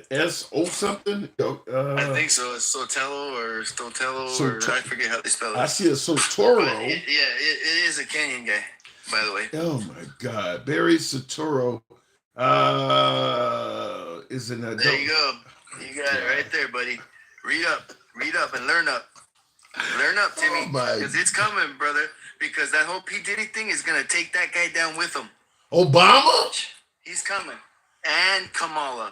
S1: S-O something?
S18: I think so. It's Sotelo or Stotelo, or I forget how they spell it.
S1: I see a Sotoro.
S18: It is a Kenyan guy, by the way.
S1: Oh my God. Barry Sotoro is an adult.
S18: There you go. You got it right there, buddy. Read up and learn up. Learn up, Timmy, because it's coming, brother. Because that whole P. Diddy thing is going to take that guy down with him.
S1: Obama?
S18: He's coming. And Kamala.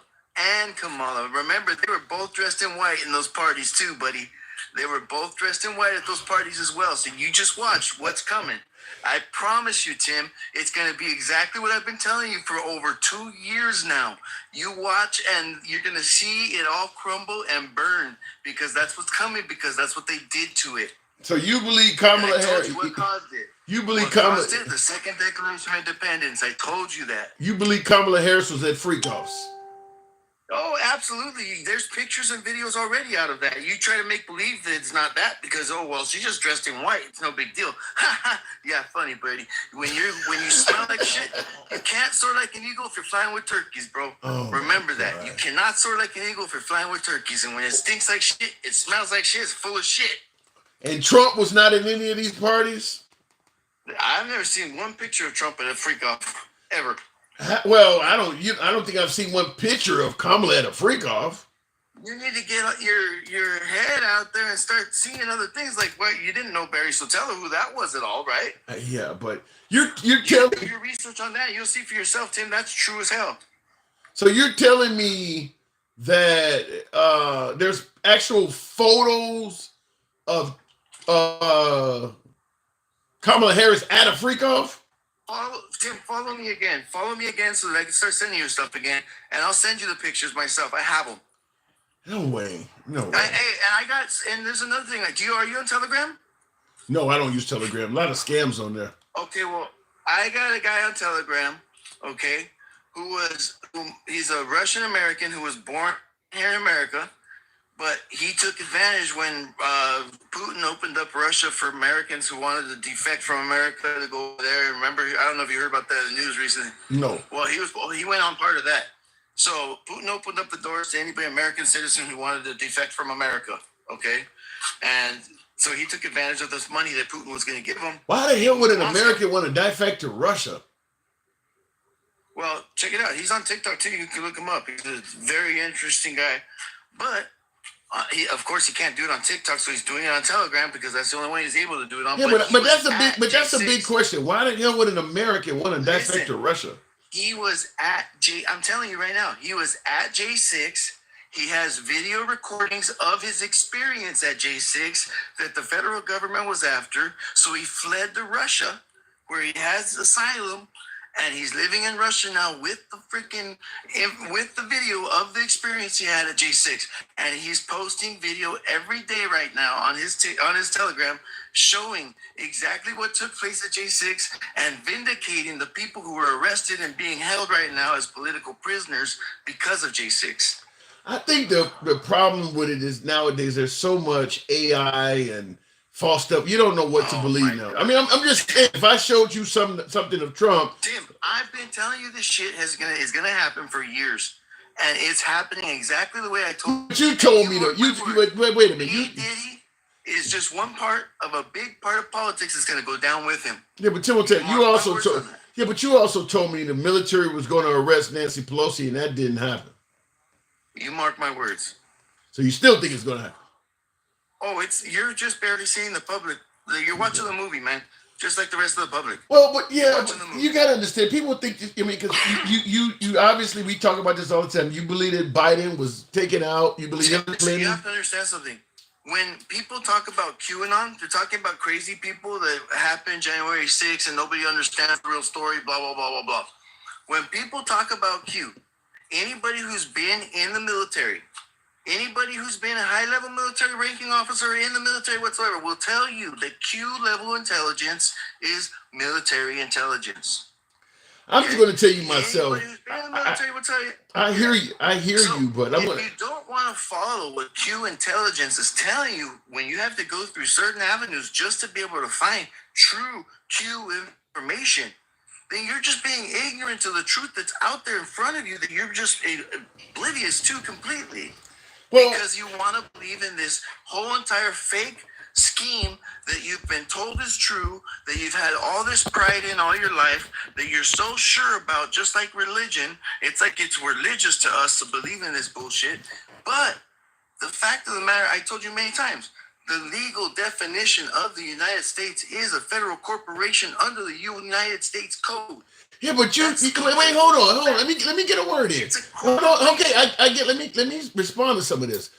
S18: Remember, they were both dressed in white in those parties too, buddy. They were both dressed in white at those parties as well. So you just watch what's coming. I promise you, Tim, it's going to be exactly what I've been telling you for over 2 years now. You watch and you're going to see it all crumble and burn, because that's what's coming, because that's what they did to it.
S1: So you believe Kamala Harris?
S18: What caused it?
S1: You believe
S18: what
S1: Kamala?
S18: Caused it? The Second Declaration of Independence. I told you that.
S1: You believe Kamala Harris was at freak-offs?
S18: Oh, absolutely. There's pictures and videos already out of that. You try to make believe that it's not that because, she just dressed in white. It's no big deal. Yeah, funny, Brady. When you smell like shit, you can't soar like an eagle if you're flying with turkeys, bro.
S1: Oh,
S18: remember that. You cannot soar like an eagle if you're flying with turkeys. And when it stinks like shit, it smells like shit, it's full of shit.
S1: And Trump was not in any of these parties?
S18: I've never seen one picture of Trump at a freak-off, ever.
S1: Well, I don't think I've seen one picture of Kamala at a freak-off.
S18: You need to get your head out there and start seeing other things. Like, you didn't know Barry Sotelo, who that was at all, right?
S1: Yeah, but you're telling
S18: do your research on that. You'll see for yourself, Tim. That's true as hell.
S1: So you're telling me that there's actual photos of Kamala Harris at a freak-off?
S18: Tim, follow me again. Follow me again so that I can start sending you stuff again, and I'll send you the pictures myself. I have them.
S1: No way.
S18: And there's another thing. Like, are you on Telegram?
S1: No, I don't use Telegram. A lot of scams on there.
S18: Okay, well, I got a guy on Telegram, okay, he's a Russian American who was born here in America, but he took advantage when Putin opened up Russia for Americans who wanted to defect from America to go there. Remember, I don't know if you heard about that in the news recently.
S1: No.
S18: Well, he went on part of that. So Putin opened up the doors to anybody, American citizen who wanted to defect from America, okay? And so he took advantage of this money that Putin was going to give him.
S1: Why the hell would an American want to defect to Russia?
S18: Well, check it out. He's on TikTok too. You can look him up. He's a very interesting guy. But of course, he can't do it on TikTok, so he's doing it on Telegram because that's the only way he's able to do it on.
S1: Yeah, but that's a big question. Why the hell would an American want to defect to Russia?
S18: He was at I'm telling you right now, he was at J6. He has video recordings of his experience at J6 that the federal government was after. So he fled to Russia, where he has asylum, and he's living in Russia now with the video of the experience he had at J6. And he's posting video every day right now on his Telegram, showing exactly what took place at J6 and vindicating the people who were arrested and being held right now as political prisoners because of J6.
S1: I think the problem with it is nowadays there's so much AI and false stuff. You don't know what to believe now. I mean, I'm just saying, if I showed you something of Trump.
S18: Tim, I've been telling you this shit is gonna happen for years. And it's happening exactly the way I told you.
S1: But you told me though. Wait a minute.
S18: Diddy is just one part of a big part of politics that's gonna go down with him.
S1: Yeah, but Timothy, you Yeah, but you also told me the military was going to arrest Nancy Pelosi, and that didn't happen.
S18: You mark my words.
S1: So you still think it's going to happen?
S18: Oh, you're just barely seeing the public. You're watching the movie, man. Just like the rest of the public.
S1: Well, but yeah, you got to understand. People think, I mean, because you obviously, we talk about this all the time. You believe that Biden was taken out. You believe Hillary Clinton.
S18: You have to understand something. When people talk about QAnon, they're talking about crazy people that happened January 6th and nobody understands the real story, blah, blah, blah, blah, blah. When people talk about Q, anybody who's been in the military, anybody who's been a high-level military ranking officer in the military whatsoever will tell you that Q-level intelligence is military intelligence.
S1: I'm just going to tell you myself.
S18: Anybody who's been in the military will tell you.
S1: I hear you. I hear you, but I'm
S18: if
S1: going
S18: you don't want to follow what Q intelligence is telling you, when you have to go through certain avenues just to be able to find true Q information, then you're just being ignorant to the truth that's out there in front of you that you're just oblivious to completely. Well, because you want to believe in this whole entire fake scheme that you've been told is true, that you've had all this pride in all your life, that you're so sure about, just like religion. It's like it's religious to us to believe in this bullshit. But the fact of the matter, I told you many times, the legal definition of the United States is a federal corporation under the United States Code.
S1: Yeah, but you wait, hold on. Let me get a word in. Hold on. Okay, I get. Let me respond to some of this.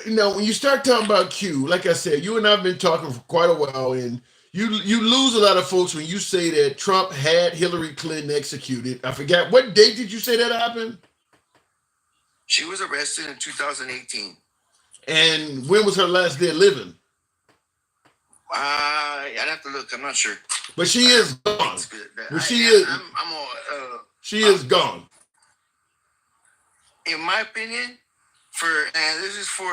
S1: You know, when you start talking about Q, like I said, you and I've been talking for quite a while, and you lose a lot of folks when you say that Trump had Hillary Clinton executed. I forgot what date did you say that happened?
S18: She was arrested in 2018.
S1: And when was her last day of living?
S18: I'd have to look. I'm not sure.
S1: But she is gone. She is gone.
S18: In my opinion, this is for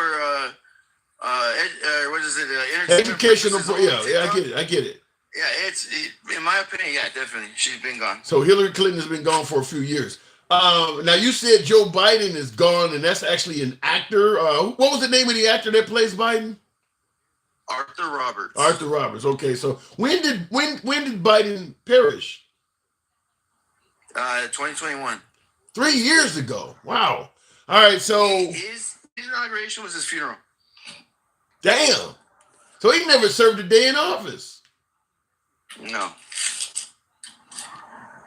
S18: what is it?
S1: Educational. Yeah, I get it.
S18: Yeah, in my opinion, yeah, definitely, she's been gone.
S1: So Hillary Clinton has been gone for a few years. Now you said Joe Biden is gone, and that's actually an actor. What was the name of the actor that plays Biden?
S18: Arthur Roberts.
S1: Arthur Roberts. Okay, so when did Biden perish?
S18: 2021.
S1: 3 years ago. Wow. All right, so
S18: his inauguration was his funeral.
S1: Damn. So he never served a day in office.
S18: No.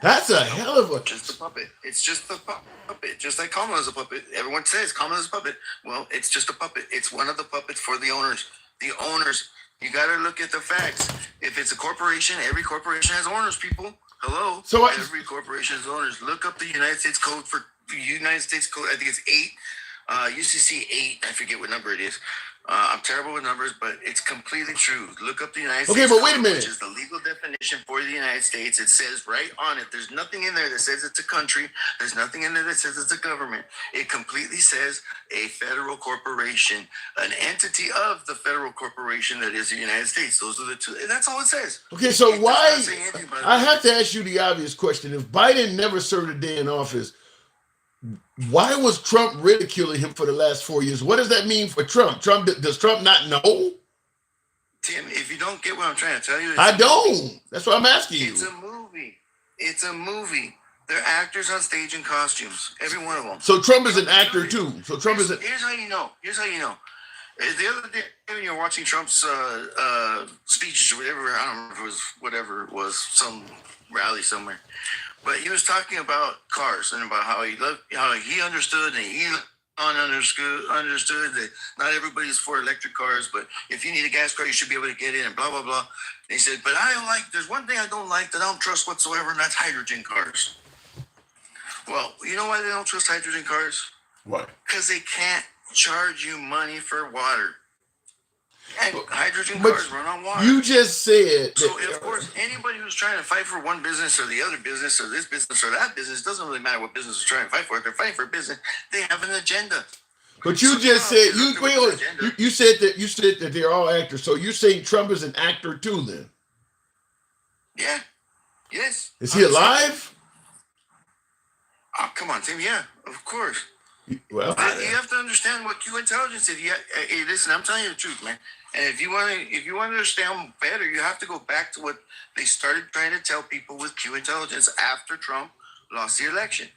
S1: That's a hell of a...
S18: Just a puppet. It's just a puppet. Just like Kamala's a puppet. Everyone says Kamala's a puppet. Well, it's just a puppet. It's one of the puppets for the owners. The owners. You got to look at the facts. If it's a corporation, every corporation has owners, people. Hello?
S1: So
S18: every corporation has owners. Look up the United States Code for... United States Code, I think it's 8. UCC 8. I forget what number it is. I'm terrible with numbers, but it's completely true. Look up the United States
S1: Code, wait a minute.
S18: Which is the legal definition for the United States. It says right on it. There's nothing in there that says it's a country. There's nothing in there that says it's a government. It completely says a federal corporation, an entity of the federal corporation that is the United States. Those are the two. That's all it says.
S1: Okay, so why? I have to ask you the obvious question. If Biden never served a day in office, why was Trump ridiculing him for the last 4 years? What does that mean for Trump? Does Trump not know?
S18: Tim, if you don't get what I'm trying to tell you,
S1: I don't. That's what I'm asking you.
S18: It's a movie. It's a movie. They're actors on stage in costumes. Every one of them.
S1: So Trump is an actor too. So Trump is.
S18: Here's how you know. The other day when you're watching Trump's speeches or whatever, I don't remember if it was whatever it was, some rally somewhere. But he was talking about cars and about how he understood and he understood that not everybody's for electric cars, but if you need a gas car, you should be able to get in and blah, blah, blah. And he said, but there's one thing I don't like that I don't trust whatsoever, and that's hydrogen cars. Well, you know why they don't trust hydrogen cars?
S1: Why?
S18: Because they can't charge you money for water. And hydrogen cars run on water.
S1: You just said.
S18: So, of course, anybody who's trying to fight for one business or the other business or this business or that business, doesn't really matter what business is trying to fight for. If they're fighting for a business, they have an agenda.
S1: But you just said you said that they're all actors. So you're saying Trump is an actor too, then?
S18: Yeah. Yes.
S1: Is he alive?
S18: Oh, come on, Tim. Yeah, of course.
S1: Well,
S18: you have to understand what Q intelligence is. Hey, listen, I'm telling you the truth, man. And if you want to understand better, you have to go back to what they started trying to tell people with Q intelligence after Trump lost the election.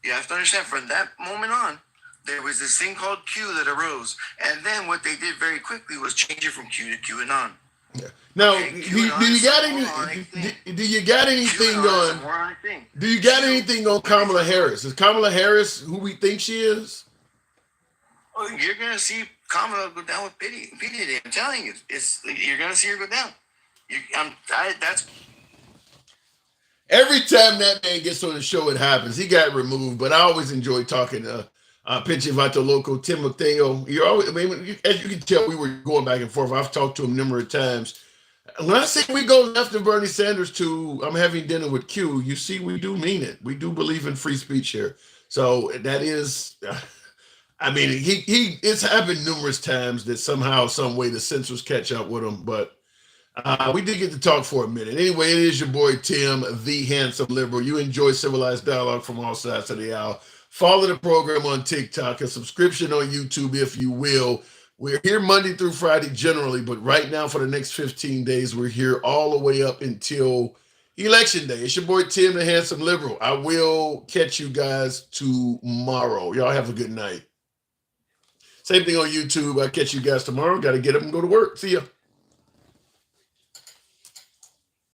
S18: You have to understand from that moment on, there was this thing called Q that arose. And then what they did very quickly was change it from Q to QAnon.
S1: Yeah. Now,
S18: Okay,
S1: do you got anything on? Do you got anything on Kamala Harris? Is Kamala Harris who we think she is?
S18: Oh, you're gonna see Kamala go down with pity. I'm telling you, you're gonna see her go down. That's
S1: every time that man gets on the show, it happens. He got removed, but I always enjoy talking to Pinchivato Loco Timoteo. You're always, as you can tell, we were going back and forth. I've talked to him numerous times. When I say we go left of Bernie Sanders to I'm having dinner with Q, you see, we do mean it. We do believe in free speech here. So that is, it's happened numerous times that somehow, some way the censors catch up with him. But we did get to talk for a minute. Anyway, it is your boy Tim, the handsome liberal. You enjoy civilized dialogue from all sides of the aisle. Follow the program on TikTok, a subscription on YouTube, if you will. We're here Monday through Friday generally, but right now for the next 15 days, we're here all the way up until Election Day. It's your boy Tim, the handsome liberal. I will catch you guys tomorrow. Y'all have a good night. Same thing on YouTube. I'll catch you guys tomorrow. Got to get up and go to work. See ya.